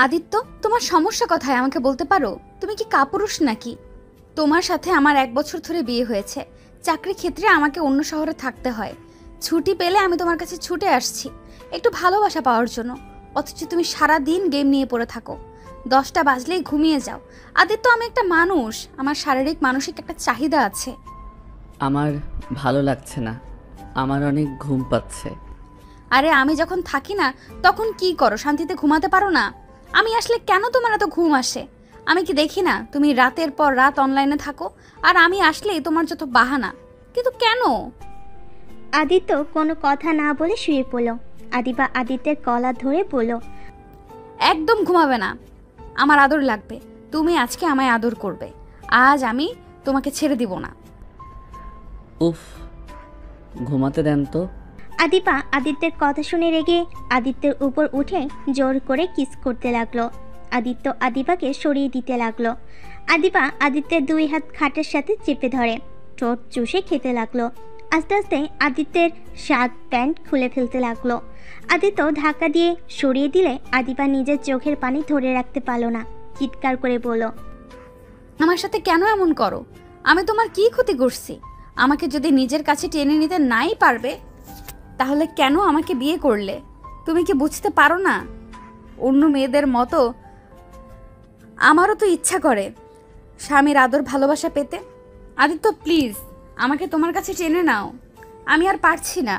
আদিত্য, তোমার সমস্যা কোথায় আমাকে বলতে পারো? তুমি কি কাপুরুষ নাকি? তোমার সাথে আমার 1 বছর ধরে বিয়ে হয়েছে। চাকরি ক্ষেত্রে আমাকে অন্য শহরে থাকতে হয়। ছুটি পেলে আমি তোমার কাছে ছুটে আসছি একটু ভালোবাসা পাওয়ার জন্য, অথচ তুমি সারা দিন গেম নিয়ে পড়ে থাকো। 10টা বাজলেই ঘুমিয়ে যাও। আদিত্য, আমি একটা মানুষ, আমার শারীরিক মানসিক একটা চাহিদা আছে। আমার ভালো লাগছে না, আমার অনেক ঘুম পাচ্ছে। আরে আমি যখন থাকি না তখন কি করো? শান্তিতে ঘুমাতে পারো না? আমি আসলে কেন তোমার এত ঘুম আসে? আমি কি দেখি না তুমি রাতের পর রাত অনলাইনে থাকো? আর আমি আসলেই তোমার যত বাহানা, কিন্তু কেন? আদিত্য কোনো কথা না বলে শুয়ে পড়ল। আদিবা আদিত্যের গলা ধরে বলল, একদম ঘুমাবে না, আমার আদর লাগবে। তুমি আজকে আমায় আদর করবে, আজ আমি তোমাকে ছেড়ে দিব না। উফ, ঘুমাতে দেন তো। আদিবা আদিত্যের কথা শুনে রেগে আদিত্যের উপর উঠে জোর করে কিস করতে লাগলো। আদিত্য আদিবাকে সরিয়ে দিতে লাগলো। আদিবা আদিত্যের 2 হাত খাটের সাথে চেপে ধরে ঠোঁট চুষে খেতে লাগলো। আস্তে আস্তে আদিত্যের শার্ট প্যান্ট খুলে ফেলতে লাগলো। আদিত্য ধাক্কা দিয়ে সরিয়ে দিলে আদিবা নিজের চোখের পানি ধরে রাখতে পারল না, চিৎকার করে বলল, আমার সাথে কেন এমন করো? আমি তোমার কি ক্ষতি করছি? আমাকে যদি নিজের কাছে টেনে নিতে নাই পারবে, তাহলে কেন আমাকে বিয়ে করলে? তুমি কি বুঝতে পারো না? অন্য মেয়েদের মতো আমারও তো ইচ্ছা করে স্বামীর আদর ভালোবাসা পেতে। আদিত্য, প্লিজ আমাকে তোমার কাছে টেনে নাও, আমি আর পারছি না।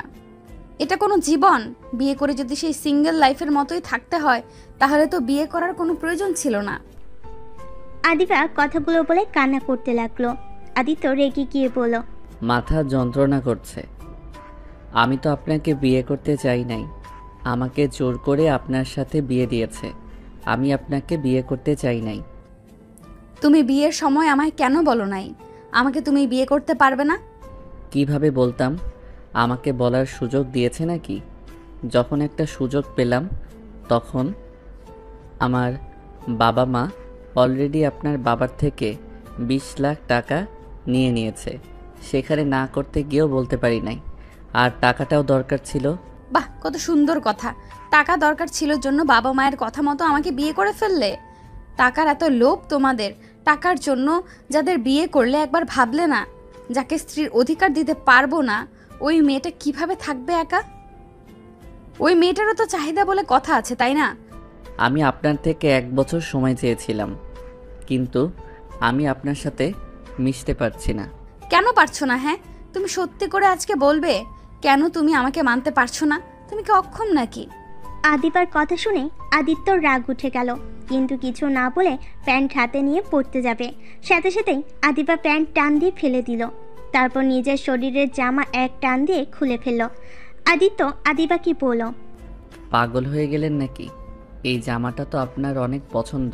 এটা কোনো জীবন? বিয়ে করে যদি সেই সিঙ্গেল লাইফের মতোই থাকতে হয়, তাহলে তো বিয়ে করার কোনো প্রয়োজন ছিল না। আদিবা কথাগুলো বলে কান্না করতে লাগলো। আদিত্য রেগে গিয়ে বলল, মাথা যন্ত্রণা করছে। আমি তো আপনাকে বিয়ে করতে চাই নাই, আমাকে জোর করে আপনার সাথে বিয়ে দিয়েছে। আমি আপনাকে বিয়ে করতে চাই নাই। তুমি বিয়ের সময় আমায় কেন বলো নাই আমাকে তুমি বিয়ে করতে পারবে না? কিভাবে বলতাম? আমাকে বলার সুযোগ দিয়েছে নাকি? যখন একটা সুযোগ পেলাম তখন আমার বাবা মা অলরেডি আপনার বাবার থেকে 20 লাখ টাকা নিয়ে নিয়েছে। সেখানে না করতে গিয়েও বলতে পারি নাই। আর টাকাটাও দরকার ছিল। বাহ, কত সুন্দর কথা! টাকা দরকার ছিল জন্য বাবা মায়ের কথা মতো আমাকে বিয়ে করে ফেললে। টাকার এত লোভ তোমাদের! টাকার জন্য যাদের বিয়ে করলে একবার ভাবলে না, যাকে স্ত্রীর অধিকার দিতে পারবো না ওই মেয়েটা কিভাবে থাকবে একা? ওই মেয়েটারও তো চাহিদা বলে কথা আছে, তাই না? আমি আপনার থেকে 1 বছর সময় চেয়েছিলাম, কিন্তু আমি আপনার সাথে মিশতে পারছি না। কেন পারছো না? হ্যাঁ, তুমি সত্যি করে আজকে বলবে কেন তুমি আমাকে মানতে পারছো না? তুমি কি অক্ষম নাকি? আদিবার কথা শুনে আদিত্যর রাগ উঠে গেল, কিন্তু কিছু না বলে প্যান্ট হাতে নিয়ে পড়তে যাবে। সাথে সাথেই আদিবা প্যান্ট টান দিয়ে ফেলে দিল। তারপর নিজের শরীরের জামা এক টান দিয়ে খুলে ফেলল। আদিত্য আদিবা কি বলল, পাগল হয়ে গেলেন নাকি? এই জামাটা তো আপনার অনেক পছন্দ,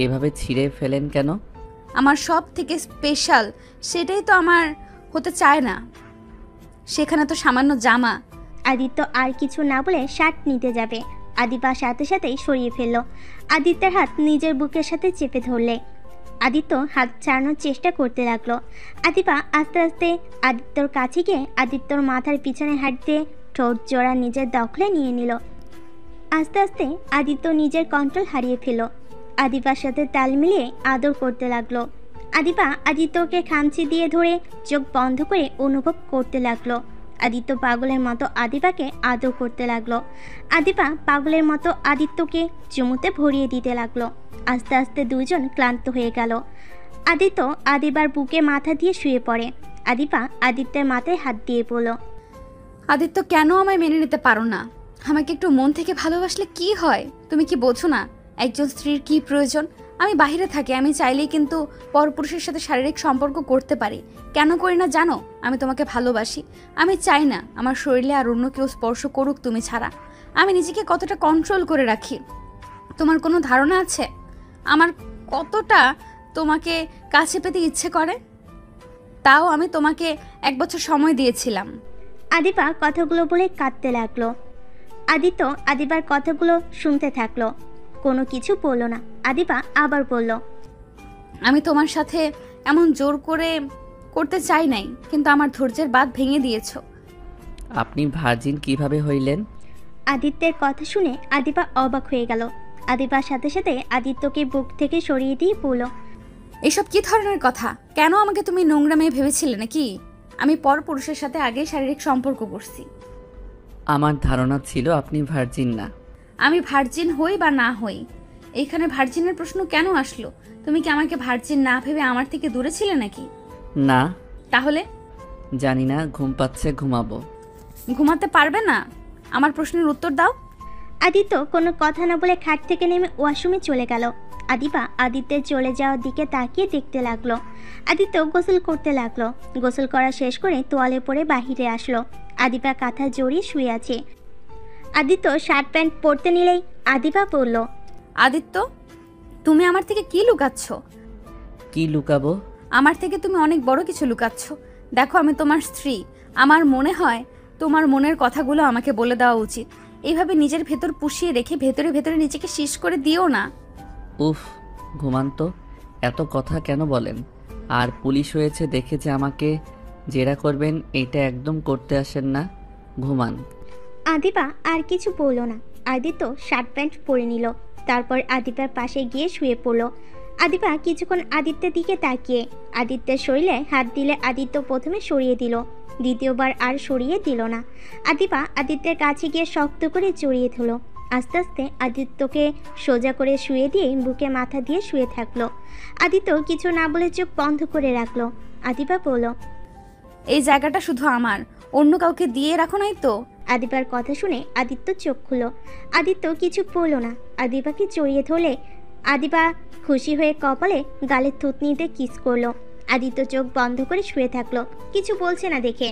এভাবে ছিঁড়ে ফেলেন কেন? আমার সব থেকে স্পেশাল সেটাই তো আমার হতে চায় না, সেখানে তো সামান্য জামা। আদিত্য আর কিছু না বলে শার্ট নিতে যাবে। আদিবা সাথে সাথেই সরিয়ে ফেলল। আদিত্যের হাত নিজের বুকের সাথে চেপে ধরলে আদিত্য হাত ছাড়ানোর চেষ্টা করতে লাগলো। আদিবা আস্তে আস্তে আদিত্যর কাছে গিয়ে আদিত্যর মাথার পিছনে হাত দিয়ে ঠোঁট জোড়া নিজের দখলে নিয়ে নিল। আস্তে আস্তে আদিত্য নিজের কন্ট্রোল হারিয়ে ফেলল। আদিবার সাথে তাল মিলিয়ে আদর করতে লাগলো। আদিবা আদিত্যকে খামচি দিয়ে ধরে চোখ বন্ধ করে অনুভব করতে লাগলো। আদিত্য পাগলের মতো আদিবাকে আদর করতে লাগলো। আদিবা পাগলের মতো আদিত্যকে চুমুতে ভরিয়ে দিতে লাগলো। আস্তে আস্তে দুইজন ক্লান্ত হয়ে গেল। আদিত্য আদিবার বুকে মাথা দিয়ে শুয়ে পড়ে। আদিবা আদিত্যের মাথায় হাত দিয়ে বলল, আদিত্য, কেন আমায় মেনে নিতে পারো না? আমাকে একটু মন থেকে ভালোবাসলে কি হয়? তুমি কি বোঝো না একজন স্ত্রীর কি প্রয়োজন? আমি বাইরে থাকি, আমি চাইলেই কিন্তু পরপুরুষের সাথে শারীরিক সম্পর্ক করতে পারি। কেন করি না জানো? আমি তোমাকে ভালোবাসি। আমি চাই না আমার শরীরে আর অন্য কেউ স্পর্শ করুক তুমি ছাড়া। আমি নিজেকে কতটা কন্ট্রোল করে রাখি তোমার কোনো ধারণা আছে? আমার কতটা তোমাকে কাছে পেতে ইচ্ছে করে, তাও আমি তোমাকে 1 বছর সময় দিয়েছিলাম। আদিবা কথাগুলো বলে কাঁদতে লাগলো। আদিত্য আদিবার কথাগুলো শুনতে থাকলো, কোনো কিছু বলল না। আদিবা আবার বলল, আমি তোমার সাথে এমন জোর করে করতে চাই নাই, কিন্তু আমার ধৈর্যের বাঁধ ভেঙে দিয়েছো। আপনি ভার্জিন কিভাবে হইলেন? আদিত্যের কথা শুনে আদিবা অবাক হয়ে গেল। আদিবার সাথে সাথে আদিত্যকে বুক থেকে সরিয়ে দিয়ে বলল, এসব কি ধরনের কথা? কেন আমাকে তুমি নোংরা মেয়ে ভেবেছিলে নাকি? আমি পরপুরুষের সাথে আগেই শারীরিক সম্পর্ক করছি। আমার ধারণা ছিল আপনি ভার্জিন না। আমি ভার্জিন হই বা না হই, এইখানে ভার্জিনের প্রশ্ন কেন আসলো? তুমি কি আমাকে ভার্জিন না ভেবে আমার থেকে দূরে ছিলে নাকি? না, তাহলে জানি না, ঘুম পাচ্ছে, ঘুমাবো। ঘুমাতে পারবে না? আমার প্রশ্নের উত্তর দাও। আদিত্য কোনো কথা না বলে খাট থেকে নেমে ওয়াশরুমে চলে গেল। আদিবা আদিত্যের চলে যাওয়ার দিকে তাকিয়ে দেখতে লাগলো। আদিত্য গোসল করতে লাগলো। গোসল করা শেষ করে তোয়ালে পরে বাহিরে আসলো। আদিবা কাঁথা জড়িয়ে শুয়ে আছে। আদিত্য শার্ট প্যান্ট পরতে নিলেই আদিবা বলল, আদিত্য, তুমি আমার থেকে কি লুকাচ্ছ? কি লুকাবো? আমার থেকে তুমি অনেক বড় কিছু লুকাচ্ছ। দেখো, আমি তোমার স্ত্রী। আমার মনে হয় তোমার মনের কথাগুলো আমাকে বলে দেওয়া উচিত। এইভাবে নিজের ভেতর পুষিয়ে রেখে ভেতরে ভেতরে নিজেকে শেষ করে দিও না। উফ, ঘুমান তো। এত কথা কেন বলেন? আর পুলিশ হয়েছে দেখে যে আমাকে জেরা করবেন এটা একদম করতে আসেন না। ঘুমান। আদিবা আর কিছু বলল না। আদিত্য শার্ট প্যান্ট পরে নিল। তারপর আদিবার পাশে গিয়ে শুয়ে পড়ল। আদিবা কিছুক্ষণ আদিত্যের দিকে তাকিয়ে আদিত্যের শরীরে হাত দিলে আদিত্য প্রথমে সরিয়ে দিল, দ্বিতীয়বার আর সরিয়ে দিল না। আদিবা আদিত্যের কাছে গিয়ে শক্ত করে জড়িয়ে ধরল। আস্তে আস্তে আদিত্যকে সোজা করে শুয়ে দিয়ে বুকে মাথা দিয়ে শুয়ে থাকলো। আদিত্য কিছু না বলে চোখ বন্ধ করে রাখলো। আদিবা বলল, এই জায়গাটা শুধু আমার, অন্য কাউকে দিয়ে রাখো নাই তো? আদিবার কথা শুনে আদিত্য চোখ খুলল। আদিত্য কিছু বলল না। আদিবাকে জড়িয়ে ধরলে আদিবা খুশি হয়ে কপালে গালের থুতনিতে কিস করলো। আদিত্য চোখ বন্ধ করে শুয়ে থাকলো, কিছু বলছে না দেখে।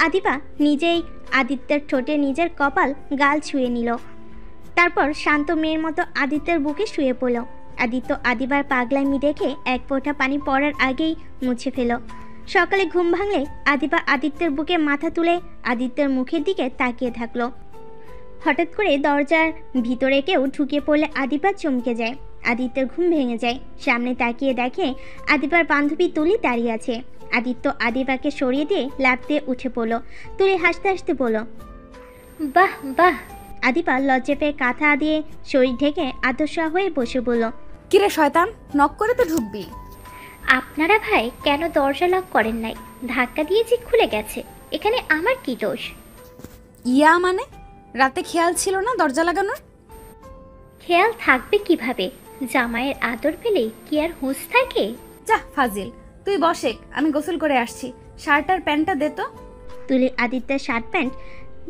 আদিবা নিজেই আদিত্যের ঠোঁটে নিজের কপাল গাল ছুঁয়ে নিল। তারপর শান্ত মেয়ের মতো আদিত্যের বুকে শুয়ে পড়ল। আদিত্য আদিবার পাগলামি দেখে এক ফোঁটা পানি পড়ার আগেই মুছে ফেল। সকালে ঘুম ভাঙলে আদিবা আদিত্যের বুকে মাথা তুলে আদিত্যের মুখের দিকে তাকিয়ে থাকলো। হঠাৎ করে দরজার ভিতরে কেউ ঢুকে পড়লে আদিবা চমকে যায়। আদিত্যের ঘুম ভেঙে যায়। সামনে তাকিয়ে দেখে আদিবার বান্ধবী তুলি দাঁড়িয়ে আছে। আদিত্য আদিবাকে সরিয়ে দিয়ে লাফ দিয়ে উঠে পড়ল। তুলি হাসতে হাসতে বলল, বাহ বাহ। আদিবা লজ্জা পেয়ে কাঁথা দিয়ে শরীর ঢেকে আদর্শা হয়ে বসে বলল, কিরে শয়তান, নক করে তো ঢুকবি। আপনারা ভাই কেন দরজা লক করেন নাই? ধাক্কা দিয়ে যে খুলে গেছে, এখানে আমার কি দোষ? ইয়া মানে, রাতে খেয়াল ছিল না দরজা লাগানোর? খেয়াল থাকবে কিভাবে? জামাইয়ের আদর পেলে কি আর হুঁশ থাকে? যা ফাজিল, তুই বসে, আমি গোসল করে আসছি। শার্ট আর প্যান্টটা দে তো। তুলি আদিত্যের শার্ট প্যান্ট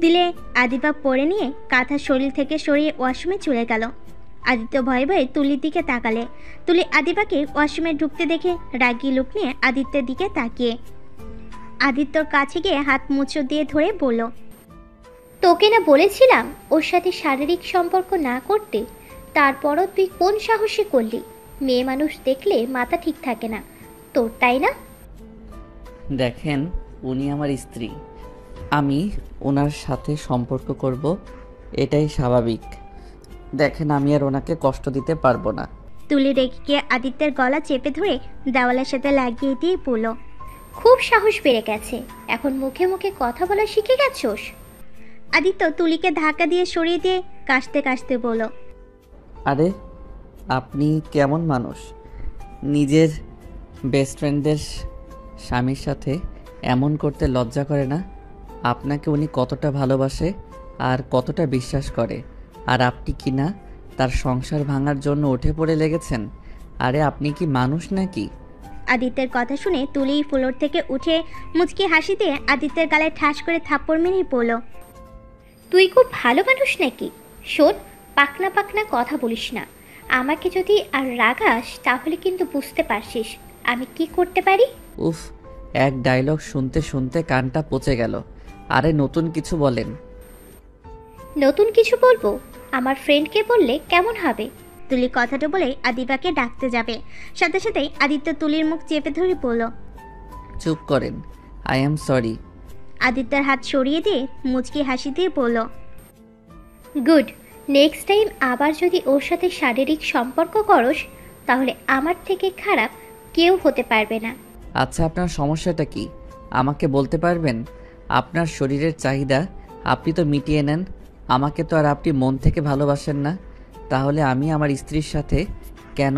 দিলে আদিবা পরে নিয়ে কাঁথা শরীর থেকে সরিয়ে ওয়াশরুমে চলে গেল। আদিত্য ভয়ে ভয়ে তুলির দিকে তাকালে। তুলি আদিবাকে ওয়াশরুমে ঢুকতে দেখে রাগী লুক নিয়ে আদিত্যের দিকে তাকিয়ে আদিত্যর কাছে গিয়ে হাত মুচো দিয়ে ধরে বলল, তোকে না বলেছিলাম ওর সাথে শারীরিক সম্পর্ক না করতে? তারপরও তুই কোন সাহসে করলি? মেয়ে মানুষ দেখলে মাথা ঠিক থাকে না তোর, তাই না? দেখেন, উনি আমার স্ত্রী। আমি ওনার সাথে সম্পর্ক করব, এটাই স্বাভাবিক। দেখেন, আমি আর ওনাকে কষ্ট দিতে পারবো না। তুলি রেগে গিয়ে আদিত্যের গলা চেপে ধরে দেওয়ালের সাথে লাগিয়ে দিয়ে বলল, খুব সাহস বেড়ে গেছে, এখন মুখে মুখে কথা বলা শিখে গেছোস? আদিত্য তুলিকে ধাক্কা দিয়ে সরিয়ে দিয়ে কাশতে কাশতে বলল, আরে, আপনি কেমন মানুষ? নিজের বেস্ট ফ্রেন্ডদের স্বামীর সাথে এমন করতে লজ্জা করে না? আপনাকে উনি কতটা ভালোবাসে আর কতটা বিশ্বাস করে, আর আপনি কি না তার সংসার ভাঙার জন্য উঠে পড়ে লেগেছেন? আরে আপনি কি মানুষ নাকি? আদিত্যের কথা শুনে তুলি ফ্লোর থেকে উঠে মুচকি হাসি দিয়ে আদিত্যের গালে ঠাস করে থাপ্পড় মেরেই পড়ল। তুই খুব ভালো মানুষ নাকি? শোন, পাকনা পাকনা কথা বলিস না। আমাকে যদি আর রাগাস তাহলে কিন্তু বুঝতে পারছিস আমি কি করতে পারি। উফ, এক ডায়লগ শুনতে শুনতে কানটা পচে গেল। আরে নতুন কিছু বলেন। নতুন কিছু বলবো? আমার ফ্রেন্ডকে বললে কেমন হবে? তুলি কথাটা বলে আদিবাকে ডাকতে যাবে, সাথে সাথেই আদিত্য তুলির মুখ চেপে ধরে বলল, চুপ করেন, আই অ্যাম সরি। আদিত্যের হাত সরিয়ে দিয়ে মুচকি হাসি দিয়ে বলল, গুড। নেক্সট টাইম আবার যদি ওর সাথে শারীরিক সম্পর্ক করস তাহলে আমার থেকে খারাপ কেউ হতে পারবে না। আচ্ছা, আপনার সমস্যাটা কি আমাকে বলতে পারবেন? আপনার শরীরের চাহিদা আপনি তো মিটিয়ে নেন, আমাকে তো আর আপনি মন থেকে ভালোবাসেন না, তাহলে আমি আমার স্ত্রীর সাথে কেন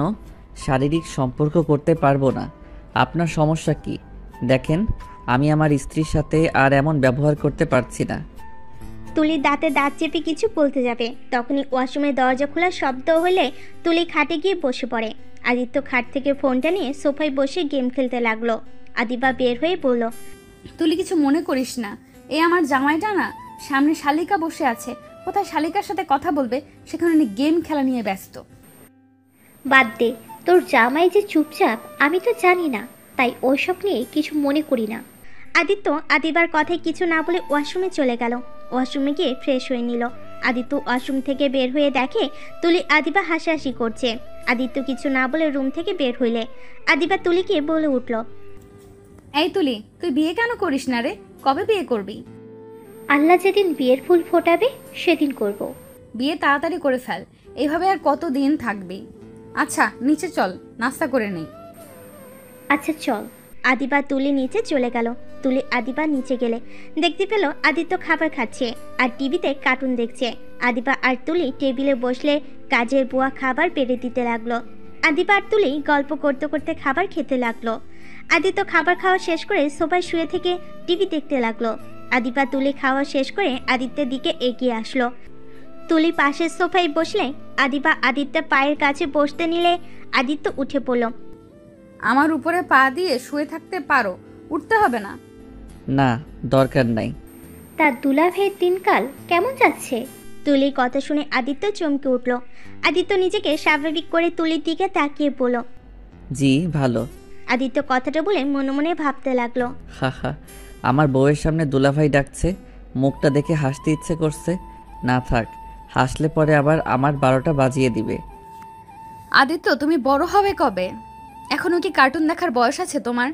শারীরিক সম্পর্ক করতে পারবো না? আপনার সমস্যা কি? দেখেন, আমি আমার স্ত্রীর সাথে আর এমন ব্যবহার করতে পারছি না। তুলি দাঁতে দাঁত চেপে কিছু বলতে যাবে, তখনই ওয়াশরুমের দরজা খোলার শব্দ হলে তুলি খাটে গিয়ে বসে পড়ে। আদিত্য খাট থেকে ফোনটা নিয়ে সোফায় বসে গেম খেলতে লাগলো। আদিবা বের হয়ে বলল, তুলি কিছু মনে করিস না, এ আমার জামাইটা না, সামনে শালিকা বসে আছে, কোথায় শালিকার সাথে কথা বলবে, সেখানে উনি গেম খেলা নিয়ে ব্যস্ত। বাদ দে, তোর জামাই যে চুপচাপ আমি তো জানি না, তাই ওইসব নিয়ে কিছু মনে করি না। আদিত্য আদিবার কথায় কিছু না বলে ওয়াশরুমে চলে গেল। ওয়াশরুমে গিয়ে ফ্রেশ হয়ে নিল। আদিত্য ওয়াশরুম থেকে বের হয়ে দেখে তুলি আদিবা হাসাহাসি করছে। আদিত্য কিছু না বলে রুম থেকে বের হইলে আদিবা তুলিকে বলে উঠল, এই তুলি, তুই বিয়ে কেন করিস না রে? কবে বিয়ে করবি? আল্লাহ যেদিন বিয়ের ফুল ফোটাবে সেদিন করব। বিয়ে তাড়াতাড়ি করে ফেল, এভাবে আর কত দিন থাকবি? আচ্ছা নিচে চল, নাস্তা করে নেই। আচ্ছা চল। আদিবা তুলি নিচে চলে গেল। তুলি আদিবা নিচে গেলে দেখতে পেল আদিত্য খাবার খাচ্ছে আর টিভিতে কার্টুন দেখছে। আদিবা আর তুলি টেবিলে বসলে কাজের বুয়া খাবার বেড়ে দিতে লাগলো। আদিবা আর তুলি গল্প করতে করতে খাবার খেতে লাগলো। আদিত্য খাবার খাওয়া শেষ করে সোফায় শুয়ে থেকে টিভি দেখতে লাগলো। আদিবা তুলি খাওয়া শেষ করে আদিত্যের দিকে এগিয়ে আসলো। তুলি পাশের সোফায় বসলে আদিবা আদিত্যের পায়ের কাছে বসতে নিলে আদিত্য উঠে পড়ল। আমার উপরে পা দিয়ে শুয়ে থাকতে পারো, উঠতে হবে না। না, দরকার নাই। তার দুলাভাইয়ের দিনকাল কেমন যাচ্ছে? তুলির কথা শুনে আদিত্য চমকে উঠল। আদিত্য নিজেকে স্বাভাবিক করে তুলির দিকে তাকিয়ে বলল, জি ভালো। আদিত্য কথাটা বলে মনে মনে ভাবতে লাগলো। হা হা, আমার বউয়ের সামনে দুলাভাই ডাকছে, মুখটা দেখে হাসতে ইচ্ছে করছে। না থাক, হাসলে পরে আবার আমার 12টা বাজিয়ে দিবে। আদিত্য, তুমি বড় হবে কবে? এখনো কি কার্টুন দেখার বয়স আছে তোমার?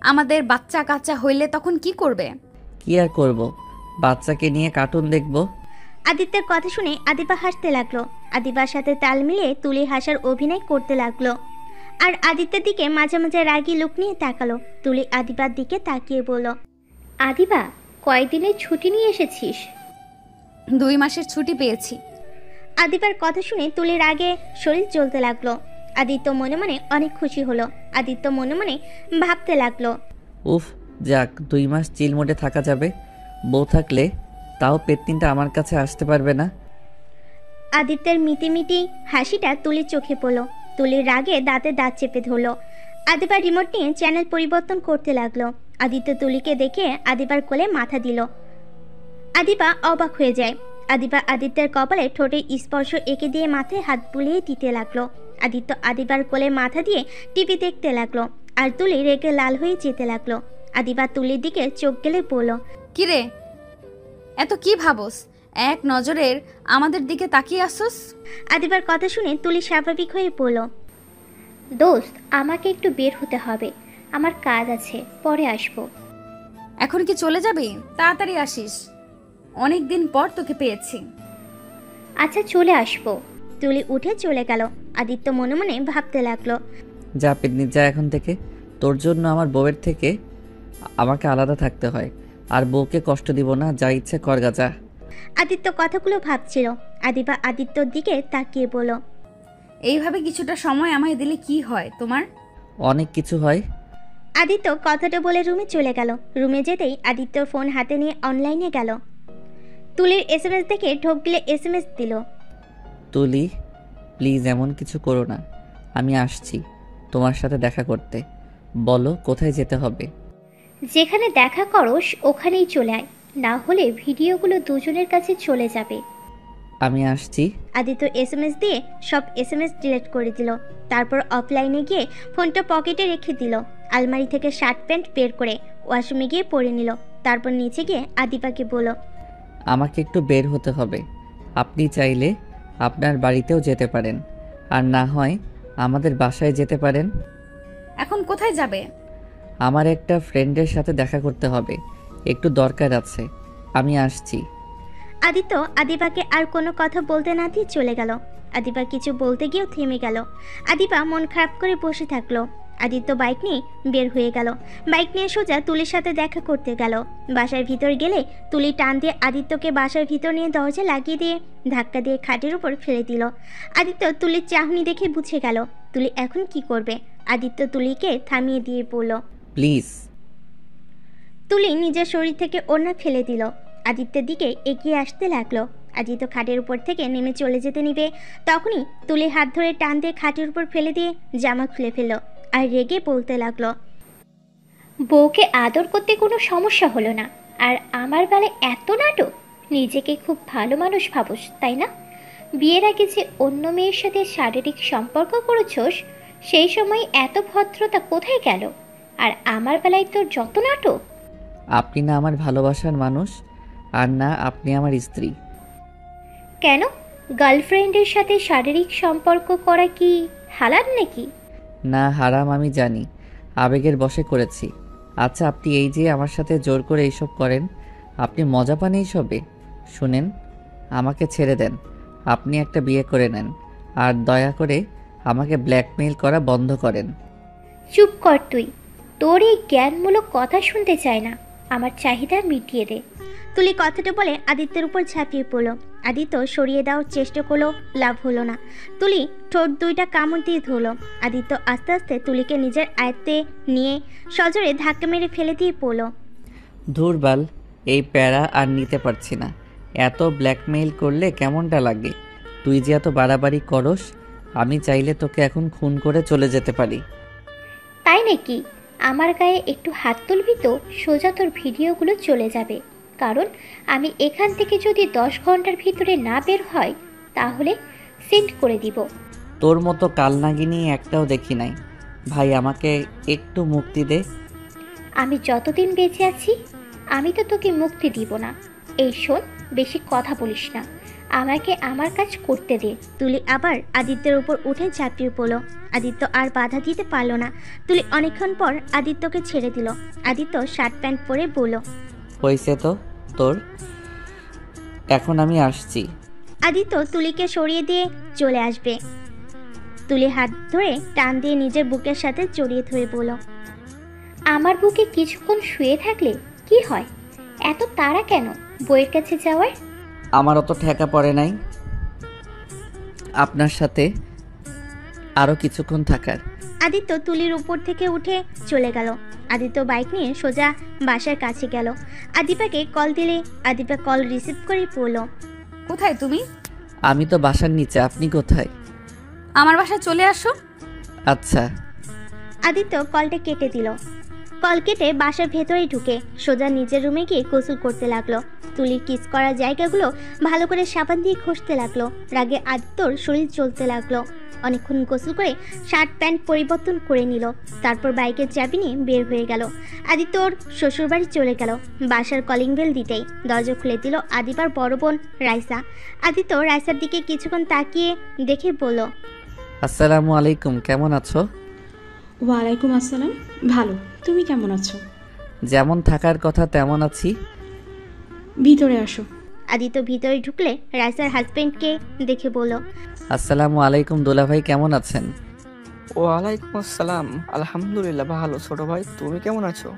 আমাদের বাচ্চা কাচ্চা হইলে তখন কি করবে? কি আর করব, বাচ্চাকে নিয়ে কার্টুন দেখব। আদিত্যের কথা শুনে আদিবা হাসতে লাগলো। আদিবার সাথে তাল মিলিয়ে তুলি হাসার অভিনয় করতে লাগলো। আর আদিত্যের দিকে মাঝে মাঝে রাগী লুক নিয়ে তাকালো। তুলি আদিবার দিকে তাকিয়ে বলল, আদিবা, কয়দিনের ছুটি নিয়ে এসেছিস? 2 মাসের ছুটি পেয়েছি। আদিবার কথা শুনে তুলির আগে শরীর জ্বলতে লাগলো। আদিত্য মনে মনে অনেক খুশি হলো। আদিত্য মনে মনে ভাবতে লাগলো, উফ, যাক 2 মাস চিল মোডে থাকা যাবে। বউ থাকলে তাও পেতনিটা আমার কাছে আসতে পারবে না। আদিত্যের মিটিমিটি হাসিটা তুলির চোখে পড়লো। তুলির রাগে দাঁতে দাঁত চেপে ধরলো। আদিবার রিমোট নিয়ে চ্যানেল পরিবর্তন করতে লাগলো। আদিত্য তুলিকে দেখে আদিবার কোলে মাথা দিল। আদিবা অবাক হয়ে যায়। আদিবা আদিত্যের কপালে ঠোঁটে স্পর্শ এঁকে দিয়ে মাথায় হাত বুলিয়ে দিতে লাগলো। আদিত্য আদিবার কোলে মাথা দিয়ে টিভি দেখতে লাগলো। আর তুলি রেগে লাল হয়ে যেতে লাগলো। আদিবা তুলির দিকে চোখ গেলে বলল, কিরে, এত কি ভাবস? এক নজরের আমাদের দিকে তাকিয়ে আসছস? আদিবার কথা শুনে তুলি স্বাভাবিক হয়ে পড়ল। দোস্ত, আমাকে একটু বের হতে হবে, আমার কাজ আছে, পরে আসবো। এখন কি চলে যাবি? তাড়াতাড়ি আসিস, অনেক দিন পর তোকে পেয়েছি। আচ্ছা চলে আসবো। তুলি উঠে চলে গেল। আদিত্য মনে মনে ভাবতে লাগলো, যা পেতনি যা, এখন থেকে তোর জন্য আমার বউয়ের থেকে আমাকে আলাদা থাকতে হয়। আর বউকে কষ্ট দিব না, যা ইচ্ছে কর গা যা। আদিত্য কথাগুলো ভাবছিল। আদিবা আদিত্যর দিকে তাকিয়ে বলল, এইভাবে কিছুটা সময় আমায় দিলে কি হয় তোমার? অনেক কিছু হয়। আদিত্য কথাটা বলে রুমে চলে গেল। রুমে যেতেই আদিত্যর ফোন হাতে নিয়ে অনলাইনে গেল। তুলির এসএমএস দেখে ঢোক গিলে এসএমএস দিল, তুলি, প্লিজ এমন কিছু করো না। আমি আসছি তোমার সাথে দেখা করতে। বলো কোথায় যেতে হবে? যেখানে দেখা করস ওখানেই চলে আয়, না হলে ভিডিওগুলো দুজনের কাছে চলে যাবে। আমি আসছি। আদিত্য এসএমএস দিয়ে সব এসএমএস ডিলিট করে দিল। তারপর অফলাইনে গিয়ে ফোনটা পকেটে রেখে দিল। আলমারি থেকে শার্ট প্যান্ট বের করে ওয়াশরুমে গিয়ে পরে নিল। তারপর নিচে গিয়ে আদিবাকে বলল, আমাকে একটু বের হতে হবে। আপনি চাইলে আপনার বাড়িতেও যেতে পারেন, আর না হয় আমাদের বাসায় যেতে পারেন। এখন কোথায় যাবে? আমার একটা ফ্রেন্ডের সাথে দেখা করতে হবে, একটু দরকার আছে। আমি আসছি। আদিত্য আদিবাকে আর কোনো কথা বলতে না দিয়ে চলে গেল। আদিবা কিছু বলতে গিয়েও থেমে গেল। আদিবা মন খারাপ করে বসে থাকলো। আদিত্য বাইক নিয়ে বের হয়ে গেল। বাইক নিয়ে সোজা তুলির সাথে দেখা করতে গেল। বাসার ভিতর গেলে তুলি টান দিয়ে আদিত্যকে বাসার ভিতর নিয়ে দরজা লাগিয়ে দিয়ে ধাক্কা দিয়ে খাটের উপর ফেলে দিল। আদিত্য তুলির চাহনি দেখে বুঝে গেল তুলি এখন কি করবে। আদিত্য তুলিকে থামিয়ে দিয়ে বলল, প্লিজ। তুলি নিজের শরীর থেকে ওড়না ফেলে দিল। আদিত্যের দিকে এগিয়ে আসতে লাগলো। আদিত্য খাটের উপর থেকে নেমে চলে যেতে নিবে, তখনই তুলি হাত ধরে টান দিয়ে খাটের উপর ফেলে দিয়ে জামা খুলে ফেলল আর রেগে বলতে লাগলো, বউকে আদর করতে কোনো সমস্যা হলো না, আর আমার বেলায় এত নাটক। নিজেকে খুব ভালো মানুষ ভাবোস, তাই না? বিয়ের আগে যে অন্য মেয়ের সাথে শারীরিক সম্পর্ক করেছোস, সেই সময় এত ভদ্রতা কোথায় গেল? আর আমার বেলায় তোর যত নাটক। আপনি না আমার ভালোবাসার মানুষ, আর না আপনি আমার স্ত্রী। কেন? গার্লফ্রেন্ডের সাথে শারীরিক সম্পর্ক করা কি হালাল নাকি? না, হারাম আমি জানি, আবেগের বশে করেছি। আচ্ছা, আপনি এই যে আমার সাথে জোর করে এইসব করেন, আপনি মজা পান এইসবে? শুনেন, আমাকে ছেড়ে দেন, আপনি একটা বিয়ে করে নেন, আর দয়া করে আমাকে ব্ল্যাকমেইল করা বন্ধ করেন। চুপ কর তুই, তোর এই জ্ঞানমূলক কথা শুনতে চাই না, আমার চাহিদা মিটিয়ে দে। তুলি কথাটা বলে আদিত্যের উপর ঝাঁপিয়ে পড়ল। আদিত্য সরিয়ে দেওয়ার চেষ্টা করলো, লাভ হলো না। তুলি ঠোঁট দুইটা কামড় দিয়ে ধরল। আদিত্য আস্তে আস্তে তুলিকে নিজের আয়ত্তে নিয়ে সজোরে ধাক্কা মেরে ফেলে দিয়ে পড়ল। ধুরবাল, এই প্যারা আর নিতে পারছি না। এত ব্ল্যাকমেইল করলে কেমনটা লাগে? তুই যে এত বাড়াবাড়ি করস, আমি চাইলে তোকে এখন খুন করে চলে যেতে পারি। তাই নাকি? আমার গায়ে একটু হাত তুলবি তো সোজা তোর ভিডিওগুলো চলে যাবে। কারণ আমি এখান থেকে যদি 10 ঘন্টার ভিতরে না বের হয়, তাহলে সেন্ড করে দিব। তোর মতো কালনাগিনী একটাও দেখি নাই। ভাই, আমাকে একটু মুক্তি দে। আমি যতদিন বেঁচে আছি, আমি তো তোকে মুক্তি দিব না। এই শোন, বেশি কথা বলিস না, আমাকে আমার কাজ করতে দে। তুলি আবার আদিত্যের উপর উঠে ঝাঁপিয়ে পড়ল। আদিত্য আর বাধা দিতে পারল না। তুলি অনেকক্ষণ পর আদিত্যকে ছেড়ে দিল। আদিত্য শার্ট প্যান্ট পরে বলল, হয়েছে তো তোর, এখন আমি আসছি। আদিত্য তুলিকে সরিয়ে দিয়ে চলে আসবে। তুলি হাত ধরে টান দিয়ে নিজের বুকের সাথে জড়িয়ে ধরে বলল, আমার বুকে কিছুক্ষণ শুয়ে থাকলে কি হয়? এত তাড়া কেন বইয়ের কাছে যাওয়ার? আমার অত ঠেকা পড়ে নাই আপনার সাথে আরও কিছুক্ষণ থাকার। আদিত্য তুলির উপর থেকে উঠে চলে গেল। আদিত্য বাইক নিয়ে সোজা বাসার কাছে গেল। আদিপাকে কল দিলে আদিপা কল রিসিভ করে বলল, কোথায় তুমি? আমি তো বাসার নিচে, আপনি কোথায়? আমার বাসায় চলে আসো। আচ্ছা। আদিত্য কলটা কেটে দিল। কল কেটে বাসার ভেতরে ঢুকে সোজা নিজের রুমে গিয়ে গোসল করতে লাগলো। তুলির কিস করা জায়গাগুলো ভালো করে সাবান দিয়ে ঘষতে লাগলো। রাগে আদিত্যর শরীর চলতে লাগলো। অনেকক্ষণ গোসল করে শার্ট প্যান্ট পরিবর্তন করে নিল। তারপর বাইকের চাবি নিয়ে বের হয়ে গেল। আদিত্যর শ্বশুরবাড়ি চলে গেল। বাসার কলিং বেল দিতেই দরজা খুলে দিল আদিবার বড় বোন রাইসা। আদিত্য রাইসার দিকে কিছুক্ষণ তাকিয়ে দেখে বলল, আসসালামু আলাইকুম, কেমন আছো? ওয়ালাইকুম আসসালাম, ভালো। তুমি কেমন আছো? যেমন থাকার কথা তেমন আছি। ভিতরে আসো। আদিত্য ভিতরে ঢুকলে রাইসার হাজবেন্ডকে দেখে বলল, আসসালামু আলাইকুম দুলাভাই, কেমন আছেন? ওয়ালাইকুম আসসালাম, আলহামদুলিল্লাহ ভালো। ছোট ভাই, তুমি কেমন আছো?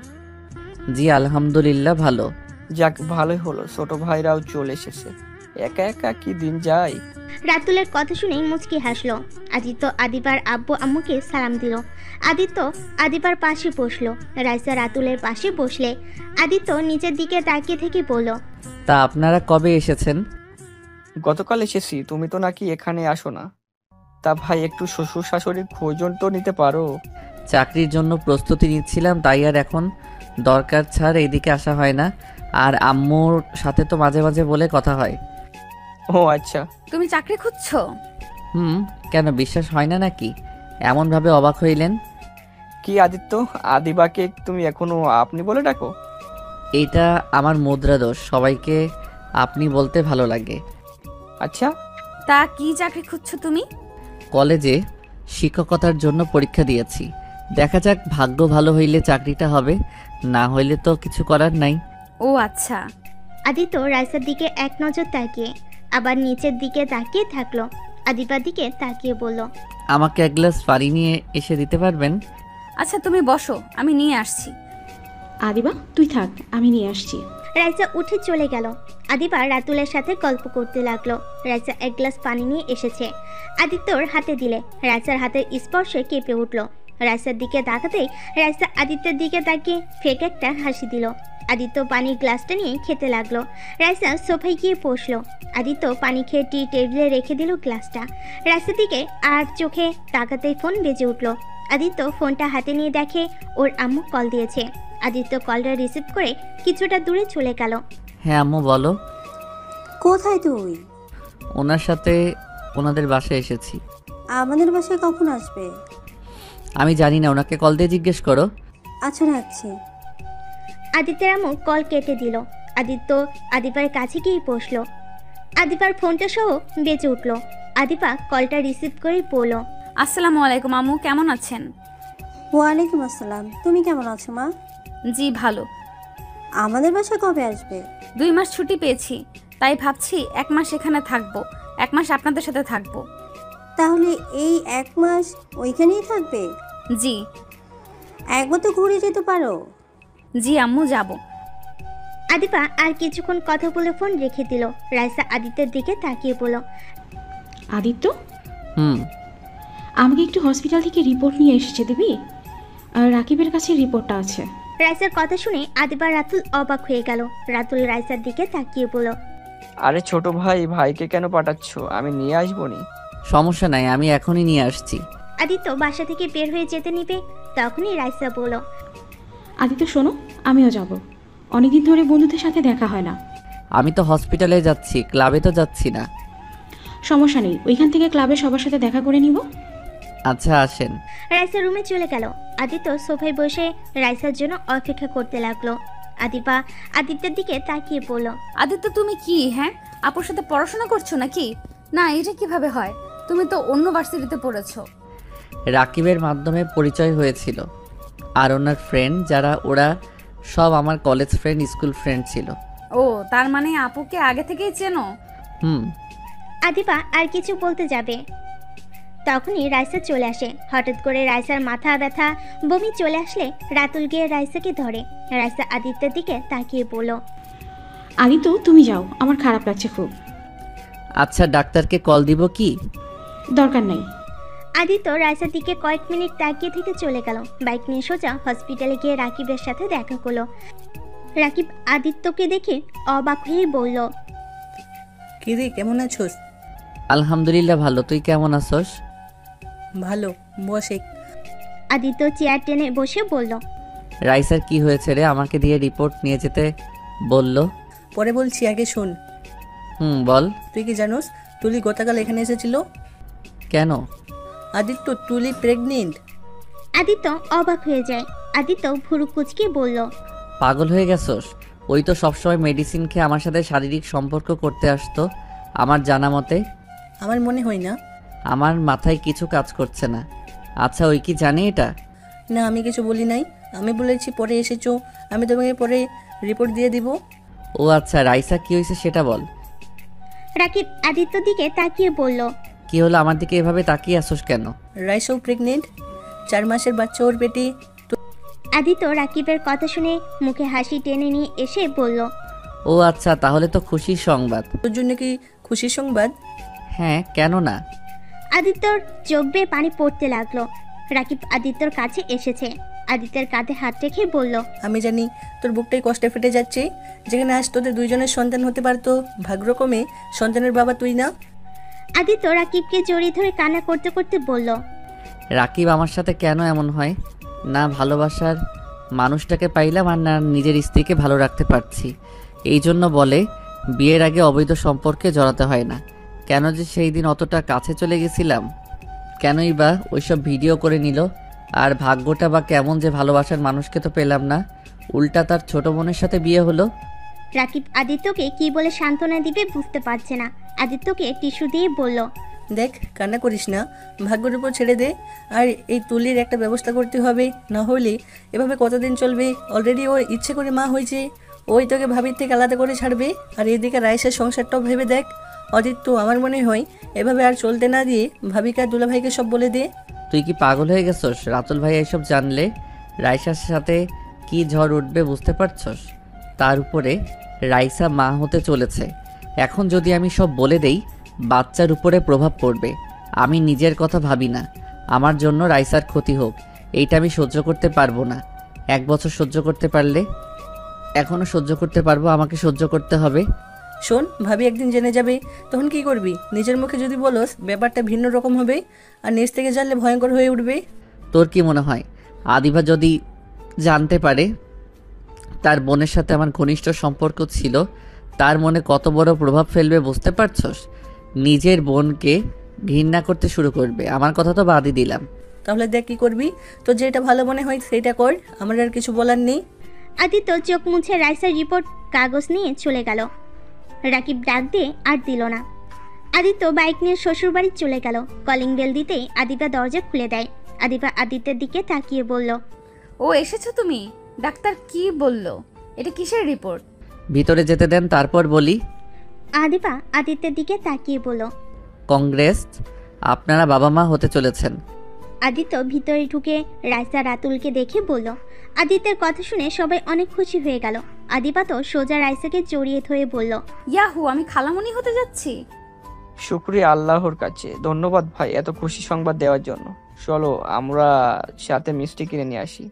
জি আলহামদুলিল্লাহ ভালো। যাক, ভালোই হলো, ছোট ভাইরাও চলে এসেছে। একা একা কি দিন যায়। রাতুলের কথা শুনে মুচকি হাসলো। আদিত্য আদিবার আব্বু আম্মুকে সালাম দিল। আদিত্য আদিবার পাশে বসলো। রাইসা রাতুলের পাশে বসলে আদিত্য নিচের দিকে তাকিয়ে থেকে বলল, তা আপনারা কবে এসেছেন? গতকাল এসেছি, তুমি তো নাকি এখানে আসো না। তা ভাই, একটু শ্বশুর শাশুড়ির খোঁজন তো নিতে পারো। চাকরির জন্য প্রস্তুতি নিচ্ছিলাম, তাই আর এখন দরকার ছাড় এইদিকে আসা হয় না। আর আম্মুর সাথে তো মাঝে মাঝে বলে কথা হয়। ও আচ্ছা। তুমি চাকরি খুঁজছো? কেন বিশ্বাস হয় না নাকি? এমনভাবে অবাক হইলেন। কি আদিত্য, আদিবাকে তুমি এখনো আপনি বলে ডাকো? এইটা আমার মুদ্রা দোষ, সবাইকে আপনি বলতে ভালো লাগে। আচ্ছা। তা কি চাকরি খুঁজছো তুমি? কলেজে শিক্ষকতার জন্য পরীক্ষা দিয়েছি, দেখা যাক ভাগ্য ভালো হইলে চাকরিটা হবে, না হইলে তো কিছু করার নাই। ও আচ্ছা। আদিত্য রাইসার দিকে এক নজর তাকিয়ে আবার নিচের দিকে তাকিয়ে থাকলো। আদিবার দিকে তাকিয়ে বলল, আমাকে এক গ্লাস পানি নিয়ে এসে দিতে পারবেন? আচ্ছা তুমি বসো, আমি নিয়ে আসছি। আদিবা তুই থাক, আমি নিয়ে আসছি। রাইসা উঠে চলে গেল। আদিবা রাতুলের সাথে গল্প করতে লাগলো। রাইসা এক গ্লাস পানি নিয়ে এসেছে, আদিত্যর হাতে দিলে রাইসার হাতের স্পর্শে কেঁপে উঠল। রাইসার দিকে তাকাতেই রাইসা আদিত্যের দিকে তাকিয়ে ফেক একটা হাসি দিল। আদিত্য পানির গ্লাসটা নিয়ে খেতে লাগলো। রাইসা সোফায় গিয়ে বসলো। আদিত্য পানি খেয়ে টি টেবিলে রেখে দিল গ্লাসটা। রাইসার দিকে আর চোখে তাকাতেই ফোন বেজে উঠল। আদিত্য ফোনটা হাতে নিয়ে দেখে ওর আম্মু কল দিয়েছে। আদিত্য কলটা রিসিভ করে কিছুটা দূরে চলে গেল। হ্যাঁ আম্মু বলো। কোথায় তুই? ওনার সাথে ওনাদের বাসায় এসেছি। আমাদের বাসায় কখন আসবে? আমি জানি না, ওনাকে কল দিয়ে জিজ্ঞেস করো। আচ্ছা রাখছি। আদিত্যের আম্মু কল কেটে দিল। আদিত্য আদিপার কাছে গিয়ে বসলো। আদিপার ফোনটা সহ বেজে উঠল। আদিপা কলটা রিসিভ করে বলল, আসসালামু আলাইকুম আম্মু, কেমন আছেন? ওয়ালাইকুম আসসালাম। তুমি কেমন আছো মা? জি ভালো। আমাদের বাসায় কবে আসবে? 2 মাস ছুটি পেয়েছি, তাই ভাবছি 1 মাস এখানে থাকবো, 1 মাস আপনাদের সাথে থাকবো। তাহলে এই 1 মাস ওইখানেই থাকবে? জি। একবার তো ঘুরে যেতে পারো। জি আম্মু, যাব। আদিপা আর কিছুক্ষণ কথা বলে ফোন রেখে দিল। রাইসা আদিত্যের দিকে তাকিয়ে বলল, আদিত্য, হুম। আমাকে একটু হসপিটাল থেকে রিপোর্ট নিয়ে এসেছে দিবি? আর রাকিবের কাছে রিপোর্টটা আছে। রাইসার কথা শুনে আদিবা রাতুল অবাক হয়ে গেল। রাতুল রাইসার দিকে তাকিয়ে বলল, আরে ছোট ভাই, ভাইকে কেন পাঠাচ্ছ? আমি নিয়ে আসবো নি। সমস্যা নাই, আমি এখনই নিয়ে আসছি। আদিত্য বাসা থেকে বের হয়ে যেতে নিবে, তখনই রাইসা বলল, আদিত্য শোনো, আমিও যাব। অনেকদিন ধরে বন্ধুদের সাথে দেখা হয় না। আমি তো হসপিটালে যাচ্ছি, ক্লাবে তো যাচ্ছি না। সমস্যা নেই, ওইখান থেকে ক্লাবে সবার সাথে দেখা করে নিব। আচ্ছা আসেন। রাইসা রুমে চলে গেল। আদিত্য সোফায় বসে রাইসার জন্য অপেক্ষা করতে লাগলো। আদিপা আদিত্যের দিকে তাকিয়ে বলল, আদিত্য তুমি কি, হ্যাঁ আপুর সাথে পড়াশোনা করছো নাকি? না, এটা কিভাবে হয়? তুমি তো অন্য ভার্সিটিতে পড়েছো। রাকিবের মাধ্যমে পরিচয় হয়েছিল, আর ওনার ফ্রেন্ড যারা, ওরা সব আমার কলেজ ফ্রেন্ড, স্কুল ফ্রেন্ড ছিল। ও, তার মানে আপুকে আগে থেকেই চেনো? হুম। আদিপা আর কিছু বলতে যাবে, তখনই রাইসা চলে আসে। হঠাৎ করে রাইসার মাথা ব্যথা, বমি চলে আসলে রাতুল গিয়ে রাইসাকে ধরে। রাইসা আদিত্যের দিকে তাকিয়ে বলল, আদিত্য তুমি যাও, আমার খারাপ লাগছে খুব। আচ্ছা ডাক্তারকে কল দিব কি? দরকার নাই। আদিত্য রাইসার দিকে কয়েক মিনিট তাকিয়ে থেকে চলে গেল। বাইক নিয়ে সোজা হসপিটালে গিয়ে রাকিবের সাথে দেখা করলো। রাকিব আদিত্যকে দেখে অবাক হয়ে বলল, কি রে, কেমন আছোস? আলহামদুলিল্লাহ ভালো, তুই কেমন আছোস? ভালো, বসে। আদিত্য চেয়ার টেনে বসে বলল, রাইসার কি হয়েছে রে? আমাকে দিয়ে রিপোর্ট নিয়ে যেতে বলল। পরে বলছি, আগে শোন। হুম বল। তুই কি জানোস তুলি গতকাল এখানে এসেছিল? কেন? আদিত্য, তুলি প্রেগনেন্ট। আদিত্য অবাক হয়ে যায়। আদিত্য ভুরু কুচকে বলল, পাগল হয়ে গেছোস? ওই তো সবসময় মেডিসিন খেয়ে আমার সাথে শারীরিক সম্পর্ক করতে আসতো আমার জানা মতে। আমার মনে হয় না। আমার মাথায় কিছু কাজ করছে না। আচ্ছা ওই কি জানে এটা? না, আমি কিছু বলি নাই। আমি বলেছি পরে এসেছো, আমি তোমাকে পরে রিপোর্ট দিয়ে দিব। ও আচ্ছা, রাইসা কি হয়েছে সেটা বল। রাকিব আদিত্যর দিকে তাকিয়ে বলল, কি হলো, আমার দিকে এভাবে তাকিয়ে আসোস কেন? রাইসাও প্রেগনেন্ট, 4 মাসের বাচ্চা ওর পেটে। আদিত্য রাকিবের কথা শুনে মুখে হাসি টেনে নিয়ে এসে বলল, ও আচ্ছা, তাহলে তো খুশির সংবাদ। তোর জন্য কি খুশির সংবাদ? হ্যাঁ, কেন না। আদিত্যর চোখ বেয়ে পানি পড়তে লাগলো। রাকিব আদিত্যর কাছে এসেছে। আদিত্যের কাঁধে হাত রেখে বলল, আমি জানি তোর বুকটাই কষ্টে ফেটে যাচ্ছে। যেখানে আজ তোদের 2 জনের সন্তান হতে পারতো, ভাগ্যক্রমে সন্তানের বাবা তুই না। আদিত্য রাকিবকে জড়িয়ে ধরে কান্না করতে করতে বলল, রাকিব আমার সাথে কেন এমন হয়? না ভালোবাসার মানুষটাকে পাইলাম, আর না নিজের স্ত্রীকে ভালো রাখতে পারছি। এই জন্য বলে বিয়ের আগে অবৈধ সম্পর্কে জড়াতে হয় না। কেন যে সেই দিন অতটা কাছে চলে গেছিলাম, কেনই বা ওইসব ভিডিও করে নিল? আর ভাগ্যটা বা কেমন যে ভালোবাসার মানুষকে তো পেলাম না, উল্টা তার ছোট বোনের সাথে বিয়ে হলো। রাকিব আদিত্যকে কি বলে সান্ত্বনা দিবে বুঝতে পারছে না। আদিত্যকে টিস্যু দিয়ে বলল, দেখ, কান্না করিস না, ভাগ্যের উপর ছেড়ে দে। আর এই তুলির একটা ব্যবস্থা করতে হবে, না হলে এভাবে কতদিন চলবে? অলরেডি ওর ইচ্ছে করে মা হয়েছে, ওই তোকে ভাবির থেকে আলাদা করে ছাড়বে। আর এদিকে রাইসের সংসারটাও ভেবে দেখ। আদিত্য, আমার মনে হয় এভাবে আর চলতে না দিয়ে ভাবিকা দুলাভাইকে সব বলে দে। তুই কি পাগল হয়ে গেছস? রাতুল ভাই এসব জানলে রাইসার সাথে কি ঝড় উঠবে বুঝতে পারছস? তার উপরে রাইসা মা হতে চলেছে। এখন যদি আমি সব বলে দেই বাচ্চার উপরে প্রভাব পড়বে। আমি নিজের কথা ভাবি না, আমার জন্য রাইসার ক্ষতি হোক এইটা আমি সহ্য করতে পারবো না। 1 বছর সহ্য করতে পারলে এখনও সহ্য করতে পারবো, আমাকে সহ্য করতে হবে। শোন, ভাবি একদিন জেনে যাবে, তখন কি করবি? নিজের মুখে যদি বলস ব্যাপারটা ভিন্ন রকম হবে, আর নিজ থেকে জানলে ভয়ঙ্কর হয়ে উঠবে। তোর কি মনে হয় আদিবা যদি জানতে পারে তার বোনের সাথে আমার ঘনিষ্ঠ সম্পর্ক ছিল, তার মনে কত বড় প্রভাব ফেলবে বুঝতে পারছস? নিজের বোনকে ঘৃণা করতে শুরু করবে। আমার কথা তো বাদই দিলাম। তাহলে দেখ কি করবি, তোর যেটা ভালো মনে হয় সেটা কর, আমার আর কিছু বলার নেই। আদিত্য চোখ মুছে রাইসার রিপোর্ট কাগজ নিয়ে চলে গেল। রাকিব ডাক দিয়ে আর দিল না। আদিত্য বাইক নিয়ে শ্বশুরবাড়ি চলে গেল। কলিং বেল দিতেই আদিবা দরজা খুলে দেয়। আদিবা আদিত্যের দিকে তাকিয়ে বলল, ও এসেছো তুমি? ডাক্তার কি বলল? এটা কিসের রিপোর্ট? ভিতরে যেতে দেন তারপর বলি। আদিবা আদিত্যের দিকে তাকিয়ে বলল। কংগ্রেস, আপনারা বাবা মা হতে চলেছেন। আদিত্য ভিতরে ঢুকে রাইসা রাতুলকে দেখে বলল। আদিত্যের কথা শুনে সবাই অনেক খুশি হয়ে গেল। আদিবা তো সোজা রাইসাকে জড়িয়ে ধরে বলল, ইয়াহু, আমি খালামণি হতে যাচ্ছি। শুকরিয়া আল্লাহর কাছে, ধন্যবাদ ভাই এত খুশি সংবাদ দেওয়ার জন্য। চলো আমরা সাথে মিষ্টি কিনে নিয়ে আসি।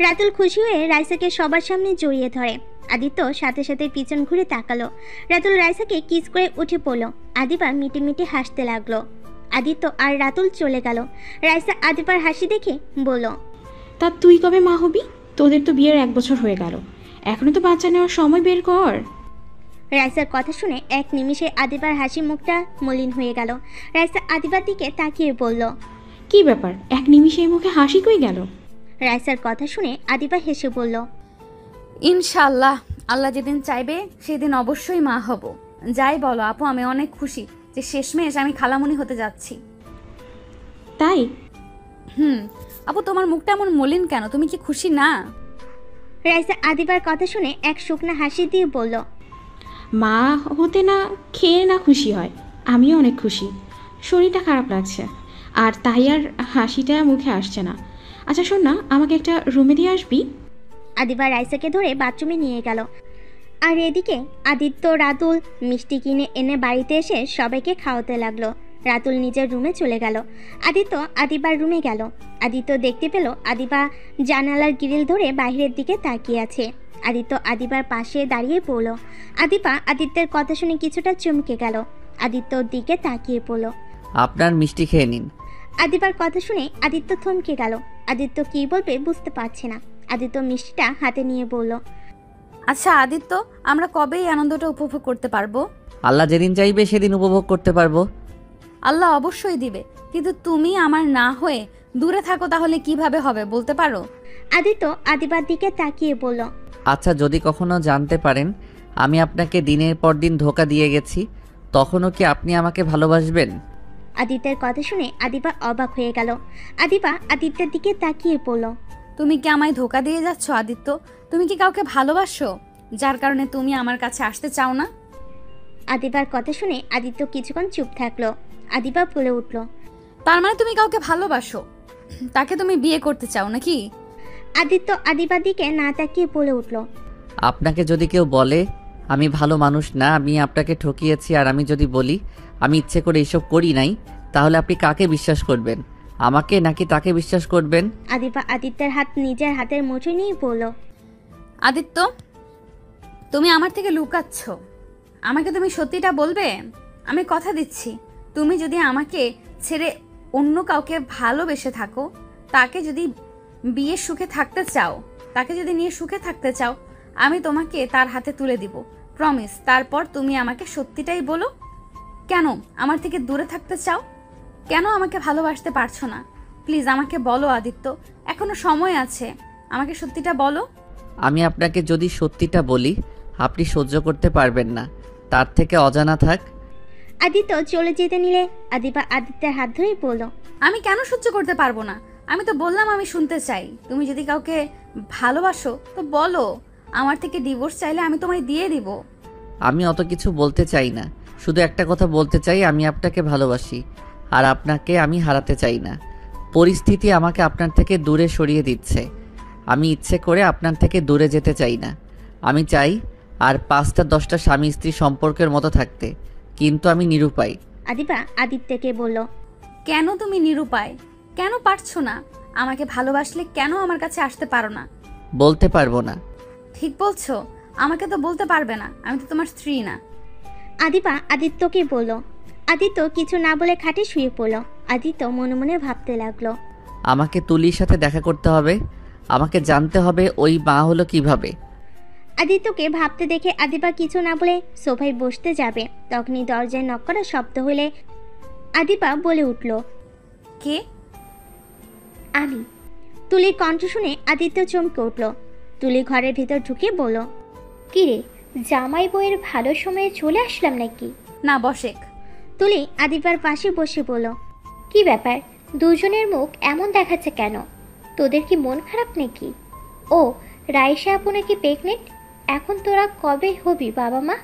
রাতুল খুশি হয়ে রাইসাকে সবার সামনে জড়িয়ে ধরে। আদিত্য সাথে সাথে পিছন ঘুরে তাকালো। রাতুল রাইসাকে কিস করে উঠে পড়ল। আদিবা মিটি মিটি হাসতে লাগলো। আদিত্য আর রাতুল চলে গেল। রাইসা আদিবার হাসি দেখে বলল, তা তুই কবে মা হবি? তোদের তো বিয়ের 1 বছর হয়ে গেল, এখনো তো বাচ্চা নেওয়ার সময় বের কর। রাইসার কথা শুনে এক নিমিষে আদিবার হাসি মুখটা মলিন হয়ে গেল। রাইসা আদিবার দিকে তাকিয়ে বলল, কি ব্যাপার, 1 নিমিষে মুখে হাসি কই গেল? রাইসার কথা শুনে আদিবা হেসে বলল, ইনশাআল্লাহ, আল্লাহ যেদিন চাইবে সেদিন অবশ্যই মা হব। যাই বলো আপু, আমি অনেক খুশি যে শেষমেশ আমি খালামণি হতে যাচ্ছি। তাই? আপু, তোমার মুখটা এমন মলিন কেন? তুমি কি খুশি না? রাইসা আদিবার কথা শুনে এক শুকনা হাসি দিয়ে বলল, মা হতে না খেয়ে না খুশি হয়, আমিও অনেক খুশি। শরীরটা খারাপ লাগছে, আর তাই আর হাসিটা মুখে আসছে না। আচ্ছা শোন না, আমাকে একটা রুমে দিয়ে আসবি? আদিবা রাইসাকে ধরে বাথরুমে নিয়ে গেল। আর এদিকে আদিত্য রাতুল মিষ্টি কিনে এনে বাড়িতে এসে সবাইকে খাওয়াতে লাগলো। রাতুল নিজের রুমে চলে গেল। আদিত্য আদিবার রুমে গেল। আদিত্য দেখতে পেল আদিবা জানালার গ্রিল ধরে বাইরের দিকে তাকিয়ে আছে। আদিত্য আদিবার পাশে দাঁড়িয়ে পড়ল। আদিবা আদিত্যের কথা শুনে কিছুটা চমকে গেল। আদিত্যর দিকে তাকিয়ে পড়ল। আপনার মিষ্টি খেয়ে নিন। আদিবার কথা শুনে আদিত্য থমকে গেল। আদিত্য কি বলবে বুঝতে পারছে না। আদিত্য মিষ্টিটা হাতে নিয়ে বলল, আচ্ছা আদিত্য, আমরা কবে এই আনন্দটা উপভোগ করতে পারবো? আল্লাহ যেদিন চাইবে সেদিন উপভোগ করতে পারবো। আল্লাহ অবশ্যই দিবে, কিন্তু তুমি আমার না হয়ে দূরে থাকো, তাহলে কিভাবে হবে বলতে পারো? আদিত্য আদিবার দিকে তাকিয়ে বলল, আচ্ছা যদি কখনো জানতে পারেন আমি আপনাকে দিনের পর দিন ধোঁকা দিয়ে গেছি, তখনও কি আপনি আমাকে ভালোবাসবেন? আদিত্যের কথা শুনে আদিবা অবাক হয়ে গেল। আদিবা আদিত্যের দিকে তাকিয়ে পড়ল। তুমি কি আমায় ধোকা দিয়ে যাচ্ছ আদিত্য? তুমি কি কাউকে ভালোবাসো যার কারণে তুমি আমার কাছে আসতে চাও না? আদিবার কথা শুনে আদিত্য কিছুক্ষণ চুপ থাকলো। আদিবা বলে উঠল, তার মানে তুমি কাউকে ভালোবাসো, তাকে তুমি বিয়ে করতে চাও নাকি? আদিত্য আদিবার দিকে না তাকিয়ে বলে উঠল, আপনাকে যদি কেউ বলে আমি ভালো মানুষ না, আমি আপনাকে ঠকিয়েছি, আর আমি যদি বলি আমি ইচ্ছে করে এইসব করি নাই, তাহলে আপনি কাকে বিশ্বাস করবেন? আমাকে নাকি তাকে বিশ্বাস করবেন? আদিবা আদিত্যের হাত নিজের হাতের মুঠোয় নিয়ে বলল, আদিত্য, তুমি আমার থেকে লুকাচ্ছ। আমাকে তুমি সত্যিটা বলবে? আমি কথা দিচ্ছি, তুমি যদি আমাকে ছেড়ে অন্য কাউকে ভালোবেসে থাকো, তাকে যদি বিয়ে সুখে থাকতে চাও, তাকে যদি নিয়ে সুখে থাকতে চাও, আমি তোমাকে তার হাতে তুলে দিব, প্রমিস। তারপর তুমি আমাকে সত্যিটাই বলো, কেন আমার থেকে দূরে থাকতে চাও? কেন আমাকে ভালোবাসতে পারছো না? প্লিজ আমাকে বলো আদিত্য, এখনো সময় আছে, আমাকে সত্যিটা বলো। আমি আপনাকে যদি সত্যিটা বলি আপনি সহ্য করতে পারবেন না, তার থেকে অজানা থাক। আদিত্য চলে যেতে নিলে আদিবা আদিত্যের হাত ধরে বলল, আমি কেন সহ্য করতে পারবো না? আমি তো বললাম আমি শুনতে চাই। তুমি যদি কাউকে ভালোবাসো তো বলো, আমার থেকে ডিভোর্স চাইলে আমি তোমায় দিয়ে দিব। আমি অত কিছু বলতে চাই না, শুধু একটা কথা বলতে চাই, আমি আপনাকে ভালোবাসি আর আপনাকে আমি হারাতে চাই না। পরিস্থিতি আমাকে আপনার থেকে দূরে সরিয়ে দিচ্ছে। আমি ইচ্ছে করে আপনার থেকে দূরে যেতে চাই না। আমি চাই আর 5-10টা স্বামী স্ত্রী সম্পর্কের মতো থাকতে, কিন্তু আমি নিরুপায়। আদিবা আদিত্যকে বলল। কেন তুমি নিরুপায়? কেন পারছো না? আমাকে ভালোবাসলে কেন আমার কাছে আসতে পারো না? বলতে পারবো না। ঠিক বলছো, আমাকে তো বলতে পারবে না, আমি তো তোমার স্ত্রী না। আদিবা আদিত্যকে বলল। আদিত্য কিছু না বলে খাটে শুয়ে পড়ল। আদিত্য মনে মনে ভাবতে লাগলো। আমাকে তুলির সাথে দেখা করতে হবে। আমাকে জানতে হবে ওই মা হলো কিভাবে। আদিত্যকে ভাবতে দেখে আদিবা কিছু না বলে সোফায় বসতে যাবে, তখনই দরজায় নক করার শব্দ হলে আদিবা বলে উঠল, কে? আমি। তুলির কণ্ঠ শুনে আদিত্য চমকে উঠল। তুলি ঘরের ভিতর ঢুকে বলল, কিরে, জামাই বউয়ের ভালো সময়ে চলে আসলাম নাকি? না, বসেক। তুলি আদিবার পাশে বসে বলল, কি ব্যাপার, দুজনের মুখ এমন দেখাচ্ছে কেন? তোদের কি মন খারাপ নাকি? ও, রাইসা আপু নাকি প্রেগনেন্ট? এখন তোরা কবে হবি বাবা মা?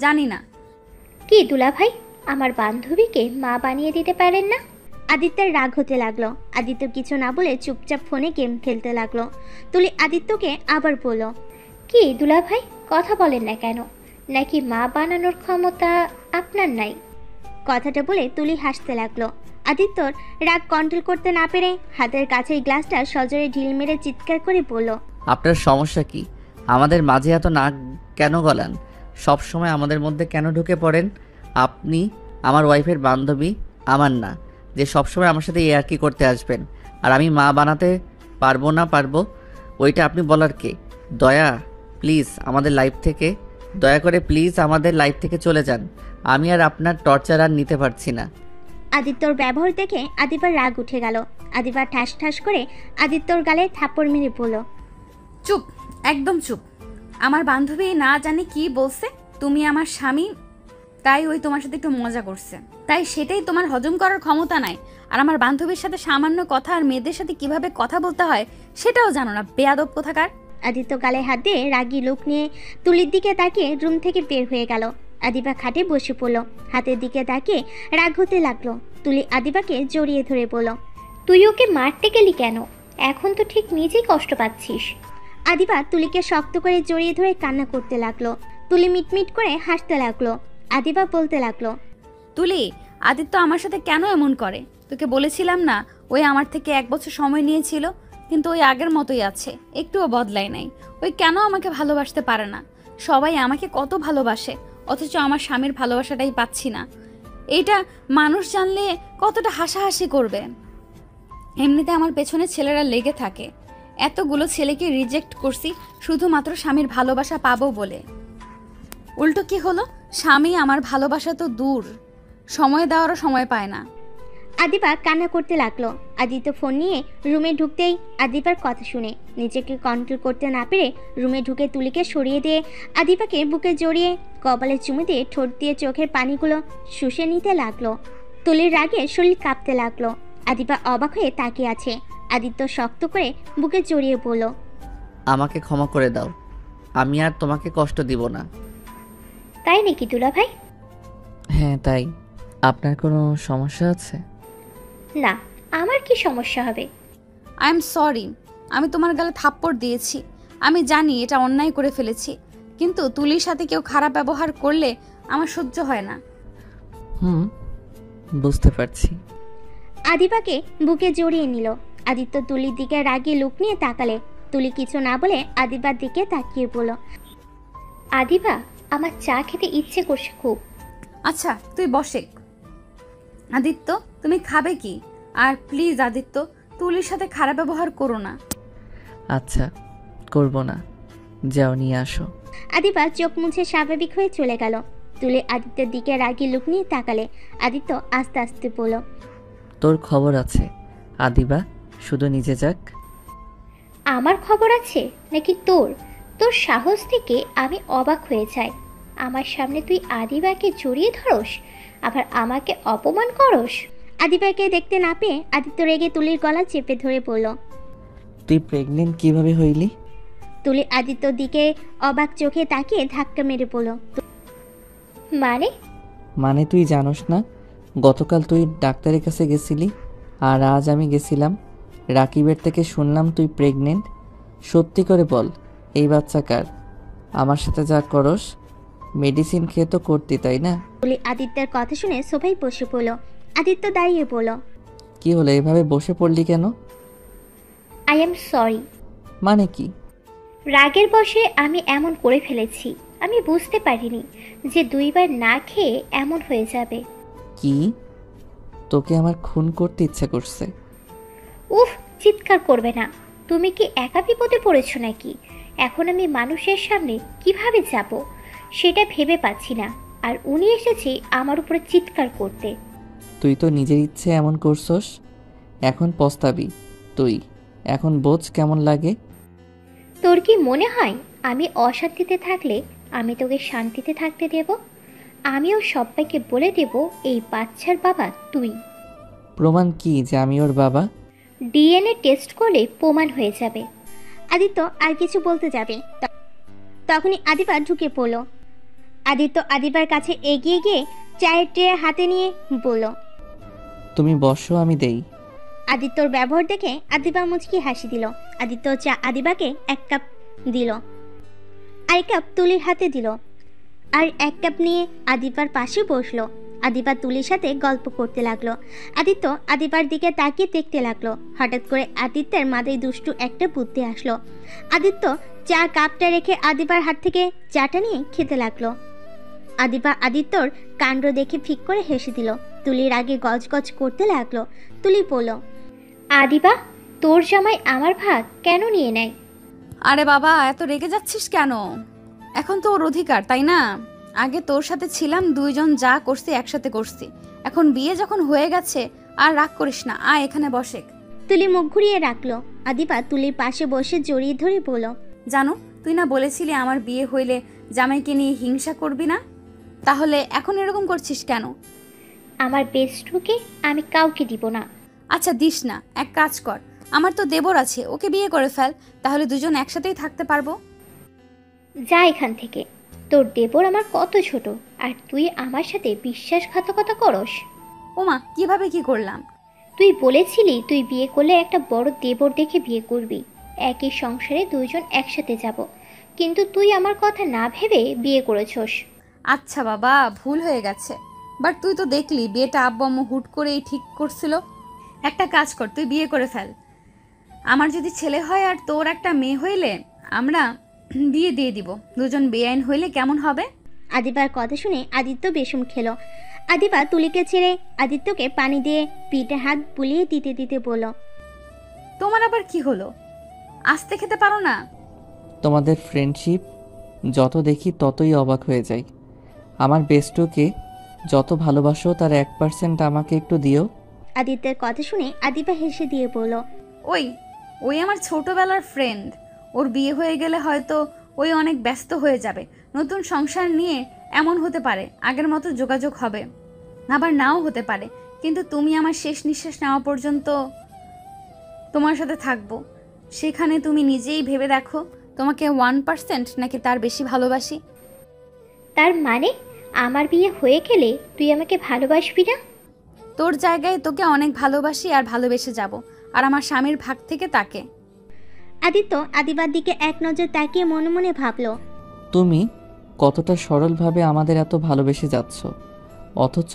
জানি না। কি দুলা ভাই, আমার বান্ধবীকে মা বানিয়ে দিতে পারেন না? আদিত্যের রাগ হতে লাগলো। আদিত্য কিছু না বলে চুপচাপ ফোনে গেম খেলতে লাগলো। তুলি আদিত্যকে আবার বলল, কি দুলা ভাই, কথা বলেন না কেন? নাকি মা বানানোর ক্ষমতা আপনার নাই? কথাটা বলে তুলি হাসতে লাগলো। আদিত্যর রাগ কন্ট্রোল করতে না পেরে হাতের কাছের গ্লাসটা সজোরে ঢিল মেরে চিৎকার করে বলল, আপনার সমস্যা কি? আমাদের মাঝে এত নাক কেন গলান? সব সময় আমাদের মধ্যে কেন ঢুকে পড়েন? আপনি আমার ওয়াইফের বান্ধবী, আমার না, যে সবসময় আমার সাথে ইয়ার্কি করতে আসবেন। আর আমি মা বানাতে পারবো না পারবো, ওইটা আপনি বলার কে? দয়া, প্লিজ আমাদের লাইফ থেকে, দয়া করে প্লিজ আমাদের লাইফ থেকে চলে যান। আমি আর আপনার টর্চার আর নিতে পারছি না। আদিত্যর ব্যবহার দেখে আদিবার রাগ উঠে গেল। আদিবা ঠাস ঠাস করে আদিত্যর গালে থাপ্পড় মেরে বলল, চুপ, একদম চুপ। আমার বান্ধবী না জানি কি বলছে, তুমি আমার স্বামী, তাই ওই তোমার সাথে একটু মজা করছে, তাই সেটাই তোমার হজম করার ক্ষমতা নাই। আর আমার বান্ধবীর সাথে সামান্য কথা আর মেয়েদের সাথে কিভাবে কথা বলতে হয় সেটাও জানো না, বেয়াদব কোথাকার। আদিত্য গালে হাত দিয়ে রাগী লোক নিয়ে তুলির দিকে তাকিয়ে রুম থেকে বের হয়ে গেল। আদিবা খাটে বসে পড়ল, হাতের দিকে তাকিয়ে রাগ হতে লাগলো। তুলি আদিবাকে জড়িয়ে ধরে বলল, তুই ওকে মারতে গেলি কেন? এখন তো ঠিক নিজেই কষ্ট পাচ্ছিস। আদিবা তুলিকে শক্ত করে জড়িয়ে ধরে কান্না করতে লাগলো। তুলি মিটমিট করে হাসতে লাগলো। আদিবা বলতে লাগলো, তুলি, আদিত্য আমার সাথে কেন এমন করে? তোকে বলেছিলাম না, ওই আমার থেকে 1 বছর সময় নিয়েছিল, কিন্তু ওই আগের মতোই আছে, একটুও বদলাই নাই। ওই কেন আমাকে ভালোবাসতে পারে না? সবাই আমাকে কত ভালোবাসে, অথচ আমার স্বামীর ভালোবাসাটাই পাচ্ছি না। এইটা মানুষ জানলে কতটা হাসাহাসি করবে। এমনিতে আমার পেছনে ছেলেরা লেগে থাকে, এতগুলো ছেলেকে রিজেক্ট করছি শুধুমাত্র স্বামীর ভালোবাসা পাবো বলে। উল্টো কি হলো, স্বামী আমার ভালোবাসা তো দূর, সময় দেওয়ারও সময় পায় না। আদিবা কান্না করতে লাগলো। আদিত্য ফোন নিয়ে রুমে ঢুকতেই আদিবার কথা শুনে নিজেকে কন্ট্রোল করতে না পেরে রুমে ঢুকে তুলিকে সরিয়ে দিয়ে আদিবাকে বুকে জড়িয়ে কপালে চুমু দিয়ে ঠোঁট দিয়ে চোখের পানিগুলো শুষে নিতে লাগলো। তুলির রাগে শরীর কাঁপতে লাগলো। আদিবা অবাক হয়ে তাকিয়ে আছে। আদিত্য শক্ত করে বুকে জড়িয়ে বলল, আমাকে ক্ষমা করে দাও, আমি আর তোমাকে কষ্ট দিব না। তাই নাকি দুলা ভাই? হ্যাঁ তাই। আপনার কোনো সমস্যা আছে? না, আমার কি সমস্যা হবে? আই এম সরি, আমি তোমার গালে থাপ্পড় দিয়েছি, আমি জানি এটা অন্যায় করে ফেলেছি, কিন্তু তুলির সাথে কেউ খারাপ ব্যবহার করলে আমার সহ্য হয় না। বুঝতে পারছি। আদিবাকে বুকে জড়িয়ে নিল। আদিত্য তুলির দিকে রাগী লুক নিয়ে তাকালে। তুলি কিছু না বলে আদিবার দিকে তাকিয়ে বলল, আদিবা, আমার চা খেতে ইচ্ছে করছে খুব। আচ্ছা তুই বসে। আদিত্য, তুমি খাবে কি? আর প্লিজ আদিত্য, তুলির সাথে খারাপ ব্যবহার করো না। আচ্ছা, করব না, যাও নিয়ে আসো। আদিবা চোখ মুছে স্বাভাবিক হয়ে চলে গেল। তুলি আদিত্যের দিকে রাগী লুক নিয়ে তাকালে। আদিত্য আস্তে আস্তে বলল, তোর খবর আছে আদিবা, শুধু নিজে যাক। আমার খবর আছে নাকি তোর? তোর সাহস থেকে আমি অবাক হয়ে যাই। আমার সামনে তুই আদিবাকে জড়িয়ে ধরস, আবার আমাকে অপমান করস। আদিবাকে দেখতে না পেয়ে আদিত্য রেগে তুলির গলা চেপে ধরে বলল, তুই প্রেগনেন্ট কিভাবে হইলি? তুলি আদিত্যর দিকে অবাক চোখে তাকিয়ে ধাক্কা মেরে বলল, মানে? মানে তুই জানোস না, গতকাল তুই ডাক্তারের কাছে গেছিলি, আর আজ আমি গেছিলাম রাকিবের থেকে, শুনলাম তুই প্রেগনেন্ট। সত্যি করে বল, এই বাচ্চা কার? আমার সাথে যা করস মেডিসিন খেয়ে তো করতি, তাই না? তুলি আদিত্যের কথা শুনে সোফায় বসে পড়ল। আদিত্য দাঁড়িয়ে বলল, কি হলো, এভাবে বসে পড়লি কেন? I am sorry. মানে কি? রাগের বশে আমি এমন করে ফেলেছি। আমি বুঝতে পারিনি যে 2 বার না খেয়ে এমন হয়ে যাবে। কি? তোকে আমার খুন করতে ইচ্ছা করছে? উফ, চিৎকার করবে না। তুমি কি একা বিপদে পড়েছো নাকি? এখন আমি মানুষের সামনে কিভাবে যাব সেটা ভেবে পাচ্ছি না, আর উনি এসেছে আমার উপরে চিৎকার করতে। তুই তো নিজের ইচ্ছে এমন করছস, এখন পস্তাবি তুই। এখন বোঝ কেমন লাগে। তোর কি মনে হয় আমি অশান্তিতে থাকলে আমি তোকে শান্তিতে থাকতে দেব? আমিও সবাইকে বলে দেব এই বাচ্চার বাবা তুই। প্রমাণ কি যে আমি ওর বাবা? ডিএনএ টেস্ট করলে প্রমাণ হয়ে যাবে। আদিত্য আর কিছু বলতে যাবে, তখনই আদিবা ঢুকে পড়ল। আদিত্য আদিবার কাছে এগিয়ে গিয়ে চায়ের ট্রে হাতে নিয়ে বলল, তুমি বসো, আমি দেই। আদিত্যর ব্যবহার দেখে আদিবা মুচকি হাসি দিল। আদিত্য চা আদিবাকে 1 কাপ দিল, আর 1 কাপ তুলির হাতে দিল, আর 1 কাপ নিয়ে আদিবার পাশে বসলো। আদিবা তুলির সাথে গল্প করতে লাগলো। আদিত্য আদিবার দিকে তাকিয়ে দেখতে লাগলো। হঠাৎ করে আদিত্যের মাথায় দুষ্টু একটা বুদ্ধি আসলো। আদিত্য চা কাপটা রেখে আদিবার হাত থেকে চাটা নিয়ে খেতে লাগলো। আদিবা আদিত্যর কাণ্ড দেখে ফিক করে হেসে দিল। তুলির আগে গজগজ করতে লাগলো। তুলি বলল, আদিবা, তোর জামাই আমার ভাগ কেন নিয়ে নেয়? আরে বাবা, এত রেগে যাচ্ছিস কেন? এখন তো ওর অধিকার, তাই না? আগে তোর সাথে ছিলাম, 2 জন যা করছি একসাথে করছি। এখন বিয়ে যখন হয়ে গেছে, আর রাগ করিস না, আয় এখানে বসে। তুলি মুখ ঘুরিয়ে রাখলো। আদিবা তুলির পাশে বসে জড়িয়ে ধরে বলল, জানো, তুই না বলেছিলি আমার বিয়ে হইলে জামাইকে নিয়ে হিংসা করবি না? তাহলে এখন এরকম করছিস কেন? আমার বেস্টুকে আমি কাউকে দিব না। আচ্ছা দিস না, এক কাজ কর, আমার তো দেবর আছে, ওকে বিয়ে করে ফেল, তাহলে 2 জন একসাথেই থাকতে পারবো। যা এখান থেকে। তোর দেবর আমার কত ছোট, আর তুই আমার সাথে বিশ্বাসঘাতকতা করস। ওমা, কিভাবে কি করলাম? তুই বলেছিলি তুই বিয়ে করলে একটা বড় দেবর দেখে বিয়ে করবি, একই সংসারে 2 জন একসাথে যাব, কিন্তু তুই আমার কথা না ভেবে বিয়ে করেছস। আচ্ছা বাবা, ভুল হয়ে গেছে। বাট তুই তো দেখলি বিয়েটা আব্বু আম্মু হুট করেই ঠিক করছিল। একটা কাজ কর, তুই বিয়ে করে ফেল। আমার যদি ছেলে হয় আর তোর একটা মেয়ে হইলে আমরা বিয়ে দিয়ে দিব। 2 জন বেআইন হইলে কেমন হবে? আদিবার কথা শুনে আদিত্য বেশুম খেলো। আদিবা তুলিকে ছেড়ে আদিত্যকে পানি দিয়ে পিঠে হাত বুলিয়ে দিতে দিতে বলল, তোমার আবার কি হলো? আস্তে খেতে পারো না? তোমাদের ফ্রেন্ডশিপ যত দেখি ততই অবাক হয়ে যাই। আমার বেস্টুকে যত ভালোবাসো তার 1% আমাকে একটু দিও। আদিত্যের কথা শুনে আদিবা হেসে দিয়ে বলল, ওই আমার ছোটবেলার ফ্রেন্ড। ওর বিয়ে হয়ে গেলে হয়তো ওই অনেক ব্যস্ত হয়ে যাবে, নতুন সংসার নিয়ে এমন হতে পারে আগের মতো যোগাযোগ হবে, আবার নাও হতে পারে। কিন্তু তুমি আমার শেষ নিঃশ্বাস নেওয়া পর্যন্ত তোমার সাথে থাকবো। সেখানে তুমি নিজেই ভেবে দেখো, তোমাকে 1% নাকি তার বেশি ভালোবাসি। তার মানে আমার বিয়ে হয়ে গেলে তুই আমাকে ভালোবাসবি না? তোর জায়গায় তোকে অনেক ভালোবাসি আর ভালোবেসে যাব, আর আমার স্বামীর ভাগ থেকে তাকে। আদিত্য আদিবার দিকে এক নজর তাকিয়ে মনে মনে ভাবলো, তুমি কতটা সরলভাবে আমাদের এত ভালোবেসে যাচ্ছ, অথচ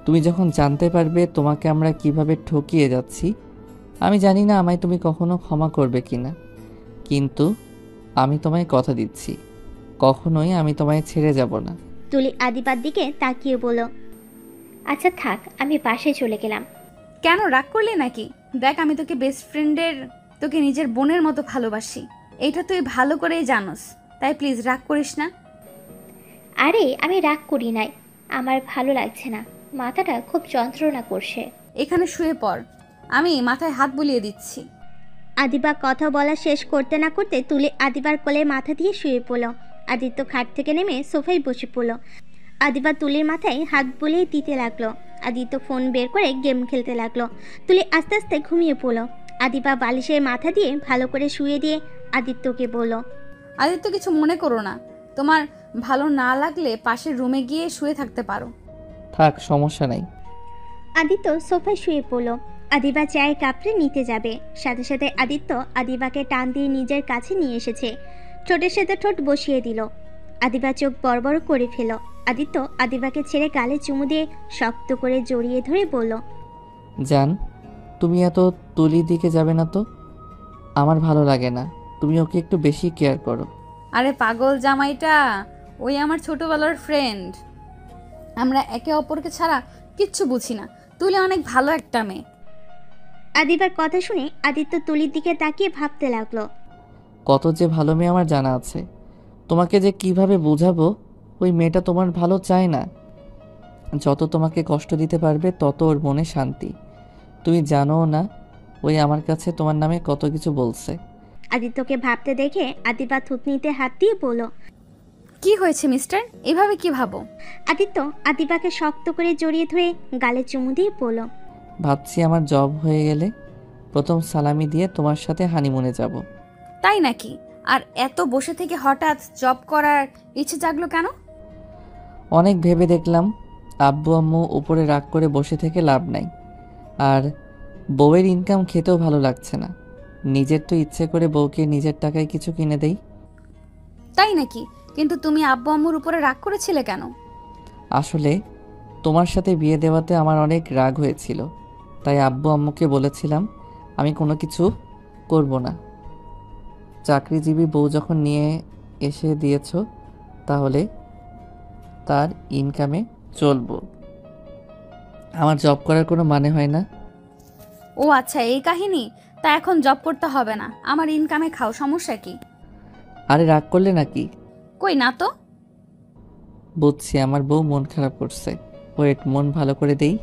তুমি যখন জানতে পারবে তোমাকে আমরা কিভাবে ঠকিয়ে যাচ্ছি, আমি জানি না আমায় তুমি কখনো ক্ষমা করবে কিনা, কিন্তু আমি তোমায় কথা দিচ্ছি, কখনোই আমি তোমায় ছেড়ে যাব না। তুলি আদিবার দিকে তাকিয়ে বলল, আচ্ছা থাক, আমি বাসায় চলে গেলাম। কেন, রাগ করলি নাকি? দেখ, আমি তোকে বেস্ট ফ্রেন্ডের, তোকে নিজের বোনের মতো ভালোবাসি, এইটা তুই ভালো করেই জানোস, তাই প্লিজ রাগ করিস না। আরে আমি রাগ করি নাই, আমার ভালো লাগছে না, মাথাটা খুব যন্ত্রণা করছে। এখানে শুয়ে পড়, আমি মাথায় হাত বুলিয়ে দিচ্ছি। আদিবা কথা বলা শেষ করতে না করতে তুলি আদিবার কোলে মাথা দিয়ে শুয়ে পড়ল। আদিত্য খাট থেকে নেমে সোফায় বসে পড়ল। আদিবা তুলির মাথায় হাত বুলিয়ে দিতে লাগলো। আদিত্য ফোন বের করে গেম খেলতে লাগলো। তুলি আস্তে আস্তে ঘুমিয়ে পড়ল। আদিবা বালিশের মাথা দিয়ে ভালো করে শুয়ে দিয়ে আদিত্যকে বলল, আদিত্য, কিছু মনে করো না, তোমার ভালো না লাগলে পাশের রুমে গিয়ে শুয়ে থাকতে পারো। থাক, সমস্যা নাই। আদিত্য সোফায় শুয়ে পড়ল। আদিবা চায়ের কাপড়ে নিতে যাবে, সাথে সাথে আদিত্য আদিবাকে টান দিয়ে নিজের কাছে নিয়ে এসেছে, ঠোঁটের সাথে ঠোঁট বসিয়ে দিল। আদিবা চোখ বড় বড় করে ফেল। আদিত্য আদিবাকে ছেড়ে গালে চুমু দিয়ে শক্ত করে জড়িয়ে ধরে বলল, জান, তুমি এত তুলির দিকে যাবে না তো, আমার ভালো লাগে না। তুমি ওকে একটু বেশি কেয়ার করো। আরে পাগল জামাইটা, ওই আমার ছোটবেলার ফ্রেন্ড। আমরা একে অপরকে ছাড়া কিচ্ছু বুঝি না। তুলি অনেক ভালো একটা মেয়ে। আদিবার কথা শুনে আদিত্য তুলির দিকে তাকিয়ে ভাবতে লাগলো। কত যে ভালো মেয়ে আমার জানা আছে, তোমাকে যে কিভাবে বোঝাবো। ওই মেয়েটা তোমার ভালো চায় না। যত তোমাকে কষ্ট দিতে পারবে তত ওর মনে শান্তি। তুমি জানো না ওই আমার কাছে তোমার নামে কত কিছু বলছে। আদিত্যকে ভাবতে দেখে আদিবা থুতনিতে হাত দিয়ে বলল, কি হয়েছে মিস্টার, এভাবে কি ভাবো? আদিত্য আদিবাকে শক্ত করে জড়িয়ে ধরে গালে চুমু দিয়ে বলল, ভাবছি আমার জব হয়ে গেলে প্রথম সালামি দিয়ে তোমার সাথে হানিমুনে যাব। তাই নাকি? আর এত বসে থেকে হঠাৎ জব করার ইচ্ছে জাগলো কেন? অনেক ভেবে দেখলাম আব্বু আম্মু উপরে রাগ করে বসে থেকে লাভ নাই, আর বউয়ের ইনকাম খেতেও ভালো লাগছে না। নিজের তো ইচ্ছে করে বউকে নিজের টাকায় কিছু কিনে দেই। তাই নাকি? কিন্তু তুমি আব্বু আম্মুর উপরে রাগ করেছিলে কেন? আসলে তোমার সাথে বিয়ে দেওয়াতে আমার অনেক রাগ হয়েছিল, তাই আব্বু আম্মুকে বলেছিলাম আমি কোনো কিছু করব না। চাকরিজীবী বউ যখন নিয়ে এসে দিয়েছো, তাহলে তার ইনকামে চলবো। আমার জব করার কোনো মানে হয় না। ও আচ্ছা, এই কাহিনী। তা এখন জব করতে হবে না, আমার ইনকামে খাও, সমস্যা কি? আরে রাগ করলে নাকি? কই না তো। বুঝছি আমার বউ মন খারাপ করছে। ওয়েট, মন ভালো করে দেই।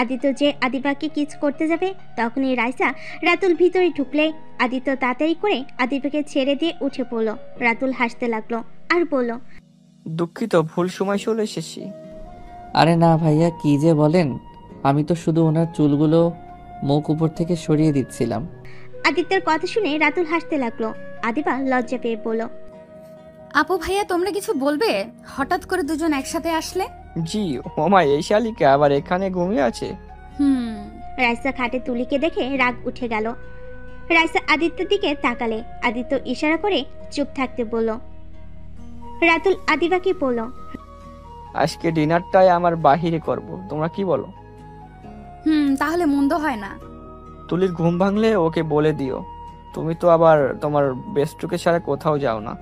আদিত্য যে আদিবাকে কিস করতে যাবে, তখনই রাইসা রাতুল ভিতরে ঢুকলে আদিত্য তাড়াতাড়ি করে আদিবাকে ছেড়ে দিয়ে উঠে পড়ল। রাতুল হাসতে লাগলো আর বলল, দুঃখিত, ভুল সময় চলে এসেছি। আরে না ভাইয়া, কি যে বলেন, আমি তো শুধু ওনার চুলগুলো মুখ উপর থেকে সরিয়ে দিচ্ছিলাম। আদিত্যের কথা শুনে রাতুল হাসতে লাগলো। আদিবা লজ্জা পেয়ে বলল, আপু ভাইয়া, তোমরা কিছু বলবে? হঠাৎ করে দুজন একসাথে আসলে। জি, ওমা, এই শালিকা আবার এখানে ঘুমিয়ে আছে। রাইসা খাটে তুলিকে দেখে রাগ উঠে গেল। রাইসা আদিত্যের দিকে তাকালে আদিত্য ইশারা করে চুপ থাকতে বলল। রাতুল আদিবাকে বলল, আজকে ডিনারটাই আমার বাহিরে করব, তোমরা কি বলো? তাহলে মন্দ হয় না। তুলির ঘুম ভাঙলে ওকে বলে দিও। তুমি তো আবার তোমার বেস্টুকে ছাড়া কোথাও যাও না।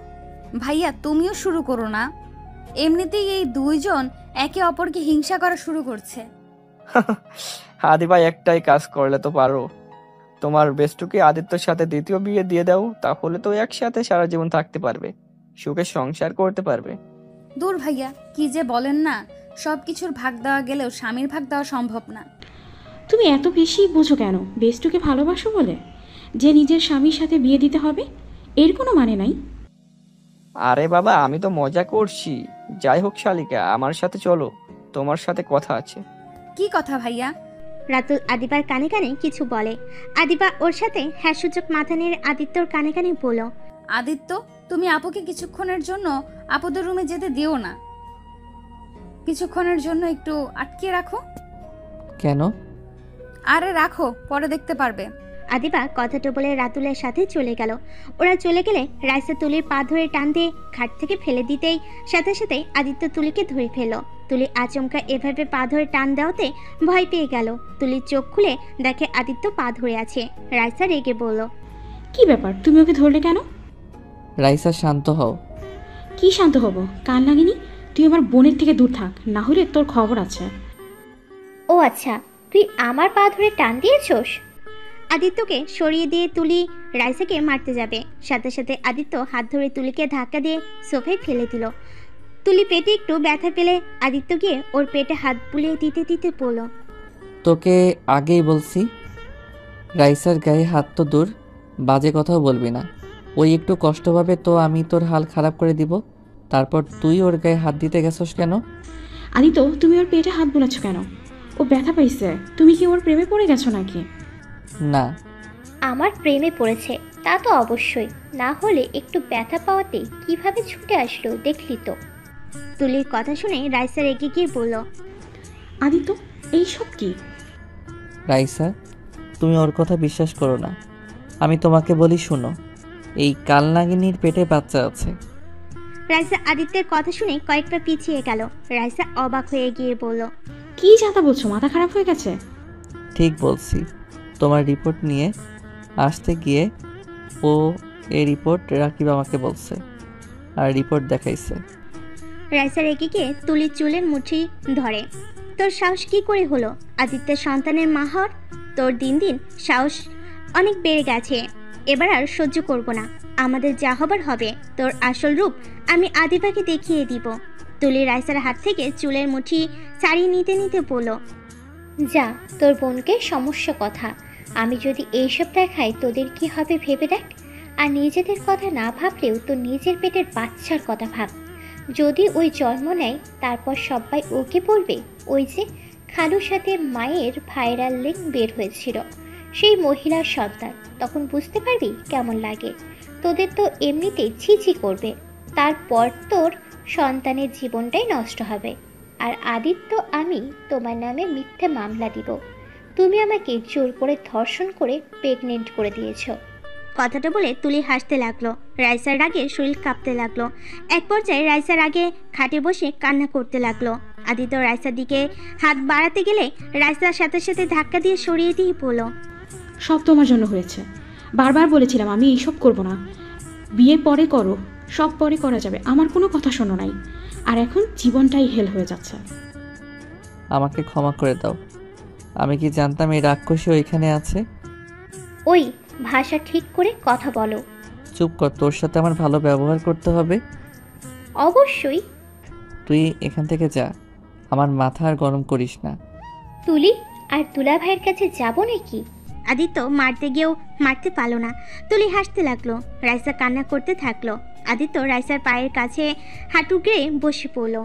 ভাইয়া, তুমিও শুরু করো না। এমনিতেই এই দুইজন একে অপরকে হিংসা করা শুরু করছে। আদি ভাই, একটাই কাজ করলে তো পারো। তোমার বেস্টুকে আদিত্যর সাথে দ্বিতীয় বিয়ে দিয়ে দাও, তাহলে তো একসাথে সারা জীবন থাকতে পারবে, সুখে সংসার করতে পারবে। দূর ভাইয়া, কি যে বলেন না। সবকিছুর ভাগ দেওয়া গেলেও স্বামীর ভাগ দেওয়া সম্ভব না। তুমি এত বেশি বোঝো কেন? বেস্টুকে ভালোবাসো বলে যে নিজের স্বামীর সাথে বিয়ে দিতে হবে, এর কোনো মানে নাই। আরে বাবা, আমি তো মজা করছি। যাই হোক শালিকা, আমার সাথে চলো, তোমার সাথে কথা আছে। কি কথা ভাইয়া? রাতুল আদিবার কানে কানে কিছু বলে। আদিবা ওর সাথে হ্যাঁ সূচক মাথা নেড়ে আদিত্যর কানে কানে বলল, আদিত্য, তুমি আপুকে কিছুক্ষণের জন্য আপুদের রুমে যেতে দিও না। কিছুক্ষণের জন্য একটু আটকে রাখো। কেন? আরে রাখো, পরে দেখতে পারবে। আদিবা কথাটা বলে রাতুলের সাথে চলে গেল। ওরা চলে গেলে রাইসা তুলির পা ধরে টান দিয়ে খাট থেকে ফেলে দিতেই সাথে সাথে আদিত্য তুলিকে ধরে ফেলল। তুলি আচমকা এভাবে পা ধরে টান দেওয়াতে ভয় পেয়ে গেল। তুলির চোখ খুলে দেখে আদিত্য পা ধরে আছে। রাইসা রেগে বলল, কি ব্যাপার, তুমি ওকে ধরলে কেন? রাইসা, শান্ত হও। কি শান্ত হব? কান লাগেনি? তুই আমার বোনের থেকে দূর থাক, না হলে তোর খবর আছে। ও আচ্ছা, তুই আমার পা ধরে টান দিয়েছোস? আদিত্যকে সরিয়ে দিয়ে তুলি রাইসাকে মারতে যাবে, সাথে সাথে আদিত্য হাত ধরে তুলিকে ধাক্কা দিয়ে সোফায় ফেলে দিল। তুলি পেটে একটু ব্যথা পেলে আদিত্য গিয়ে ওর পেটে হাত বুলিয়ে দিতে দিতে বলল, তোকে আগেই বলছি, রাইসার গায়ে হাত তো দূর, বাজে কথাও বলবি না। ওই একটু কষ্ট পাবে তো আমি তোর হাল খারাপ করে দিব। তারপর তুই ওর গায়ে হাত দিতে গেছস কেন? আদিত্য, তুমি ওর পেটে হাত বুলাচ্ছ কেন? ও ব্যথা পাইছে, তুমি কি ওর প্রেমে পড়ে গেছো নাকি? না। আমার প্রেমে পড়েছে তা তো অবশ্যই, না হলে একটু ব্যথা পাওয়াতে কিভাবে ছুটে আসলো দেখলি তো। তুলির কথা শুনে রাইসা রেগে গিয়ে বলল, আদিত্য, এইসব কি? রাইসা, তুমি ওর কথা বিশ্বাস করো না। আমি তোমাকে বলি শোনো, এই কালনাগিনীর পেটে বাচ্চা আছে। রাইসা আদিত্যের কথা শুনে কয়েকটা পিছিয়ে গেল। রাইসা অবাক হয়ে গিয়ে বলল, কি যাতা বলছো, মাথা খারাপ হয়ে গেছে? ঠিক বলছি। তোমার রিপোর্ট নিয়ে আসতে গিয়ে ও এই রিপোর্ট রাকিব আমাকে বলছে আর রিপোর্ট দেখাইছে। রাইসা রেগে গিয়ে তুলির চুলের মুঠি ধরে। তোর সাহস কি করে হলো আদিত্যের সন্তানের মা হওয়ার? তোর দিন দিন সাহস অনেক বেড়ে গেছে। এবার আর সহ্য করব না। আমাদের যা হবার হবে। তোর আসল রূপ আমি আদিবাকে দেখিয়ে দিব। তুলি রাইসার হাত থেকে চুলের মুঠি ছাড়িয়ে নিতে নিতে বলল, যা, তোর বোনকে সমস্যা কথা। আমি যদি এইসব দেখাই তোদের কি হবে ভেবে দেখ। আর নিজেদের কথা না ভাবলেও তোর নিজের পেটের বাচ্চার কথা ভাব। যদি ওই জন্ম নেয় তারপর সবাই ওকে বলবে ওই যে খালুর সাথে মায়ের ভাইরাল লিঙ্ক বের হয়েছিল, সেই মহিলার সন্তান। তখন বুঝতে পারবি কেমন লাগে। তোদের তো এমনিতেই ছিছি করবে, তারপর তোর সন্তানের জীবনটাই নষ্ট হবে। আর আদিত্য আমি তোমার নামে মিথ্যে মামলা দিব। তুমি আমাকে জোর করে ধর্ষণ করে প্রেগনেন্ট করে দিয়েছো। কথাটা বলে তুলি হাসতে লাগলো। রাইসার রাগে শরীর কাঁপতে লাগলো। এক পর্যায়ে রাইসার আগে খাটে বসে কান্না করতে লাগলো। আদিত্য রাইসার দিকে হাত বাড়াতে গেলে রাইসার সাথে সাথে ধাক্কা দিয়ে সরিয়ে দিয়ে বলল, সব তোমার জন্য হয়েছে। বারবার বলেছিলাম আমি এইসব করব না। বিয়ে পরে করো, সব পরে করা যাবে। আমার কোনো কথা শোনো নাই, আর এখন জীবনটাই হেল হয়ে যাচ্ছে। আমাকে ক্ষমা করে দাও। আমি কি জানতাম এই রাক্ষসী ওইখানে আছে? ওই ভাষা ঠিক করে কথা বলো। চুপ কর, তোর সাথে আমার ভালো ব্যবহার করতে হবে। অবশ্যই। তুই এখান থেকে যা, আমার মাথা আর গরম করিস না। তুলি আর তুলা ভাইয়ের কাছে যাব নাকি? আদিত্য মারতে গিয়েও মারতে পারলো না। তুলি হাসতে লাগলো। রাইসা কান্না করতে থাকলো। আদিত্য রাইসার পায়ের কাছে হাঁটু গেড়ে বসে পড়লো।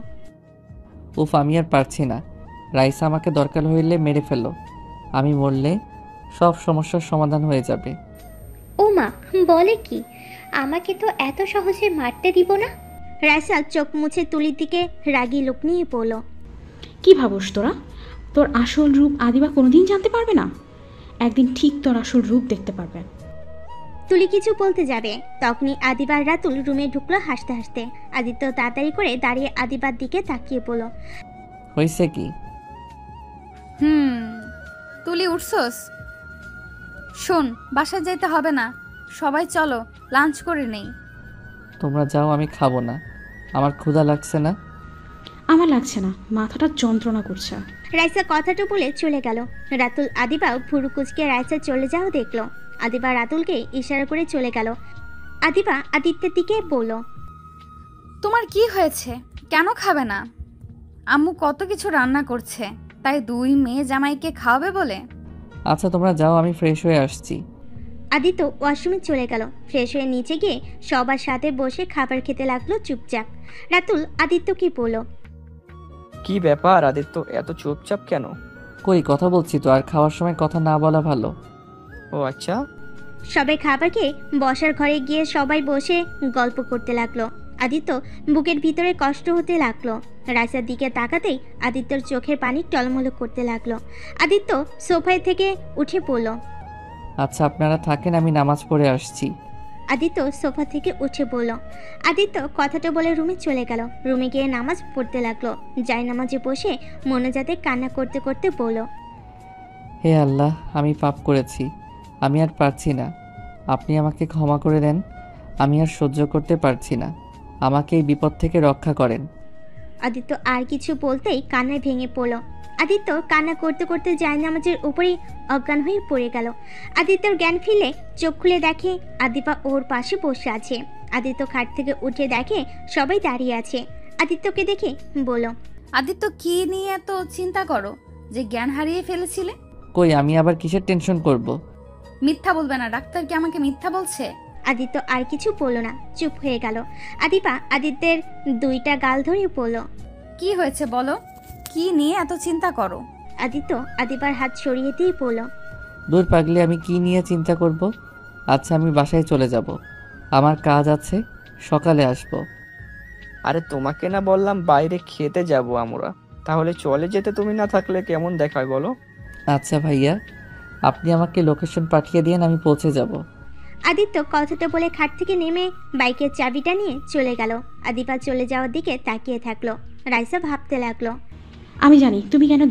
উফ, আমি আর পারছি না। রাইসা আমাকে দরকার হইলে মেরে ফেলো। আমি মরলে সব সমস্যার সমাধান হয়ে যাবে। ও মা, বলে কি? আমাকে তো এত সহজে মারতে দিব না। রাইসা চোখ মুছে তুলির দিকে রাগী লোক নিয়ে পড়লো। কি ভাবস তোরা? তোর আসল রূপ আদিবা কোনোদিন জানতে পারবে না। একদিন ঠিক তোর আসল রূপ দেখতে পারবে। তুলি কিছু বলতে যাবে, তখনই আদিবার রাতুল রুমে ঢুকলো হাসতে হাসতে। আদিত্য তাড়াতাড়ি করে দাঁড়িয়ে আদিবার দিকে তাকিয়ে পড়লো। হয়েছে কি? তুলি উঠছস? শোন, বাসায় যাইতে হবে না, সবাই চলো লাঞ্চ করে নেই। তোমরা যাও, আমি খাবো না। আমার ক্ষুধা লাগছে না। আমার লাগছে না, মাথাটা যন্ত্রণা করছে। রাইসা কথাটা বলে চলে গেল। রাতুল আদিবাও ভুরু কুচকে রাইসা চলে যাও দেখলো। আদিবা রাতুলকে ইশারা করে চলে গেল। আদিবা আদিত্যের দিকে বলল, তোমার কি হয়েছে? কেন খাবে না? আম্মু কত কিছু রান্না করছে, তাই দুই মেয়ে জামাইকে খাওয়াবে বলে। আচ্ছা তোমরা যাও, আমি ফ্রেশ হয়ে আসছি। আদিত্য ওয়াশরুমে চলে গেল। ফ্রেশ হয়ে নিচে গিয়ে সবার সাথে বসে খাবার খেতে লাগলো চুপচাপ। রাতুল আদিত্যকে বলল, কি ব্যাপার আদিত্য, এত চুপচাপ কেন? কই কথা বলছি তো, আর খাওয়ার সময় কথা না বলা ভালো। ও আচ্ছা। সবাই খাবার খেয়ে বসার ঘরে গিয়ে সবাই বসে গল্প করতে লাগলো। আদিত্য বুকের ভিতরে কষ্ট হতে লাগলো। রাইসার দিকে তাকাতেই আদিত্যর চোখের পানি টলমল করতে লাগলো। আদিত্য সোফায় থেকে উঠে পড়ল। আচ্ছা আপনারা থাকেন, আমি নামাজ পড়ে আসছি। আদিত্য সোফা থেকে উঠে পড়ল। আদিত্য কথাটা বলে রুমে চলে গেল। রুমে গিয়ে নামাজ পড়তে লাগলো। যাই নামাজে বসে মোনাজাতে কান্না করতে করতে বলল, হে আল্লাহ, আমি পাপ করেছি, আমি আর পারছি না। আপনি আমাকে ক্ষমা করে দেন। আমি আর সহ্য করতে পারছি না। আমাকে এই বিপদ থেকে রক্ষা করেন। আদিত্য আর কিছু বলতেই কান্নায় ভেঙে পড়ল। আদিত্য কান্না করতে করতে জায়নামাজের উপরেই অজ্ঞান হয়ে পড়ে গেল। আদিত্যর জ্ঞান ফিরলে চোখ খুলে দেখে আদিবা ওর পাশে বসে আছে। আদিত্য খাট থেকে উঠে দেখে সবাই দাঁড়িয়ে আছে। আদিত্যকে দেখে বলল, আদিত্য, কি নিয়ে এত চিন্তা করো যে জ্ঞান হারিয়ে ফেলেছিলে? কই, আমি আবার কিসের টেনশন করব? মিথ্যা বলবে না, ডাক্তার কি আমাকে মিথ্যা বলছে? আদিত্য আর কিছু বলল না, চুপ হয়ে গেল। আদিবা আদিত্যের দুইটা গাল ধরে পড়ল। কি হয়েছে বলো, কি নিয়ে এত চিন্তা করো? আদিত্য আদিবার হাত সরিয়ে দিয়ে পড়ল, দূর পাগলি, আমি কি নিয়ে চিন্তা করব? আচ্ছা আমি বাসায় চলে যাব, আমার কাজ আছে, সকালে আসব। আরে তোমাকে না বললাম বাইরে খেতে যাব আমরা, তাহলে চলে যেতে তুমি না থাকলে কেমন দেখায় বলো? আচ্ছা ভাইয়া, আপনি আমাকে লোকেশন পাঠিয়ে দিন, আমি পৌঁছে যাব। আদিত্য কথাটা বলে খাট থেকে নেমে বাইকের চাবিটা নিয়ে চলে গেল। আদিপা চলে যাওয়ার দিকে তাকিয়ে থাকলো। রাইসা ভাবতে লাগলো, আমি জানি তুমি কেন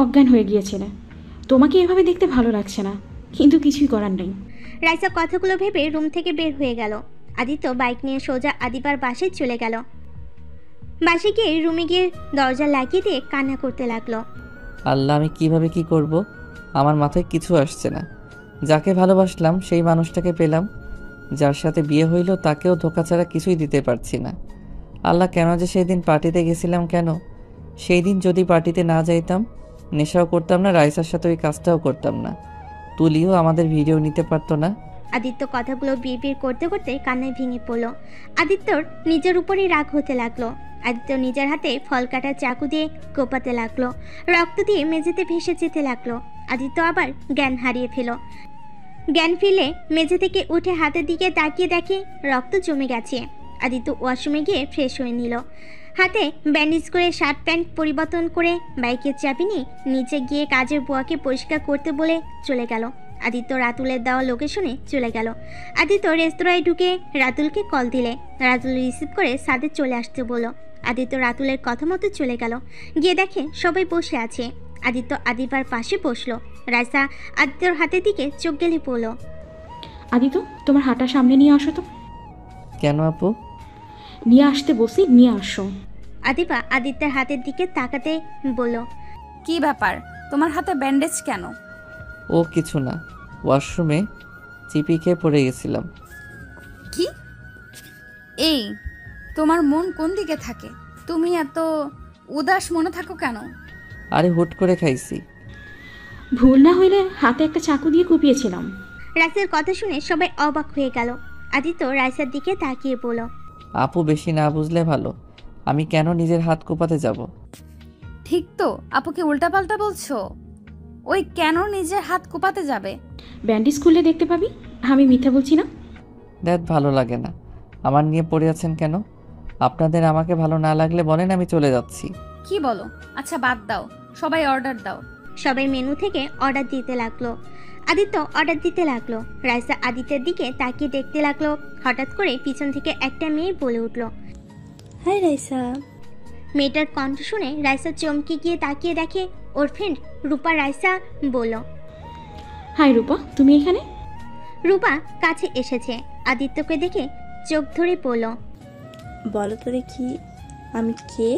অজ্ঞান হয়ে গিয়েছিলে। তোমাকে এভাবে দেখতে ভালো লাগছে না, কিন্তু কিছুই করার নেই। রাইসা কথাগুলো ভেবে রুম থেকে বের হয়ে গেল। আদিত্য বাইক নিয়ে সোজা আদিপার বাসায় চলে গেল। বাসে গিয়ে রুমে গিয়ে দরজা লাগিয়ে দিয়ে কান্না করতে লাগলো। আল্লাহ, আমি কিভাবে কি করব? আমার মাথায় কিছু আসছে না। যাকে ভালোবাসলাম সেই মানুষটাকে পেলাম, যার সাথে বিয়ে হইল তাকেও ধোকা ছাড়া কিছুই দিতে পারছি না। আল্লাহ, কেন যে সেই দিন পার্টিতে গেছিলাম কেন? সেই দিন যদি পার্টিতে না যাইতাম, নেশাও করতাম না, রাইসার সাথে ওই কাজটাও করতাম না, তুলিও আমাদের ভিডিও নিতে পারতো না। আদিত্য কথাগুলো বিড়বিড় করতে করতে কান্নায় ভেঙে পড়ল। আদিত্যর নিজের উপরেই রাগ হতে লাগলো। আদিত্য নিজের হাতে ফল কাটার চাকু দিয়ে কোপাতে লাগলো। রক্ত দিয়ে মেঝেতে ভেসে যেতে লাগলো। আদিত্য আবার জ্ঞান হারিয়ে ফেল। জ্ঞান ফিরলে মেঝে থেকে উঠে হাতের দিকে তাকিয়ে দেখে রক্ত জমে গেছে। আদিত্য ওয়াশরুমে গিয়ে ফ্রেশ হয়ে নিল। হাতে ব্যান্ডেজ করে শার্ট প্যান্ট পরিবর্তন করে বাইকের চাবি নিয়ে নিচে গিয়ে কাজের বুয়াকে পরিষ্কার করতে বলে চলে গেল। আদিত্য রাতুলের দেওয়া লোকেশনে চলে গেল। আদিত্য রেস্তোরাঁয় ঢুকে রাতুলকে কল দিলে রাতুল রিসিভ করে সাদে চলে আসতে বলল। আদিত্য রাতুলের কথা মতো চলে গেল। গিয়ে দেখে সবাই বসে আছে। আদিত্য আদিপার পাশে বসলো। রাইসা আদিত্যর হাতের দিকে চোখ গেলে পড়ল। আদিত্য, তোমার হাঁটা সামনে নিয়ে আসো তো। কেন আপু? নিয়ে আসতে বসি, নিয়ে আসো। আদিপা আদিত্যের হাতের দিকে তাকাতে বলল, কি ব্যাপার, তোমার হাতে ব্যান্ডেজ কেন? ও কিছু না, ওয়াশরুমে চিপি খেয়ে পড়ে গেছিলাম। কি? এই, তোমার মন কোন দিকে থাকে? তুমি এত উদাস মনে থাকো কেন? আরে হুট করে খাইছি। ভুল না হইলে হাতে একটা চাকু দিয়ে কুপিয়েছিলাম। রাইসার কথা শুনে সবাই অবাক হয়ে গেল। আদিত্য রাইসার দিকে তাকিয়ে বলল, আপু বেশি না বুঝলে ভালো, আমি কেন নিজের হাত কোপাতে যাব? ঠিক তো, আপুকে উল্টাপাল্টা বলছো। ওই কেন নিজের হাত কোপাতে যাবে? ব্যান্ডেজ খুললে দেখতে পাবি, আমি মিথ্যা বলছি না। দ্যাট ভালো লাগে না। আমার নিয়ে পড়ে আছেন কেন? আপনাদের আমাকে ভালো না লাগলে বলেন, আমি চলে যাচ্ছি। কি বলো? আচ্ছা বাদ দাও, সবাই অর্ডার দাও। সবাই মেনু থেকে অর্ডার দিতে লাগলো। আদিত্য অর্ডার দিতে লাগলো। রাইসা আদিত্যের দিকে তাকিয়ে দেখতে লাগলো। হঠাৎ করে পিছন থেকে একটা মেয়ে বলে উঠল, হাই রাইসা। মেয়েটার কণ্ঠ শুনে রাইসা চমকে গিয়ে তাকিয়ে দেখে ওর ফ্রেন্ড রূপা। রাইসা বলল, হাই রূপা, তুমি এখানে? রূপা কাছে এসেছে। আদিত্যকে দেখে চোখ ধরে পড়ল। বলো তো দেখি আমি কে?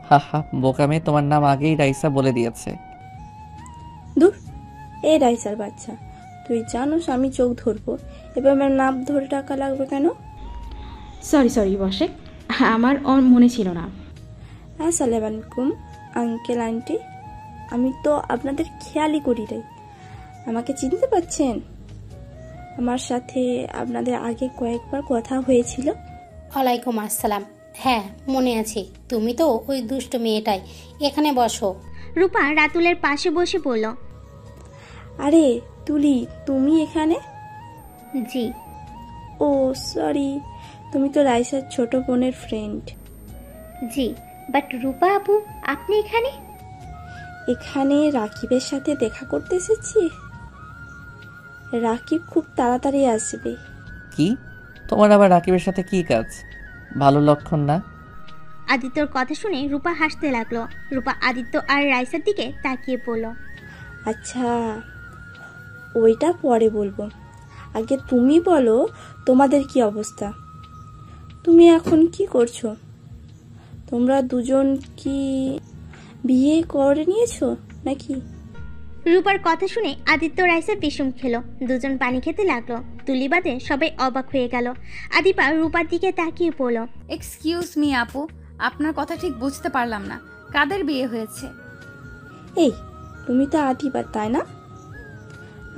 হা হা, বোকামে, তোমার নাম আগেই রাইসা বলে দিয়েছে। দূর, এ রাইসার বাচ্চা, তুই জানোস আমি চোখ ধরবো, এবার আমার নাম ধরে টাকা লাগবে কেন? সরি বসে, আমার মনে ছিল না। আসসালামু আলাইকুম আঙ্কেল আন্টি, আমি তো আপনাদের খেয়ালই করি নাই। আমাকে চিনতে পারছেন? আমার সাথে আপনাদের আগে কয়েকবার কথা হয়েছিল। ওয়ালাইকুম আসসালাম। হ্যাঁ মনে আছে, তুমি তো ওই দুষ্ট মেয়েটাই। এখানে বসো। রূপা রাতুলের পাশে বসে পড়ল। আরে তুলি, তুমি এখানে? জি। ও সরি, তুমি তো রাইসার ছোট বোনের ফ্রেন্ড। জি, বাট রূপা আপু আপনি এখানে? এখানে রাকিবের সাথে দেখা করতে এসেছি। রাকিব খুব তাড়াতাড়ি আসবে। কি? তোমার আবার রাকিবের সাথে কি কাজ? ভালো লক্ষণ না। আদিত্যর কথা শুনে রূপা হাসতে লাগলো। রূপা আদিত্য আর রাইসার দিকে তাকিয়ে পড়ল। আচ্ছা, ওইটা পরে বলবো, আগে তুমি বলো তোমাদের কি অবস্থা? তুমি এখন কি করছো? তোমরা দুজন কি বিয়ে করে নিয়েছো নাকি? রূপার কথা শুনে আদিত্য রাইসা বিষম খেলো। দুজন পানি খেতে লাগলো। তুলি বাদে সবাই অবাক হয়ে গেল। আদিপা রূপার দিকে তাকিয়ে পড়ল। এক্সকিউজ মি আপু, আপনার কথা ঠিক বুঝতে পারলাম না, কাদের বিয়ে হয়েছে? এই, তুমি তো আদিপা তাই না?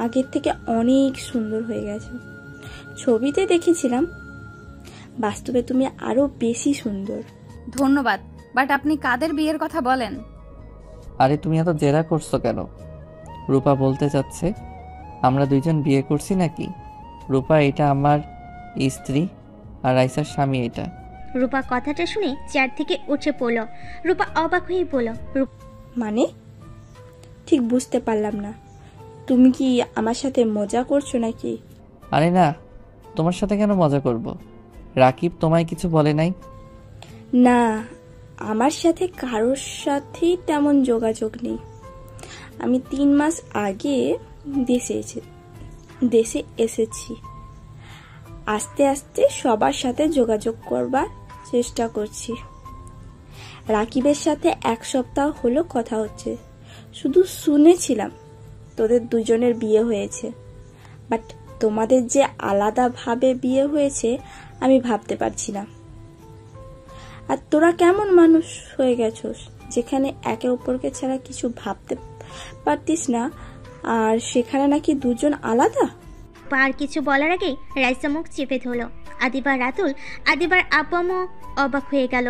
আগের থেকে অনেক সুন্দর হয়ে গেছো। ছবিতে দেখেছিলাম, বাস্তবে তুমি আরো বেশি সুন্দর। ধন্যবাদ, বাট আপনি কাদের বিয়ের কথা বলেন? আরে তুমি এত জেরা করছো কেন? রূপা বলতে চাচ্ছে আমরা দুইজন বিয়ে করছি নাকি। রূপা, এটা আমার স্ত্রী, আর রাইসার স্বামী এটা। রূপা কথাটা শুনে চেয়ার থেকে উঠে পড়ল। রূপা অবাক হয়ে বলল, মানে ঠিক বুঝতে পারলাম না, তুমি কি আমার সাথে মজা করছো নাকি? আরে না, তোমার সাথে কেন মজা করব? রাকিব তোমায় কিছু বলে নাই? না, আমার সাথে কারোর সাথেই তেমন যোগাযোগ নেই। আমি 3 মাস আগে দেশে এসেছি। আস্তে আস্তে সবার সাথে যোগাযোগ করবার চেষ্টা করছি। রাকিবের সাথে 1 সপ্তাহ হলো কথা হচ্ছে। শুধু শুনেছিলাম তোদের দুজনের বিয়ে হয়েছে, বাট তোমাদের যে আলাদাভাবে বিয়ে হয়েছে আমি ভাবতে পারছি না। আর তোরা কেমন মানুষ হয়ে গেছস যেখানে একে অপরকে ছাড়া কিছু ভাবতে পারতিস না, আর সেখানে নাকি দুজন আলাদা? আর কিছু বলার আগেই রাইসা মুখ চেপে ধরল। আদিবা রাতুল, আদিবার আব্বামও অবাক হয়ে গেল।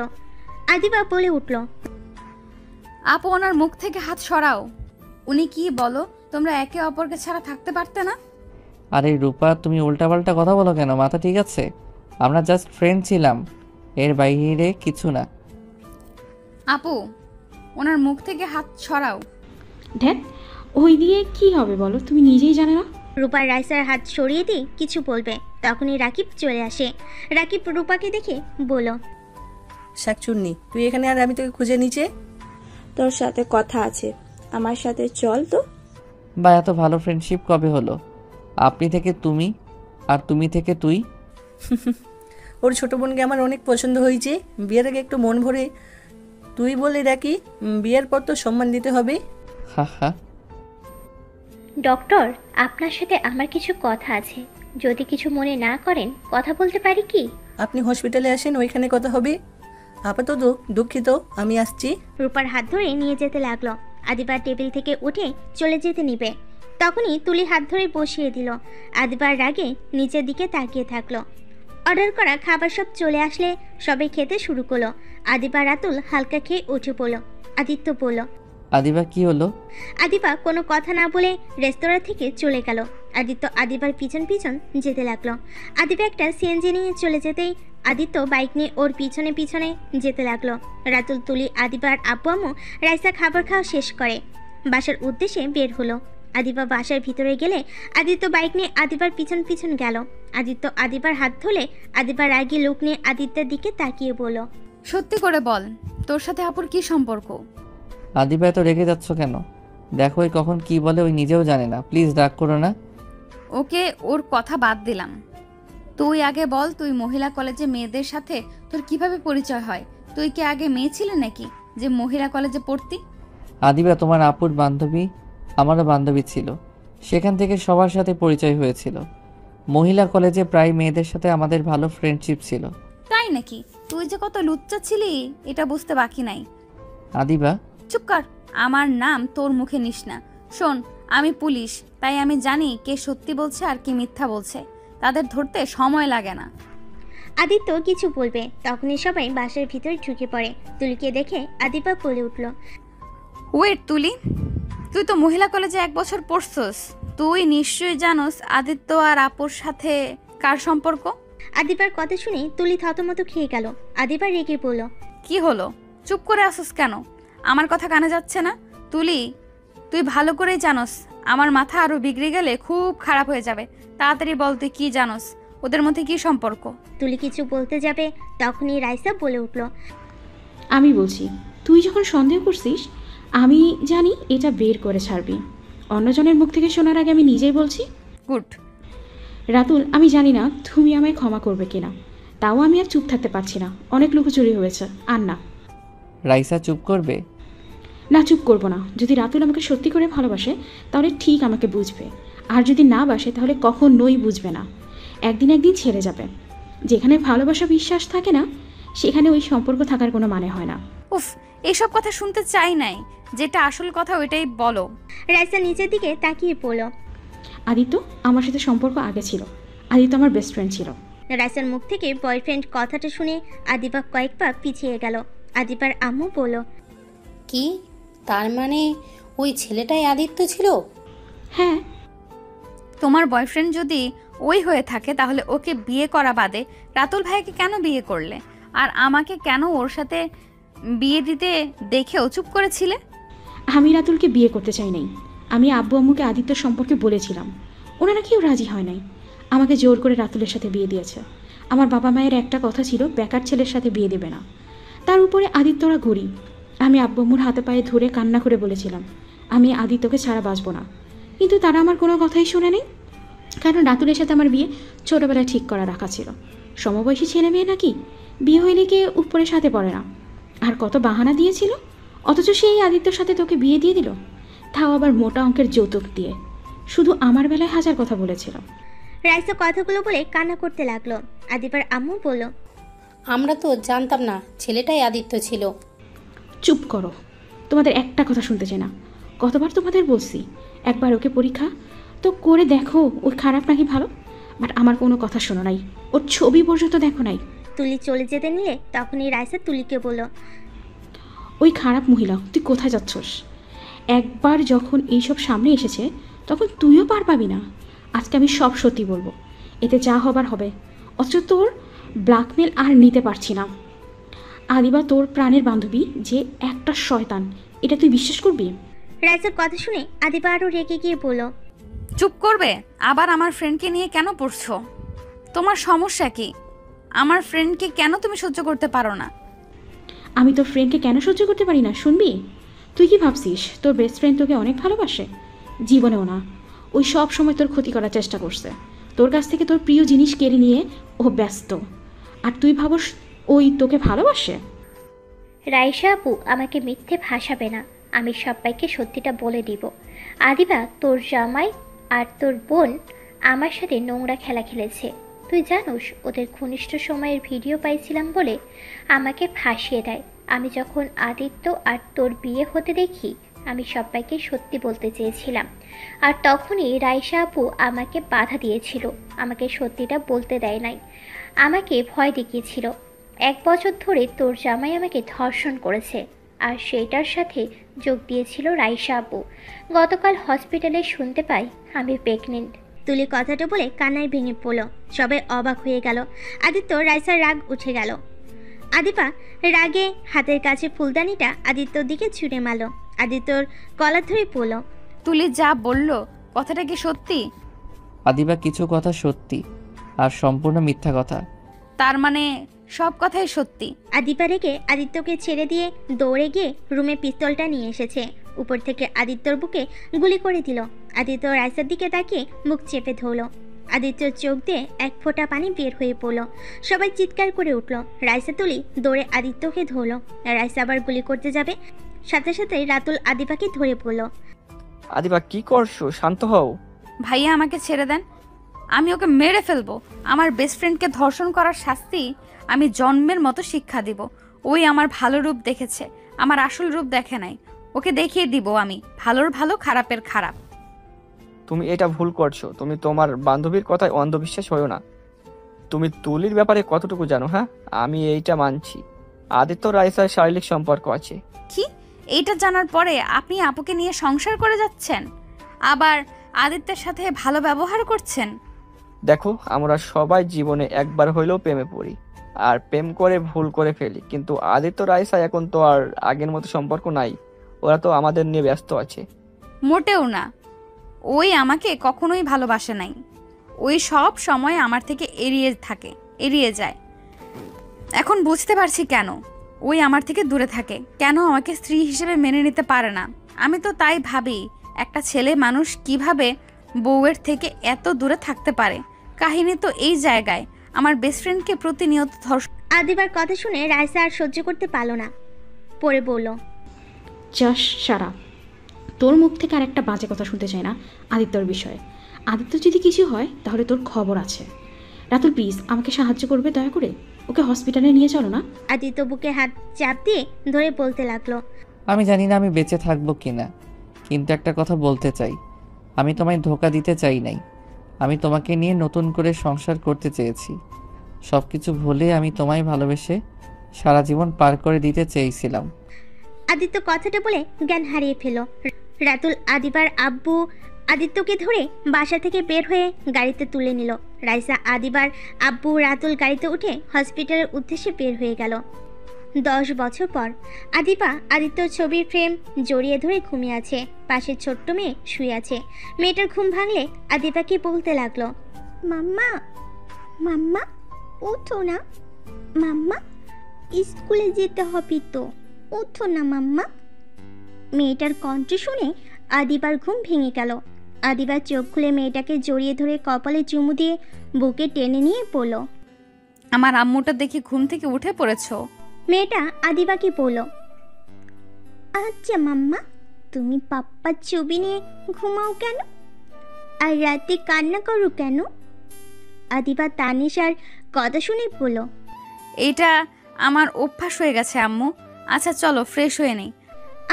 আদিবা বলে উঠল, আপু ওনার মুখ থেকে হাত সরাও। উনি কি বলো, তোমরা একে অপরকে ছাড়া থাকতে পারতে না? আরে রূপা, তুমি উল্টাপাল্টা কথা বলো কেন? মাথা ঠিক আছে? আমরা জাস্ট ফ্রেন্ড ছিলাম, এর বাইরে কিছু না। আপু ওনার মুখ থেকে হাত সরাও। ধ্যাত, ওই দিয়ে কি হবে বলো? তুমি নিজেই জানো না। রূপা রাইসার হাত সরিয়ে দিয়ে কিছু বলবে, তখনই রাকিব চলে আসে। রাকিব রূপাকে দেখে বলল, শাকচুন্নি, তুই এখানে আর আমি তোকে খুঁজে নিচে। তোর সাথে কথা আছে, আমার সাথে চল তো। বা এত ভালো ফ্রেন্ডশিপ কবে হলো? আপনি থেকে তুমি আর তুমি থেকে তুই। ওর ছোট বোনকে আমার অনেক পছন্দ হয়েছে। বিয়ের আগে একটু মন ভরে তুই বলে ডাকি, বিয়ের পর তো সম্মান দিতে হবে। হা হা। ডক্টর, আপনার সাথে আমার কিছু কথা আছে, যদি কিছু মনে না করেন কথা বলতে পারি কি? আপনি হসপিটালে আসেন, ওইখানে কথা হবে। আপাতত দুঃখিত, আমি আসছি। রূপার হাত ধরে নিয়ে যেতে লাগলো। আদিবা টেবিল থেকে উঠে চলে যেতে নিবে, তখনই তুলি হাত ধরে বসিয়ে দিল। আদিবার রাগে নিচের দিকে তাকিয়ে থাকলো। অর্ডার করা খাবার সব চলে আসলে সবাই খেতে শুরু করলো। আদিবা রাতুল হালকা খেয়ে উঠে পড়ল। আদিত্য বলল, আদিবা কি হলো? আদিবা কোনো কথা না বলে রেস্তোরাঁ থেকে চলে গেল। আদিত্য আদিবার পিছন পিছন যেতে লাগলো। আদিবা একটা সিএনজি নিয়ে চলে যেতেই আদিত্য বাইক নিয়ে ওর পিছনে পিছনে যেতে লাগলো। রাতুল, তুলি, আদিবার আব্বু আম্মু রাইসা খাবার খাওয়া শেষ করে বাসার উদ্দেশ্যে বের হলো। আদিবা বাসার ভিতরে গেলে আদিত্য বাইক নিয়ে আদিবার পিছন পিছন গেল। আদিত্য আদিবার হাত ধরে আদিবার রাগী লোক নিয়ে আদিত্যের দিকে তাকিয়ে বলল, সত্যি করে বল, তোর সাথে আপুর কি সম্পর্ক? আদিবা এত রেগে যাচ্ছ কেন? দেখো ওই কখন কি বলে, ওই নিজেও জানে না। প্লিজ রাগ করো না। ওকে, ওর কথা বাদ দিলাম। তুই আগে বল, তুই মহিলা কলেজে মেয়েদের সাথে তোর কিভাবে পরিচয় হয়? তুই কি আগে মেয়ে ছিলে নাকি যে মহিলা কলেজে পড়তি? আদিবা, তোমার আপুর বান্ধবী আমারও বান্ধবী ছিল, সেখান থেকে সবার সাথে পরিচয় হয়েছিল। মহিলা কলেজে প্রায় মেয়েদের সাথে আমাদের ভালো ফ্রেন্ডশিপ ছিল। তাই নাকি? তুই যে কত লুচ্চা ছিলি এটা বুঝতে বাকি নাই। আদিবা, চুপ কর, আমার নাম তোর মুখে নিস না। শোন, আমি পুলিশ, তাই আমি জানি কে সত্যি বলছে আর কি মিথ্যা বলছে। তাদের ধরতে সময় লাগে না। আদিত্য কিছু বলবে, তখনই সবাই বাসার ভিতরে ঢুকে পড়ে। তুলিকে দেখে আদিবা বলে উঠল, ওয়েট তুলি, তুই তো মহিলা কলেজে 1 বছর পড়ছস, তুই নিশ্চয়ই জানোস আদিত্য আর আপুর সাথে কার সম্পর্ক। আদিবার কথা শুনে তুলি থতমত খেয়ে গেল। আদিবা রেগে বলল, কি হলো? চুপ করে আসস কেন? আমার কথা কানে যাচ্ছে না? তুলি, তুই ভালো করেই জানোস আমার মাথা আরো বিগড়ে গেলে খুব খারাপ হয়ে যাবে। তাড়াতাড়ি বল, তুই কি জানোস ওদের মধ্যে কি সম্পর্ক? তুলি কিছু বলতে যাবে, তখনই রাইসা বলে উঠল, আমি বলছি, তুই যখন সন্দেহ করছিস আমি জানি এটা বের করে ছাড়বি। অন্যজনের মুখ থেকে শোনার আগে আমি নিজেই বলছি। গুড। রাতুল, আমি জানি না তুমি আমায় ক্ষমা করবে কিনা, তাও আমি আর চুপ থাকতে পারছি না। অনেক লুকোচুরি হয়েছে, আর না। রাইসা চুপ করবে? না, চুপ করবো না। যদি রাতুল আমাকে সত্যি করে ভালোবাসে তাহলে ঠিক আমাকে বুঝবে, আর যদি না বাসে তাহলে কখনোই বুঝবে না। একদিন একদিন ছেড়ে যাবে। যেখানে ভালোবাসা বিশ্বাস থাকে না সেখানে ওই সম্পর্ক থাকার কোনো মানে হয় না। উফ, এইসব কথা শুনতে চাই নাই। যেটা আসল কথা ওইটাই বলো। রাইসা নিচের দিকে তাকিয়ে পড়ল। আদিত্য আমার সাথে সম্পর্ক আগে ছিল। আদিত্য আমার বেস্ট ফ্রেন্ড ছিল। রাইসার মুখ থেকে বয়ফ্রেন্ড কথাটা শুনে আদিবা কয়েক পা পিছিয়ে গেল। আদিবার আম্মু বলল, কি তার মানে ওই ছেলেটাই আদিত্য ছিল? হ্যাঁ। তোমার বয়ফ্রেন্ড যদি ওই হয়ে থাকে তাহলে ওকে বিয়ে করা বাদে রাতুল ভাইকে কেন বিয়ে করলে? আর আমাকে কেন ওর সাথে বিয়ে দিতে দেখেও চুপ করেছিলে? আমি রাতুলকে বিয়ে করতে চাই নাই। আমি আব্বু আম্মুকে আদিত্যর সম্পর্কে বলেছিলাম, ওনারা কেউ রাজি হয় নাই। আমাকে জোর করে রাতুলের সাথে বিয়ে দিয়েছে। আমার বাবা মায়ের একটা কথা ছিল, বেকার ছেলের সাথে বিয়ে দেবে না। তার উপরে আদিত্যরা গরিব। আমি আব্বু আম্মুর হাতে পায়ে ধরে কান্না করে বলেছিলাম আমি আদিত্যকে ছাড়া বাঁচবো না, কিন্তু তারা আমার কোনো কথাই শোনে নেই। কারণ রাতুলের সাথে আমার বিয়ে ছোটোবেলায় ঠিক করা রাখা ছিল। সমবয়সী ছেলে মেয়ে নাকি বিয়ে হইলে কে উপরে সাথে পড়ে না। আর কত বাহানা দিয়েছিল, অথচ সেই আদিত্যর সাথে তোকে বিয়ে দিয়ে দিল, তাও আবার মোটা অঙ্কের যৌতুক দিয়ে। শুধু আমার বেলায় হাজার কথা বলেছিল। রাইসা কথাগুলো বলে কান্না করতে লাগলো। আদিবার আম্মু বলল, আমরা তো জানতাম না ছেলেটাই আদিত্য ছিল। চুপ করো, তোমাদের একটা কথা শুনতে চাই না। কতবার তোমাদের বলছি একবার ওকে পরীক্ষা তো করে দেখো ওই খারাপ নাকি ভালো, বাট আমার কোনো কথা শোনো নাই, ওর ছবি পর্যন্ত দেখো নাই। তুলি চলে যেতে নিলে তখনই রাইসা তুলিকে বলল, ওই খারাপ মহিলা, তুই কোথায় যাচ্ছস? একবার যখন এইসব সামনে এসেছে তখন তুইও পার পাবি না। আজকে আমি সব সত্যি বলবো, এতে যা হবার হবে। অথচ তোর ব্ল্যাকমেল আর নিতে পারছি না। আদিবা তোর প্রাণের বান্ধবী যে একটা শয়তান, এটা তুই বিশ্বাস করবি? রাইসার কথা শুনে আদিবা আরও রেগে গিয়ে বলল, চুপ করবে? আবার আমার ফ্রেন্ডকে নিয়ে কেন পড়ছো? তোমার সমস্যা কি? আমার ফ্রেন্ডকে কেন তুমি সহ্য করতে পারো না? আমি তোর ফ্রেন্ডকে কেন সহ্য করতে পারি না শুনবি? তুই কি ভাবছিস তোর বেস্ট ফ্রেন্ড তোকে অনেক ভালোবাসে? জীবনেও না। ওই সব সময় তোর ক্ষতি করার চেষ্টা করছে। তোর কাছ থেকে তোর প্রিয় জিনিস কেড়ে নিয়ে ও ব্যস্ত। আর তুই ভাবস ওই তোকে ভালোবাসে? রাইসা আপু আমাকে মিথ্যে ভাসাবে না, আমি সবাইকে সত্যিটা বলে দিব। আদিবা, তোর জামাই আর তোর বোন আমার সাথে নোংরা খেলা খেলেছে। তুই জানোস ওদের ঘনিষ্ঠ সময়ের ভিডিও পাইছিলাম বলে আমাকে ফাঁসিয়ে দেয়। আমি যখন আদিত্য আর তোর বিয়ে হতে দেখি আমি সবাইকে সত্যি বলতে চেয়েছিলাম, আর তখনই রাইসা আপু আমাকে বাধা দিয়েছিল, আমাকে সত্যিটা বলতে দেয় নাই, আমাকে ভয় দেখিয়েছিল। 1 বছর ধরে তোর জামাই আমাকে ধর্ষণ করেছে, আর সেইটার সাথে যোগ দিয়েছিল রাইসা আপু। গতকাল হসপিটালে শুনতে পাই আমি প্রেগনেন্ট। তুলি কথাটা বলে কান্নায় ভেঙে পড়ল। সবাই অবাক হয়ে গেল। আদিত্য রাইসার রাগ উঠে গেল। আদিপা রাগে হাতের কাছে ফুলদানিটা আদিত্যর দিকে ছুঁড়ে মারল। আদিত্যর কলার ধরে পড়ল। তুলি যা বলল কথাটা কি সত্যি? আদিবা কিছু কথা সত্যি আর সম্পূর্ণ মিথ্যা কথা। তার মানে সব কথাই সত্যি? আদিপা রেগে আদিত্যকে ছেড়ে দিয়ে দৌড়ে গিয়ে রুমে পিস্তলটা নিয়ে এসেছে। উপর থেকে আদিত্যর বুকে গুলি করে দিল। আদিত্য রাইসার দিকে তাকিয়ে মুখ চেপে ধরল। আদিত্যর চোখ দিয়ে এক ফোঁটা পানি বের হয়ে পড়ল। সবাই চিৎকার করে উঠল। রাইসা তুলি দৌড়ে আদিত্যকে ধরল। রাইসা আবার গুলি করতে যাবে, সাথে সাথে রাতুল আদিপাকে ধরে পড়ল। আদিবা কি করছো? শান্ত হও। ভাইয়া আমাকে ছেড়ে দেন, আমি ওকে মেরে ফেলবো। আমার বেস্ট ফ্রেন্ডকে ধর্ষণ করার শাস্তি আমি জন্মের মতো শিক্ষা দিব। ওই আমার ভালো রূপ দেখেছে, আমার আসল রূপ দেখে নাই। ওকে দেখিয়ে দিব আমি ভালোর ভালো খারাপের খারাপ। তুমি এটা ভুল করছো। তুমি তোমার বান্ধবীর কথায় অন্ধবিশ্বাস হয়ো না। তুমি তুলির ব্যাপারে কতটুকু জানো? হ্যাঁ, আমি এইটা মানছি আদিত্য রাইসার শারীরিক সম্পর্ক আছে। কি? এইটা জানার পরে আপনি আপুকে নিয়ে সংসার করে যাচ্ছেন, আবার আদিত্যের সাথে ভালো ব্যবহার করছেন? দেখো, আমরা সবাই জীবনে একবার হইলেও প্রেমে পড়ি, আর প্রেম করে ভুল করে ফেলি। কিন্তু আদিত্য রাইসা এখন তো আর আগের মতো সম্পর্ক নাই। ওরা তো আমাদের নিয়ে ব্যস্ত আছে। মোটেও না। ওই আমাকে কখনোই ভালোবাসে নাই। ওই সব সময় আমার থেকে এড়িয়ে যায়। এখন বুঝতে পারছি কেন ওই আমার থেকে দূরে থাকে, কেন আমাকে স্ত্রী হিসেবে মেনে নিতে পারে না। আমি তো তাই ভাবি, একটা ছেলে মানুষ কিভাবে বউয়ের থেকে এত দূরে থাকতে পারে। কাহিনী তো এই জায়গায়, আমার বেস্ট ফ্রেন্ডকে প্রতিনিয়ত ধর্ষণ। আদিবার কথা শুনে রাইসা আর সহ্য করতে পারল না, পড়ে বলল, জাস সারা, তোর মুখ থেকে আর একটা বাজে কথা শুনতে চাই না আদিত্যর বিষয়ে। আদিত্য যদি কিছু হয় তাহলে তোর খবর আছে। রাতুল প্লিজ আমাকে সাহায্য করবে দয়া করে, ওকে হসপিটালে নিয়ে চলো না। আদিত্য বুকে হাত চাপ দিয়ে ধরে বলতে লাগলো, আমি জানি না আমি বেঁচে থাকবো কিনা, কিন্তু একটা কথা বলতে চাই। আমি তোমায় ধোঁকা দিতে চাই নাই। আমি তোমাকে নিয়ে নতুন করে সংসার করতে চেয়েছি। সব কিছু ভুলে আমি তোমায় ভালোবেসে সারা জীবন পার করে দিতে চেয়েছিলাম। আদিত্য কথাটা বলে জ্ঞান হারিয়ে ফেল। রাতুল আদিবার আব্বু আদিত্যকে ধরে বাসা থেকে বের হয়ে গাড়িতে তুলে নিল। রাইসা আদিবার আব্বু রাতুল গাড়িতে উঠে হসপিটালের উদ্দেশ্যে বের হয়ে গেল। 10 বছর পর আদিবা আদিত্যর ছবির ফ্রেম জড়িয়ে ধরে ঘুমিয়ে আছে। পাশের ছোট্ট মেয়ে শুয়ে আছে। মেয়েটার ঘুম ভাঙলে আদিবাকে বলতে লাগলো, মাম্মা মাম্মা ওঠো না, মাম্মা স্কুলে যেতে হবে তো, ওঠো না মাম্মা। মেয়েটার কণ্ঠ শুনে আদিবার ঘুম ভেঙে গেল। আদিবার চোখ খুলে মেয়েটাকে জড়িয়ে ধরে কপালে চুমু দিয়ে বুকে টেনে নিয়ে পড়ল। আমার আম্মুটা দেখি ঘুম থেকে উঠে পড়েছো। মেয়েটা আদিবাকে বলল, আচ্ছা মাম্মা, তুমি পাপ্পার ছবি নিয়ে ঘুমাও কেন, আর রাতে কান্না করো কেন? আদিবা তানিশার কথা শুনে বলল, এইটা আমার অভ্যাস হয়ে গেছে আম্মু। আচ্ছা চলো ফ্রেশ হয়ে নেই।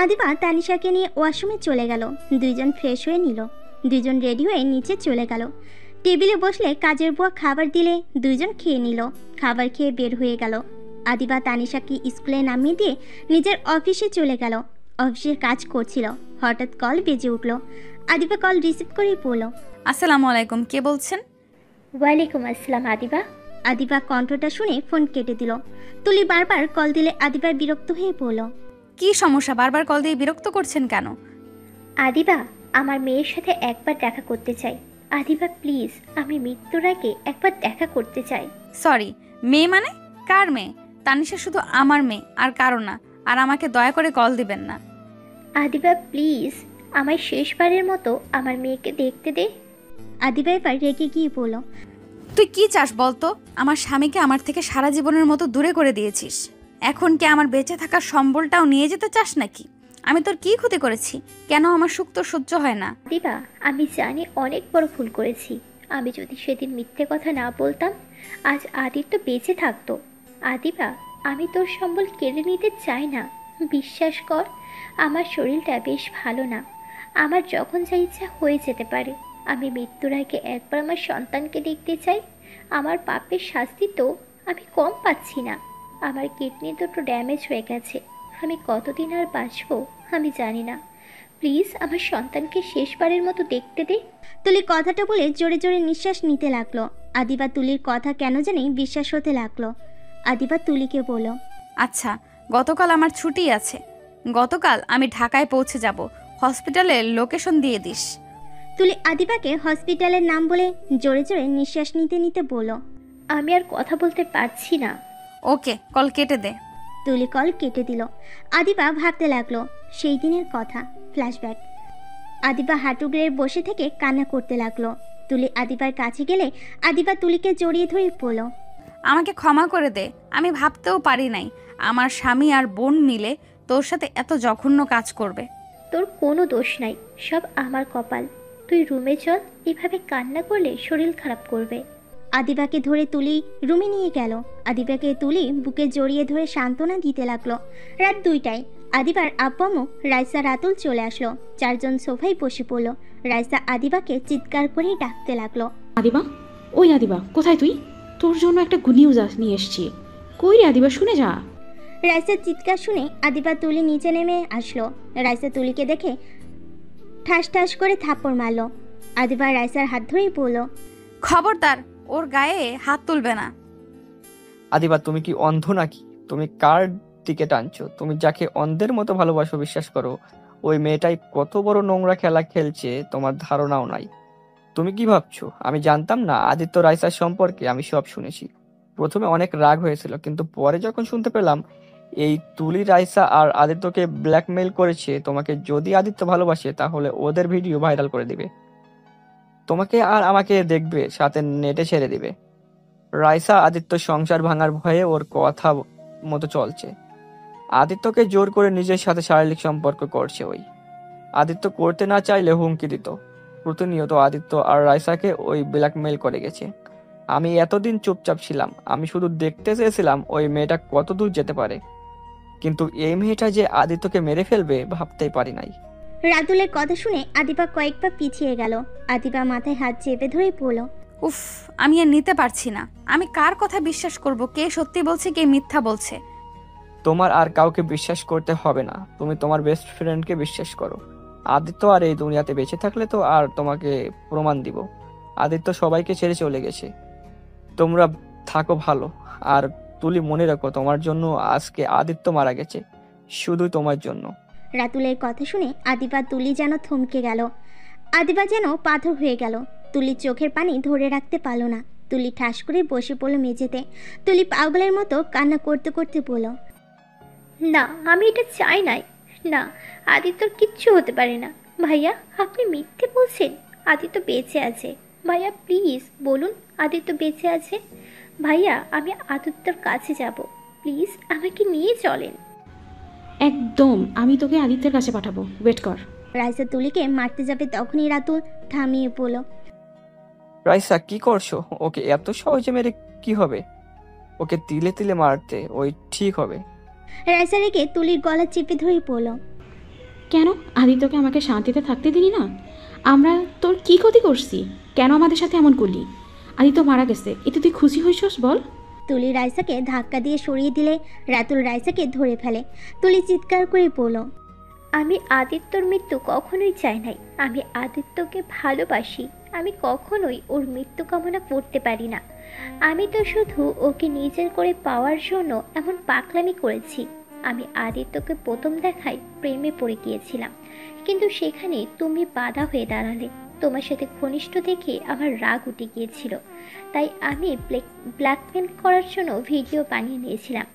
আদিবা তানিশাকে নিয়ে ওয়াশরুমে চলে গেল। দুইজন ফ্রেশ হয়ে নিল। দুইজন রেডি হয়ে নিচে চলে গেল। টেবিলে বসলে কাজের বুয়া খাবার দিলে দুইজন খেয়ে নিল। খাবার খেয়ে বের হয়ে গেল। আদিবা তানিশাকে স্কুলে নামিয়ে দিয়ে নিজের অফিসে চলে গেল। অফিসের কাজ করছিল, হঠাৎ কল বেজে উঠল। আদিবা কল রিসিভ করে বলল, আসসালামু আলাইকুম, কে বলছেন? ওয়ালাইকুম আসসালাম আদিবা। আদিবা কণ্ঠটা শুনে ফোন কেটে দিল। তুলি বারবার কল দিলে আদিবা বিরক্ত হয়ে পড়ল। কি সমস্যা, বারবার কল দিয়ে বিরক্ত করছেন কেন? আদিবা, আমার মেয়ের সাথে একবার দেখা করতে চাই। আদিবা প্লিজ, আমি মৃত্যুর আগে একবার দেখা করতে চাই। সরি, মেয়ে মানে? কার মেয়ে? তানিশা শুধু আমার মেয়ে, আর কারো না। আর আমাকে দয়া করে কল দিবেন না। আদিবা প্লিজ, আমায় শেষবারের মতো আমার মেয়েকে দেখতে দে। আদিবা এবার রেগে গিয়ে বলল, তুই কি চাস বলতো? আমার স্বামীকে আমার থেকে সারা জীবনের মতো দূরে করে দিয়েছিস। এখন কি আমার বেঁচে থাকার সম্বলটাও নিয়ে যেতে চাস নাকি? আমি তোর কি ক্ষতি করেছি? কেন আমার সুখ তোর সহ্য হয় না? আদিবা, আমি জানি অনেক বড় ভুল করেছি। আমি যদি সেদিন মিথ্যে কথা না বলতাম, আজ আদিত্য বেঁচে থাকতো। আদিবা, আমি তোর সম্বল কেড়ে নিতে চাই না। বিশ্বাস কর, আমার শরীরটা বেশ ভালো না। আমার যখন যা ইচ্ছা হয়ে যেতে পারে। আমি মৃত্যুর আগে একবার আমার সন্তানকে দেখতে চাই। আমার পাপের শাস্তি তো আমি কম পাচ্ছি না। আমার কিডনি দুটো ড্যামেজ হয়ে গেছে। আমি কতদিন আর বাঁচবো আমি জানি না। প্লিজ আমার সন্তানকে শেষবারের মতো দেখতে দে। তুলি কথাটা বলে জোরে জোরে নিঃশ্বাস নিতে লাগলো। আদিবা তুলির কথা কেন জানি বিশ্বাস হতে লাগলো। আদিবা তুলিকে বলল, আচ্ছা, গতকাল আমার ছুটি আছে। গতকাল আমি ঢাকায় পৌঁছে যাব। হসপিটালের লোকেশন দিয়ে দিস। তুলি আদিবাকে হসপিটালের নাম বলে জোরে জোরে নিঃশ্বাস নিতে নিতে বলল, আমি আর কথা বলতে পারছি না। ওকে, কল কেটে দে। তুলি কল কেটে দিল। আদিবা ভাবতে লাগলো সেই দিনের কথা, ফ্ল্যাশব্যাক। আদিবা হাঁটু গেড়ে বসে থেকে কান্না করতে লাগলো। তুলি আদিবার কাছে গেলে আদিবা তুলিকে জড়িয়ে ধরে বলল, আমাকে ক্ষমা করে দে। আমি ভাবতেও পারি নাই আমার স্বামী আর বোন মিলে তোর সাথে এত জঘন্য কাজ করবে। তোর কোনো দোষ নাই, সব আমার কপাল। তুই রুমে চল, এভাবে কান্না করলে শরীর খারাপ করবে। আদিবাকে ধরে তুলি রুমে নিয়ে গেল। আদিবাকে তুলি বুকে জড়িয়ে ধরে সান্ত্বনা দিতে লাগলো। রাত 2টায় আদিবার আব্বামু রাইসা রাতুল চলে আসলো। চারজন সোফায় বসে পড়লো। রাইসা আদিবাকে চিৎকার করে ডাকতে লাগলো, আদিবা, ওই আদিবা, কোথায় তুই? তোর জন্য একটা গুড নিউজ নিয়ে এসছি। কই রে আদিবা, শুনে যা। রাইসার চিৎকার শুনে আদিবা তুলি নিচে নেমে আসলো। রাইসা তুলিকে দেখে ঠাস ঠাস করে থাপ্পড় মারলো। আদিবা রাইসার হাত ধরেই বলল, খবরদার, ওর গায়ে হাত তুলবে না। আদিবা, তুমি কি অন্ধ নাকি? তুমি কার দিকে টানছো? তুমি যাকে অন্ধের মতো ভালোবাসো, বিশ্বাস করো ওই মেয়েটাই কত বড় নোংরা খেলা খেলছে তোমার ধারণাও নাই। তুমি কি ভাবছো আমি জানতাম না? আদিত্য রাইসার সম্পর্কে আমি সব শুনেছি। প্রথমে অনেক রাগ হয়েছিল, কিন্তু পরে যখন শুনতে পেলাম এই তুলি রাইসা আর আদিত্যকে ব্ল্যাকমেইল করেছে তোমাকে, যদি আদিত্য ভালোবাসে তাহলে ওদের ভিডিও ভাইরাল করে দিবে, তোমাকে আর আমাকে দেখবে, সাথে নেটে ছেড়ে দিবে। রাইসা আদিত্য সংসার ভাঙার ভয়ে ওর কথা মতো চলছে। আদিত্যকে জোর করে নিজের সাথে শারীরিক সম্পর্ক করছে। ওই আদিত্য করতে না চাইলে হুমকি দিত। প্রতিনিয়ত আদিত্য আর রাইসাকে ওই ব্ল্যাকমেইল করে গেছে। আমি এতদিন চুপচাপ ছিলাম, আমি শুধু দেখতে চেয়েছিলাম ওই মেয়েটা কত দূর যেতে পারে, কিন্তু এই মেয়েটা যে আদিত্যকে মেরে ফেলবে ভাবতেই পারি নাই। রাতুলের কথা শুনে আদিবা কয়েকবার পিছিয়ে গেল। আদিবা মাথায় হাত চেপে ধরে পড়ল, উফ, আমি আর নিতে পারছি না। আমি কার কথা বিশ্বাস করব? কে সত্যি বলছে, কে মিথ্যা বলছে? তোমার আর কাউকে বিশ্বাস করতে হবে না, তুমি তোমার বেস্ট ফ্রেন্ডকে বিশ্বাস করো। আদিত্য আর এই দুনিয়াতে বেঁচে থাকলে তো আর তোমাকে প্রমাণ দিব। আদিত্য সবাইকে ছেড়ে চলে গেছে, তোমরা থাকো ভালো। আর তুলি মনে রাখো, তোমার জন্য আজকে আদিত্য মারা গেছে, শুধু তোমার জন্য। রাতুলের কথা শুনে আদিবা তুলি যেন থমকে গেল। আদিবা যেন পাথর হয়ে গেল। তুলির চোখের পানি ধরে রাখতে পারল না। তুলি ঠাস করে বসে পড়ল মেঝেতে। তুলি পাগলের মতো কান্না করতে করতে বলল, না, আমি এটা চাই নাই। না, আদিত্যর কিচ্ছু হতে পারে না। ভাইয়া, আপনি মিথ্যে বলছেন। আদিত্য বেঁচে আছে। ভাইয়া প্লিজ বলুন আদিত্য বেঁচে আছে। ভাইয়া, আমি আদিত্যর কাছে যাব, প্লিজ আমাকে নিয়ে চলেন। একদম, আমি তোকে আদিত্যের কাছে পাঠাবো, ওয়েট কর। রাইসা তুলিকে মারতে যাবে, তখনই রাতুল থামিয়ে পড়ল। রাইসা, কি করছো? ওকে এত সহজে মেরে কি হবে? ওকে তিলে তিলে মারতে ওই ঠিক হবে। রাইসা রেগে তুলির গলা চেপে ধরে পড়ল। কেন আদিত্যকে আমাকে শান্তিতে থাকতে দিলি না? আমরা তোর কি ক্ষতি করছি? কেন আমাদের সাথে এমন করলি? আদিত্য মারা গেছে, এতে তুই খুশি হইছস বল? তুলি রাইসাকে ধাক্কা দিয়ে সরিয়ে দিলে রাতুল রাইসাকে ধরে ফেলে। তুলি চিৎকার করে পড়ল, আমি আদিত্যর মৃত্যু কখনোই চাই নাই। আমি আদিত্যকে ভালোবাসি। আমি কখনোই ওর মৃত্যু কামনা করতে পারি না। আমি তো শুধু ওকে নিজের করে পাওয়ার জন্য এমন পাগলামি করেছি। আমি আদিত্যকে প্রথম দেখায় প্রেমে পড়ে গিয়েছিলাম, কিন্তু সেখানে তুমি বাধা হয়ে দাঁড়ালে। তোমার সাথে ঘনিষ্ঠ দেখে আমার রাগ উঠে গিয়েছিল, তাই আমি ব্ল্যাকমেল করার জন্য ভিডিও বানিয়ে নিয়েছিলাম।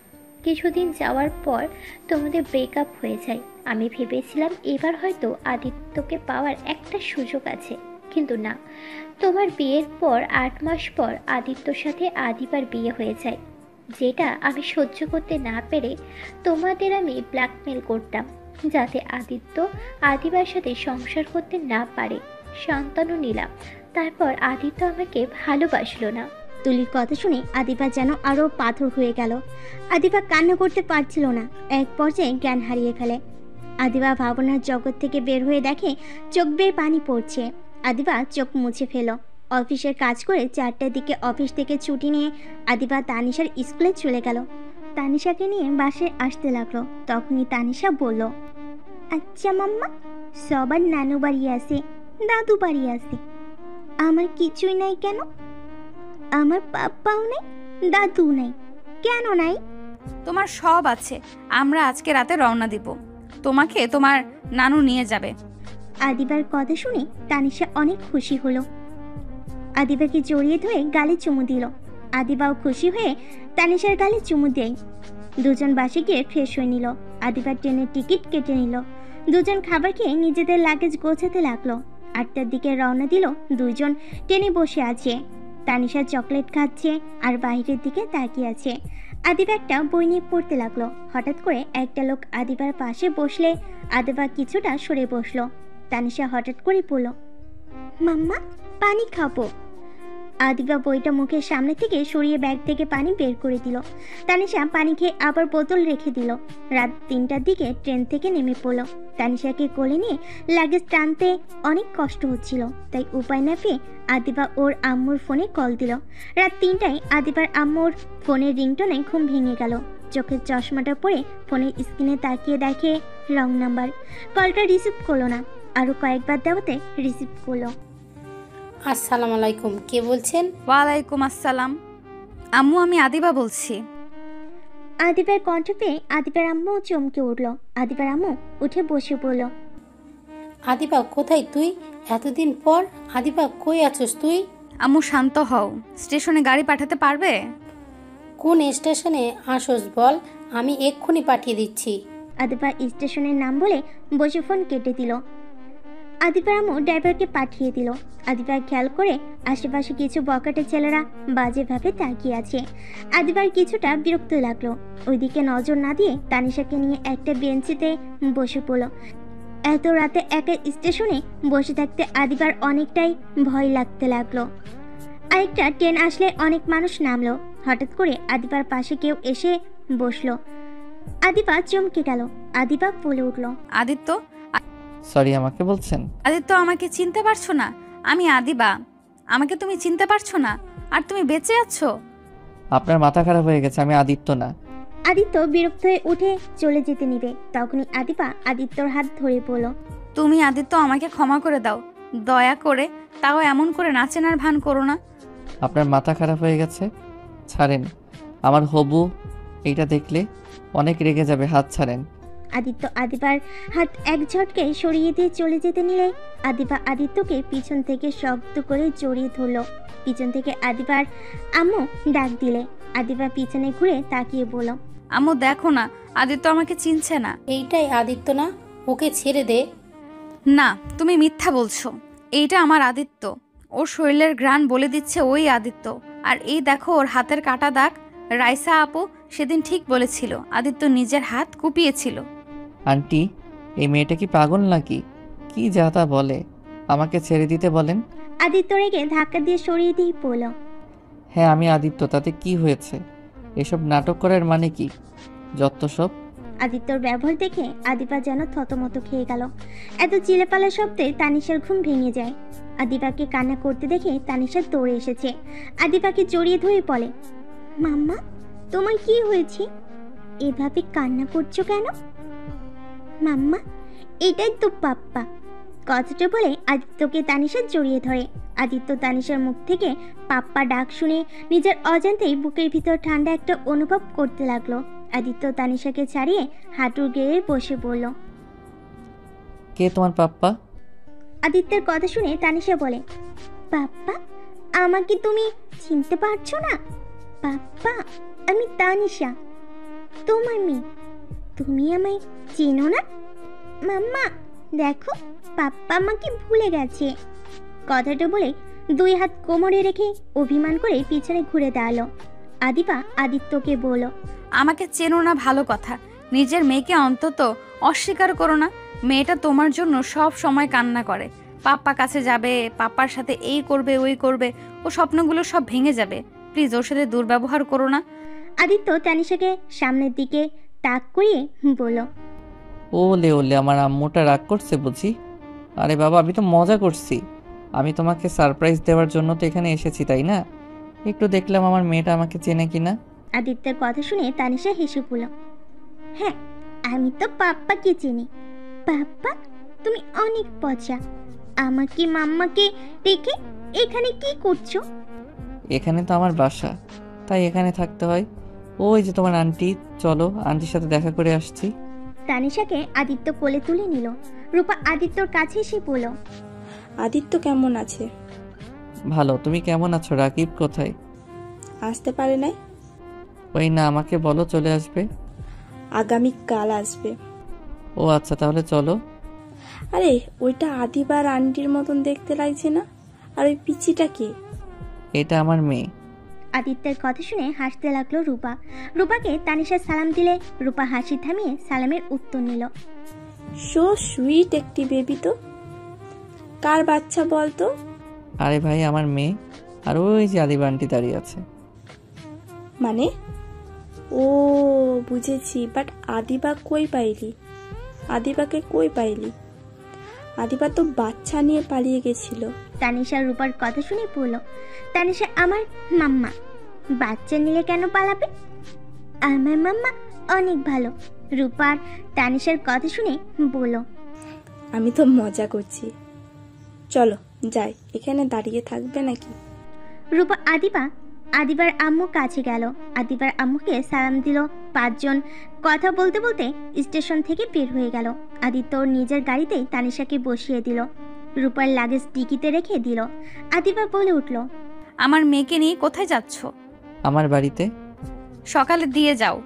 কিছুদিন যাওয়ার পর তোমাদের ব্রেকআপ হয়ে যায়। আমি ভেবেছিলাম এবার হয়তো আদিত্যকে পাওয়ার একটা সুযোগ আছে, কিন্তু না। তোমার বিয়ের পর 8 মাস পর আদিত্যর সাথে আদিবার বিয়ে হয়ে যায়, যেটা আমি সহ্য করতে না পেরে তোমাদের আমি ব্ল্যাকমেল করতাম, যাতে আদিত্য আদিবার সাথে সংসার করতে না পারে। সন্তানও নিলাম, তারপর আদিত্য আমাকে ভালোবাসলো না। তুলির কথা শুনে আদিবা যেন আরও পাথর হয়ে গেল। আদিবা কান্না করতে পারছিল না, এক পর্যায়ে জ্ঞান হারিয়ে ফেলে। আদিবা ভাবনার জগৎ থেকে বের হয়ে দেখে চোখ বেয়ে পানি পড়ছে। আদিবা চোখ মুছে ফেল। অফিসের কাজ করে 4টার দিকে অফিস থেকে ছুটি নিয়ে আদিবা তানিশার স্কুলে চলে গেল। তানিশাকে নিয়ে বাসায় আসতে লাগলো। তখনই তানিশা বলল, আচ্ছা মাম্মা, সবার নানু বাড়ি আছে, দাদু বাড়ি আছে, আমার কিছুই নাই কেন? আমার পাপ্পাও নেই, দাদু নেই, কেন নাই? তোমার সব আছে। আমরা আজকে রাতে রওনা দিব, তোমাকে তোমার নানু নিয়ে যাবে। আদিবার কথা শুনে তানিশা অনেক খুশি হলো। আদিবাকে জড়িয়ে ধরে গালে চুমু দিল। আদিবাও খুশি হয়ে তানিশার গালে চুমু দেয়। দুজন বাসে গিয়ে ফ্রেশ হয়ে নিল। আদিবার ট্রেনের টিকিট কেটে নিল। দুজন খাবার খেয়ে নিজেদের লাগেজ গোছাতে লাগলো। 8টার দিকে রওনা দিল। দুইজন ট্রেনে বসে আছে। তানিশা চকলেট খাচ্ছে আর বাইরের দিকে তাকিয়ে আছে। আদিবা একটা বই নিয়ে পড়তে লাগলো। হঠাৎ করে একটা লোক আদিবার পাশে বসলে আদিবা কিছুটা সরে বসলো। তানিশা হঠাৎ করে বলল, মাম্মা, পানি খাবো। আদিবা বইটা মুখের সামনে থেকে সরিয়ে ব্যাগ থেকে পানি বের করে দিল। তানিশা পানি খেয়ে আবার বোতল রেখে দিল। রাত 3টার দিকে ট্রেন থেকে নেমে পড়ল। তানিশাকে কোলে নিয়ে লাগেজ টানতে অনেক কষ্ট হচ্ছিল, তাই উপায় না পেয়ে আদিবা ওর আম্মুর ফোনে কল দিল। রাত 3টায় আদিবার আম্মুর ফোনের রিংটোনে ঘুম ভেঙে গেল। চোখের চশমাটা পরে ফোনের স্ক্রিনে তাকিয়ে দেখে রং নাম্বার। কলটা রিসিভ করলো না, আরও কয়েকবার দেওয়াতে রিসিভ করলো। আসসালামু আলাইকুম, কে বলছেন? ওয়ালাইকুম আসসালাম। আম্মু, আমি আদিবা বলছি। আদিবার কণ্ঠ পেয়ে আদিবার আম্মু চমকে উঠল। আদিবার আম্মু উঠে বসে পড়ল। আদিবা, কোথায় তুই? এতদিন পর। আদিবা, কই আছিস তুই? আম্মু শান্ত হও, স্টেশনে গাড়ি পাঠাতে পারবে? কোন স্টেশনে আসোস বল, আমি এক্ষুনি পাঠিয়ে দিচ্ছি। আদিবা স্টেশনের নাম বলে বসে ফোন কেটে দিল। আদিবার আম্মু ড্রাইভারকে পাঠিয়ে দিল। আদিবার খেয়াল করে আশেপাশে কিছু বকাটে ছেলেরা বাজেভাবে তাকিয়ে আছে। আদিবার কিছুটা বিরক্ত লাগলো। ওইদিকে নজর না দিয়ে তানিশাকে নিয়ে একটা বেঞ্চিতে বসে পড়ল। এত রাতে একা স্টেশনে বসে থাকতে আদিবার অনেকটাই ভয় লাগতে লাগলো। আরেকটা ট্রেন আসলে অনেক মানুষ নামলো। হঠাৎ করে আদিবার পাশে কেউ এসে বসলো। আদিবা চমকে গেল। আদিবা বলে উঠল, আদিত্য। সরি, আমাকে বলছেন? আদিত্য, আমাকে চিনতে পারছো না? আমি আদিবা। আমাকে তুমি চিনতে পারছো না? আর তুমি বেঁচে আছো? আপনার মাথা খারাপ হয়ে গেছে, আমি আদিত্য না। আদিত্য বিরক্ত হয়ে উঠে চলে যেতে নিবে, তখনই আদিবা আদিত্যর হাত ধরে পড়ল। তুমি আদিত্য, আমাকে ক্ষমা করে দাও, দয়া করে। তাও এমন করে নাচেনার ভান করো না। আপনার মাথা খারাপ হয়ে গেছে? ছাড়েন, আমার হবু এইটা দেখলে অনেক রেগে যাবে, হাত ছাড়েন। আদিত্য আদিবার হাত এক ঝটকে সরিয়ে দিয়ে চলে যেতে নিলে আদিবা আদিত্যকে পিছন থেকে শক্ত করে জড়িয়ে ধরল। পিছন থেকে আদিবার আম্মু ডাক দিলে আদিবা পিছনে ঘুরে তাকিয়ে বলল, আম্মু দেখো না, আদিত্য আমাকে চিনছে না। এইটাই আদিত্য না? ওকে ছেড়ে দে। না, তুমি মিথ্যা বলছো। এইটা আমার আদিত্য। ওর শরীরের ঘ্রাণ বলে দিচ্ছে ওই আদিত্য। আর এই দেখো ওর হাতের কাটা দাগ। রাইসা আপু সেদিন ঠিক বলেছিল, আদিত্য নিজের হাত কুপিয়েছিল। আন্টি, এই মেয়েটা কি পাগল নাকি? কি যা তা বলে, আমাকে ছেড়ে দিতে বলেন। আদিত্য রেগে ধাক্কা দিয়ে সরিয়ে দিয়ে বলল, হ্যাঁ আমি আদিত্য, তাতে কি হয়েছে? এসব নাটক করার মানে কি? যত সব। আদিত্যর ব্যবহার দেখে আদিবা যেন থতমত খেয়ে গেল। এত চিলেপালা শব্দে তানিশার ঘুম ভেঙে যায়। আদিবাকে কান্না করতে দেখে তানিশা দৌড়ে এসেছে। আদিবাকে জড়িয়ে ধরে বলে, মাম্মা তোমার কি হয়েছে? এভাবে কান্না করছো কেন? মাম্মা এটাই তো পাপ্পা। কথাটা বলে আদিত্যকে তানিশা জড়িয়ে ধরে। আদিত্য তানিশার মুখ থেকে পাপ্পা ডাক শুনে নিজের অজান্তেই বুকের ভিতর ঠান্ডা একটা অনুভব করতে লাগলো। আদিত্য তানিশাকে ছাড়িয়ে হাঁটুর গেড়ে বসে বলল, কে তোমার পাপ্পা? আদিত্যের কথা শুনে তানিশা বলে, পাপ্পা আমাকে তুমি চিনতে পারছো না? পাপ্পা আমি তানিশা, তোমার মেয়ে। তুমি আমায় চেনো না? মাম্মা দেখো, পাপ্পা আমাকে ভুলে গেছে। কথাটা বলে দুই হাত কোমরে রেখে অভিমান করে পিছনে ঘুরে দাঁড়ালো। আদিবা আদিত্যকে বলল, আমাকে চেনো না ভালো কথা, নিজের মেয়েকে অন্তত অস্বীকার করো না। মেয়েটা তোমার জন্য সব সময় কান্না করে, পাপ্পা কাছে যাবে, পাপ্পার সাথে এই করবে ওই করবে, ও স্বপ্নগুলো সব ভেঙে যাবে। প্লিজ ওর সাথে দুর্ব্যবহার করো না। আদিত্য তানিশাকে সামনের দিকে তাক করিয়ে বলল, ওলে ওলে, আমার আম্মুটা রাগ করছে বুঝি? আরে বাবা, আমি তো মজা করছি। আমি তোমাকে সারপ্রাইজ দেওয়ার জন্য তো এখানে এসেছি, তাই না? একটু দেখলাম আমার মেয়েটা আমাকে চেনে কিনা। আদিত্যের কথা শুনে তানিশা হেসে বলল, হ্যাঁ আমি তো পাপ্পাকে চিনি। পাপ্পা তুমি অনেক পচা। আমাকে মাম্মাকে রেখে এখানে কি করছো? এখানে তো আমার বাসা, তাই এখানে থাকতে হয়। ওই যে তোমার আন্টি, চলো আন্টির সাথে দেখা করে আসছি। তানিশাকে আদিত্য কোলে তুলে নিল। রূপা আদিত্যর কাছে এসে বলল, আদিত্য কেমন আছে? ভালো, তুমি কেমন আছো? রাকিব কোথায়? আসতে পারে নাই। ওই না, আমাকে বলো চলে আসবে। আগামীকাল আসবে। ও আচ্ছা, তাহলে চলো। আরে ওইটা আদিবার আন্টির মতন দেখতে লাগছে না? আর ওই পিচিটা কি? এটা আমার মেয়ে। আদিত্যের কথা শুনে হাসতে লাগলো রূপা। রূপাকে তানিশা সালাম দিলে রূপা হাসি থামিয়ে সালামের উত্তর নিল। সো সুইট একটি বেবি তো। কার বাচ্চা বলতো? আরে ভাই, আমার মেয়ে। আর ওই যে আদিবা আন্টি দাঁড়িয়ে আছে। মানে? ও বুঝেছি, বাট আদিবা কই পাইলি? আদিবাকে কই পাইলি? আদিবা তো বাচ্চা নিয়ে পালিয়ে গেছিল। তানিশা রূপার কথা শুনে বলল, তানিশা আমার মাম্মা, বাচ্চা নিলে কেন পালাবে? আমার মাম্মা অনেক ভালো। রূপার তানিশার কথা শুনে বলল, আমি তো মজা করছি, চলো যাই। এখানে দাঁড়িয়ে থাকবে নাকি? রূপা আদিবার আম্মু কাছে গেল। আদিবার আম্মুকে সালাম দিল। 5 জন কথা বলতে বলতে স্টেশন থেকে বের হয়ে গেল। আদিত্য ওর নিজের গাড়িতে তানিশাকে বসিয়ে দিল। রূপার লাগেজ ডিকিতে রেখে দিল। আদিবা বলে উঠল, আমার মেয়েকে নিয়ে কোথায় যাচ্ছ? আমার বাড়িতে। সকালে দিয়ে যাও।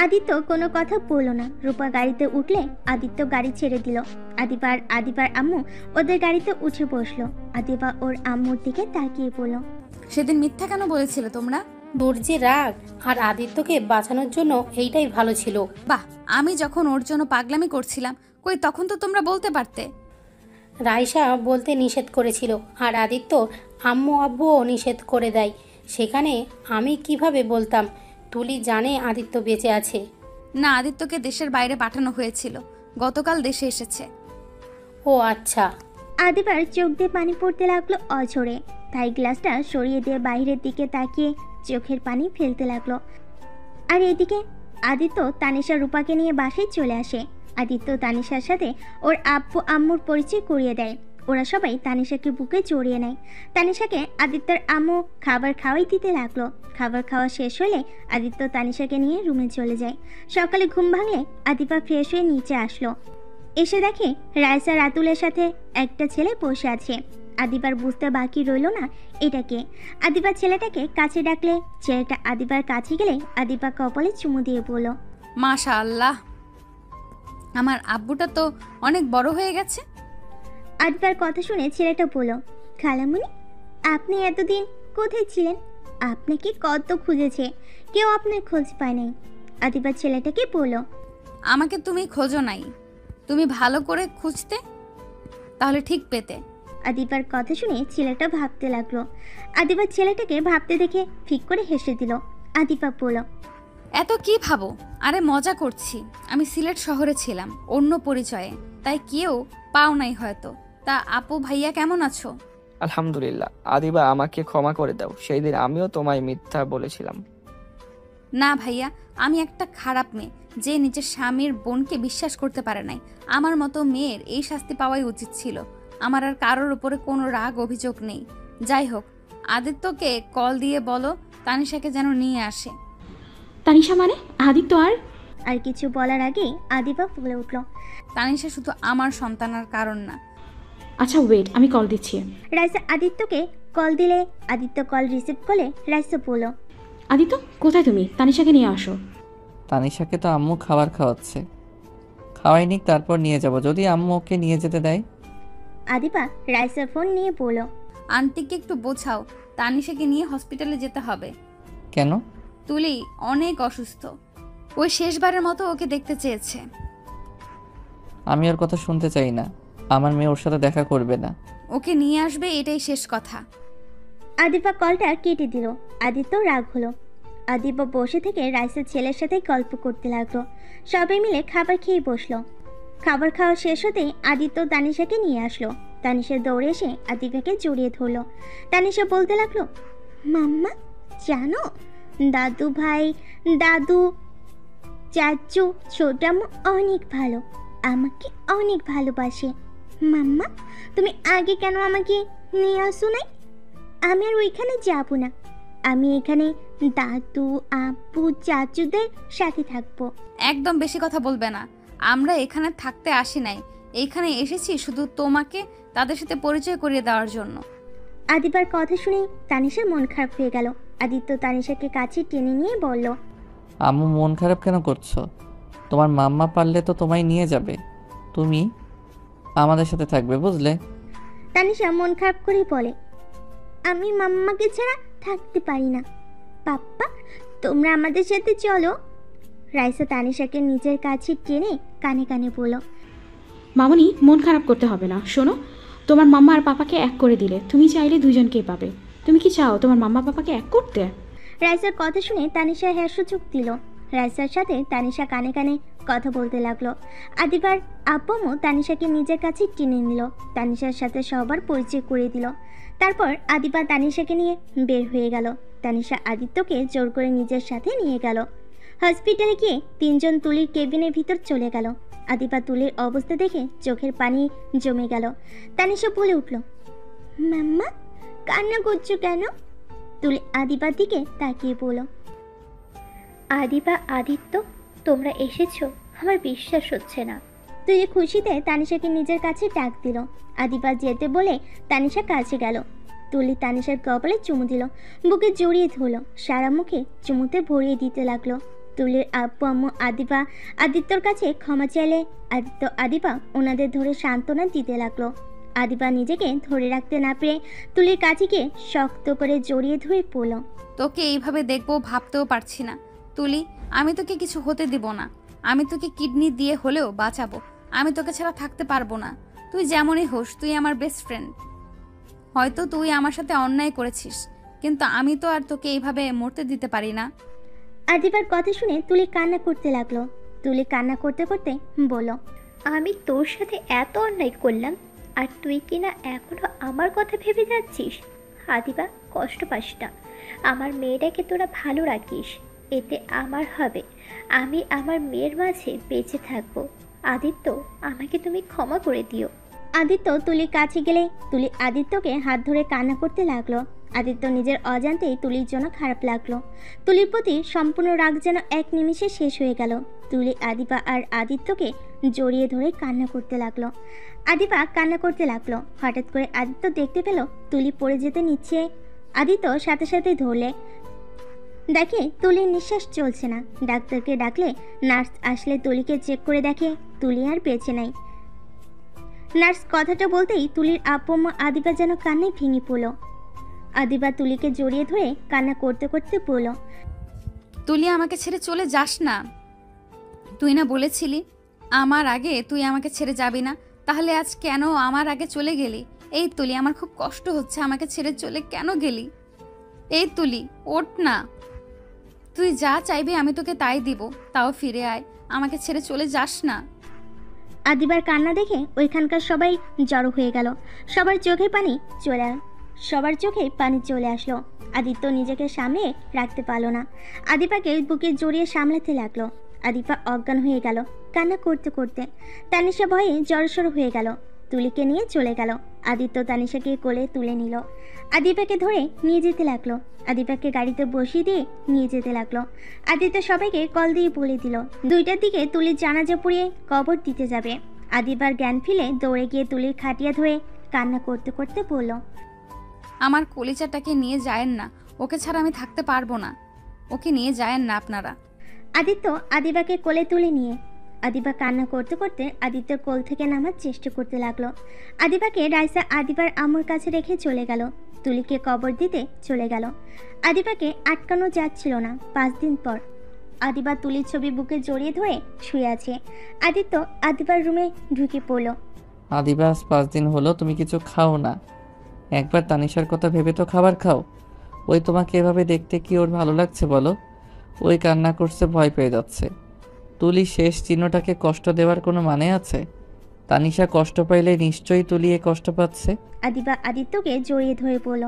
আদিত্য কোনো কথা বলল না। রূপা গাড়িতে উঠলে আদিত্য গাড়ি ছেড়ে দিল। আদিবার আম্মু ওদের গাড়িতে উঠে বসলো। আদিবা ওর আম্মুর দিকে তাকিয়ে বলল, সেদিন মিথ্যা কেন বলেছিলে তোমরা? দুর্যে রাগ আর আদিত্যকে বাঁচানোর জন্য এইটাই ভালো ছিল। বাহ, আমি যখন ওর জন্য পাগলামি করছিলাম, কই তখন তো তোমরা বলতে পারতে। রাইসা বলতে নিষেধ করেছিল আর আদিত্য আম্মু আব্বুও নিষেধ করে দেয়। সেখানে আমি কিভাবে বলতাম? তুলি জানে আদিত্য বেঁচে আছে। না, আদিত্যকে দেশের বাইরে পাঠানো হয়েছিল, গতকাল দেশে এসেছে। ও আচ্ছা। আদিবার চোখ দিয়ে পানি পড়তে লাগলো অঝরে। তাই গ্লাসটা সরিয়ে দিয়ে বাইরের দিকে তাকিয়ে চোখের পানি ফেলতে লাগলো। আর এদিকে আদিত্য তানিশা রূপাকে নিয়ে বাসায় চলে আসে। আদিত্য তানিশার সাথে ওর আব্বু আম্মুর পরিচয় করিয়ে দেয়। ওরা সবাই তানিশাকে বুকে জড়িয়ে নেয়। তানিশাকে আদিত্যর আম্মু খাবার খাওয়াই দিতে লাগলো। খাবার খাওয়া শেষ হলে আদিত্য তানিশাকে নিয়ে রুমে চলে যায়। সকালে ঘুম ভাঙলে আদিপা ফ্রেশ হয়ে নিচে আসলো। এসে দেখে রাইসা রাতুলের সাথে একটা ছেলে বসে আছে। আদিবার বুঝতে বাকি রইল না এটাকে। আদিবা ছেলেটাকে কাছে ডাকলে ছেলেটা আদিবার কাছে গেলে আদিবা কপালে চুমু দিয়ে বলল, মাশাআল্লাহ, আমার আব্বুটা তো অনেক বড় হয়ে গেছে। আদিবার কথা শুনে ছেলেটা বলল, খালামুনি আপনি এতদিন কোথায় ছিলেন? আপনাকে কত খুঁজেছে, কেউ আপনার খোঁজ পায় নাই। আদিবা ছেলেটাকে বলল, আমাকে তুমি খোঁজো নাই, তুমি ভালো করে খুঁজতে তাহলে ঠিক পেতে। আদিবার কথা শুনে ছেলেটা ভাবতে লাগলো। আদিবার ছেলেটাকে ভাবতে দেখে ফিক করে হেসে দিল। আদিবা বলল, এত কি ভাবো? আরে মজা করছি, আমি সিলেট শহরে ছিলাম অন্য পরিচয়ে, তাই কেউ পাও নাই হয়তো। তা আপু ভাইয়া কেমন আছো? আলহামদুলিল্লাহ। আদিবা, আমাকে ক্ষমা করে দাও, সেই দিন আমিও তোমায় মিথ্যা বলেছিলাম। না ভাইয়া, আমি একটা খারাপ মেয়ে যে নিজের স্বামীর বোনকে বিশ্বাস করতে পারে নাই। আমার মতো মেয়ের এই শাস্তি পাওয়াই উচিত ছিল। আমার আর কারোর উপরে কোনো রাগ অভিযোগ নেই। যাই হোক, আদিত্যকে কল দিয়ে বলো তানিশাকে যেন নিয়ে আসে। তানিশা মানে আদিত্য? আর কিছু বলার আগেই আদিবা বলে উঠল, তানিশা শুধু আমার সন্তানের কারণ না। আচ্ছা ওয়েট, আমি কল দিচ্ছি। রাইসা আদিত্যকে কল দিলে আদিত্য কল রিসিভ করলে রাইসা বলল, আদিত্য কোথায় তুমি? তানিশাকে নিয়ে আসো। তানিশাকে তো আম্মু খাবার খাওয়াচ্ছে, খাওয়াই নিক তারপর নিয়ে যাব, যদি আম্মু ওকে নিয়ে যেতে দেয়। আদিবা রাইসার ফোন নিয়ে বলল, আন্টিকে একটু বোঝাও, তানিশাকে নিয়ে হসপিটালে যেতে হবে। কেন? তুলি অনেক অসুস্থ, ওই শেষবারের মতো ওকে দেখতে চেয়েছে। আমি ওর কথা শুনতে চাই না, আমার মেয়ে ওর সাথে দেখা করবে না। ওকে নিয়ে আসবে, এটাই শেষ কথা। আদিবা কলটা কেটে দিল। আদিত্য রাগ হলো। আদিবা বসে থেকে রাইসার ছেলের সাথে গল্প করতে লাগলো। সবাই মিলে খাবার খেয়ে বসলো। খাবার খাওয়া শেষ হতেই আদিত্য তানিশাকে নিয়ে আসলো। তানিশা দৌড়ে এসে আদিবাকে জড়িয়ে ধরলো। তানিশা বলতে লাগলো, মাম্মা জানো, দাদু ভাই, দাদু, চাচু, ছোটাম্মু অনেক ভালো, আমাকে অনেক ভালোবাসে। মাম্মা তুমি আগে কেন আমাকে নিয়ে আসো নাই? আমি আর ওইখানে যাব না, আমি এখানে দাদু, আব্বু, চাচুদের সাথে থাকবো। একদম বেশি কথা বলবে না, আমরা এখানে থাকতে আসি নাই, এইখানে এসেছি শুধু তোমাকে তাদের সাথে পরিচয় করিয়ে দেওয়ার জন্য। আদিবার কথা শুনে তানিশার মন খারাপ হয়ে গেল। আদিত্য তানিশাকে কাছে টেনে নিয়ে বলল, আম্মু মন খারাপ কেন করছো? তোমার মাম্মা পারলে তো তোমায় নিয়ে যাবে, তুমি আমাদের সাথে থাকবে, বুঝলে? তানিশা মন খারাপ করে বলে, আমি মাম্মাকে ছাড়া থাকতে পারি না, পাপ্পা তোমরা আমাদের সাথে চলো। রাইসা তানিশাকে নিজের কাছে টেনে কানে কানে বলল, মামনি মন খারাপ করতে হবে না, শোনো, তোমার মাম্মা আর পাপাকে এক করে দিলে তুমি চাইলে দুজনকেই পাবে। তুমি কি চাও তোমার মাম্মা পাপাকে এক করতে? রাইসার কথা শুনে তানিশা হ্যাসচোখ দিল। রাইসার সাথে তানিশা কানে কানে কথা বলতে লাগলো। আদিবার আব্বু তানিশাকে নিজের কাছে টেনে নিল, তানিশার সাথে সবার পরিচয় করে দিল। তারপর আদিবা তানিশাকে নিয়ে বের হয়ে গেল। তানিশা আদিত্যকে জোর করে নিজের সাথে নিয়ে গেল। হসপিটালে গিয়ে তিনজন তুলির কেবিনের ভিতর চলে গেল। আদিবা তুলির অবস্থা দেখে চোখের পানি জমে গেল। তানিশা বলে উঠল, মাম্মা কান্না করছো কেন? তুলি আদিবার দিকে তাকিয়ে বলল, আদিবা, আদিত্য তোমরা এসেছো, আমার বিশ্বাস হচ্ছে না। তুই খুশিতে তানিশাকে নিজের কাছে ডাক দিল। আদিবা যেতে বলে তানিশা কাছে গেল। তুলি তানিশার কপালে চুমু দিল, বুকে জড়িয়ে ধরল, সারা মুখে চুমুতে ভরিয়ে দিতে লাগলো। তুলির আব্বু আম্মু আদিবা আদিত্যর কাছে ক্ষমা চাইলে আদিত্য আদিবা ওনাদের ধরে সান্ত্বনা দিতে লাগলো। আদিবা নিজেকে ধরে রাখতে না পেরে তুলির কাছে গিয়ে শক্ত করে জড়িয়ে ধরে পড়ল, তোকে এইভাবে দেখবো ভাবতেও পারছি না তুলি, আমি তোকে কিছু হতে দিব না, আমি তোকে কিডনি দিয়ে হলেও বাঁচাবো, আমি তোকে ছাড়া থাকতে পারবো না। তুই যেমনই হোস, তুই আমার বেস্ট ফ্রেন্ড। হয়তো তুই আমার সাথে অন্যায় করেছিস, কিন্তু আমি তো আর তোকে এইভাবে মরতে দিতে পারি না। আদিবার কথা শুনে তুলি কান্না করতে লাগলো। তুলি কান্না করতে করতে বলল, আমি তোর সাথে এত অন্যায় করলাম, আর তুই কিনা এখনো আমার কথা ভেবে যাচ্ছিস। আদিবা কষ্ট পাস না, আমার মেয়েটাকে তোরা ভালো রাখিস, এতে আমার হবে, আমি আমার মেয়ের মাঝে বেঁচে থাকবো। আদিত্য আমাকে তুমি ক্ষমা করে দিও। আদিত্য তুলির কাছে গেলে তুলি আদিত্যকে হাত ধরে কান্না করতে লাগলো। আদিত্য নিজের অজান্তেই তুলির জন্য খারাপ লাগলো। তুলির প্রতি সম্পূর্ণ রাগ যেন এক নিমিষে শেষ হয়ে গেল। তুলি আদিপা আর আদিত্যকে জড়িয়ে ধরে কান্না করতে লাগলো। আদিপা কান্না করতে লাগলো। হঠাৎ করে আদিত্য দেখতে পেল তুলি পড়ে যেতে নিচ্ছে। আদিত্য সাথে সাথে ধরলে দেখে তুলির নিঃশ্বাস চলছে না। ডাক্তারকে ডাকলে নার্স আসলে তুলিকে চেক করে দেখে তুলি আর বেঁচে নাই। নার্স কথাটা বলতেই তুলির আপু মা আদিপা যেন কান্নায় ভেঙে পড়ল। আদিপা তুলিকে জড়িয়ে ধরে কান্না করতে করতে বলল, তুলি আমাকে ছেড়ে চলে যাস না। তুই না বলেছিলি আমার আগে তুই আমাকে ছেড়ে যাবি না, তাহলে আজ কেন আমার আগে চলে গেলি? এই তুলি, আমার খুব কষ্ট হচ্ছে, আমাকে ছেড়ে চলে কেন গেলি? এই তুলি, ওঠ না। তুই যা চাইবি আমি তোকে তাই দিব, তাও ফিরে আয়, আমাকে ছেড়ে চলে যাস না। আদিবার কান্না দেখে ওইখানকার সবাই জড়ো হয়ে গেল। সবার চোখে পানি চলে আসলো। আদিত্য নিজেকে সামলে রাখতে পারলো না। আদিপাকে বুকে জড়িয়ে সামলাতে লাগলো। আদিপা অজ্ঞান হয়ে গেল কান্না করতে করতে। তানিশা ভয়ে জড়সড় হয়ে গেল, তুলিকে নিয়ে চলে গেল। আদিত্য তানিশাকে কোলে তুলে নিল, আদিপাকে ধরে নিয়ে যেতে লাগলো। আদিপাকে গাড়িতে বসিয়ে দিয়ে নিয়ে যেতে লাগলো। আদিত্য সবাইকে কল দিয়ে বলে দিল 2টার দিকে তুলির জানাজা পড়িয়ে কবর দিতে যাবে। আদিবার জ্ঞান ফিরে দৌড়ে গিয়ে তুলির খাটিয়া ধরে কান্না করতে করতে বলল, আমার কলিজাটাকে নিয়ে যায়েন না, ওকে ছাড়া আমি থাকতে পারবো না, ওকে নিয়ে যায়েন না আপনারা। আদিত্য আদিবাকে কোলে তুলে নিয়ে আদিবা কান্না করতে করতে আদিত্যর কোল থেকে নামার চেষ্টা করতে লাগলো। আদিবাকে রাইসা আদিবার আম্মুর কাছে রেখে চলে গেল। তুলিকে কবর দিতে চলে গেল। আদিবাকে আটকানো যাচ্ছিল না। 5 দিন পর আদিবা তুলির ছবি বুকে জড়িয়ে ধরে শুয়ে আছে। আদিত্য আদিবার রুমে ঢুকে পড়ল। আদিবা, আজ 5 দিন হলো তুমি কিছু খাও না। একবার তানিশার কথা ভেবে তো খাবার খাও। ওই তোমাকে এভাবে দেখতে কি ওর ভালো লাগছে বলো? ওই কান্না করছে, ভয় পেয়ে যাচ্ছে। তুলি শেষ চিহ্নটাকে কষ্ট দেওয়ার কোনো মানে আছে? তানিশা কষ্ট পাইলে নিশ্চয়ই তুলি এ কষ্ট পাচ্ছে। আদিবা আদিত্যকে জড়িয়ে ধরে বলল,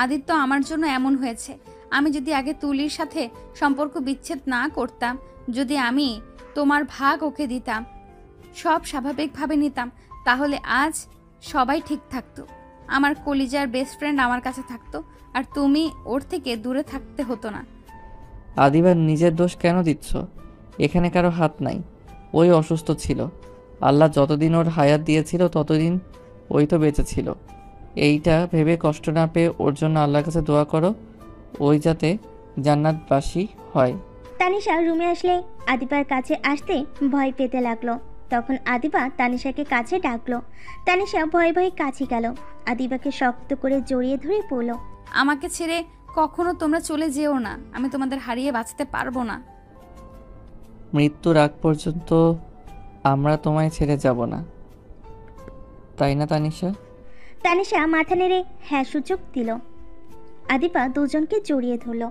আদিত্য আমার জন্য এমন হয়েছে। আমি যদি আগে তুলির সাথে সম্পর্ক বিচ্ছেদ না করতাম, যদি আমি তোমার ভাগ ওকে দিতাম, সব স্বাভাবিকভাবে নিতাম, তাহলে আজ সবাই ঠিক থাকতো। আমার কলিজার বেস্ট ফ্রেন্ড আমার কাছে থাকতো, আর তুমি ওর থেকে দূরে থাকতে হতো না। আদিবার নিজের দোষ কেন দিচ্ছ? এখানে কারো হাত নাই। ওই অসুস্থ ছিল। আল্লাহ যতদিন ওর হায়াত দিয়েছিল ততদিন ওই তো বেঁচে ছিল। এইটা ভেবে কষ্ট না পেয়ে ওর জন্য আল্লাহর কাছে দোয়া করো, ওই যাতে জান্নাতবাসী হয়। তানিশা রুমে আসলে আদিবার কাছে আসতে ভয় পেতে লাগলো। তখন আদিবা তানিশাকে কাছে ডাকলো। তানিশা ভয়ে ভয়ে কাছে গেল। আদিবাকে শক্ত করে জড়িয়ে ধরে পড়ল, আমাকে ছেড়ে কখনো তোমরা চলে যেও না, আমি তোমাদের হারিয়ে বাঁচতে পারবো না। মৃত্যুর আগ পর্যন্ত আমরা তোমায় ছেড়ে যাব না, তাই না তানিশা? তানিশা মাথা নেড়ে হ্যাঁ সূচক দিল। আদিবা দুজনকে জড়িয়ে ধরল।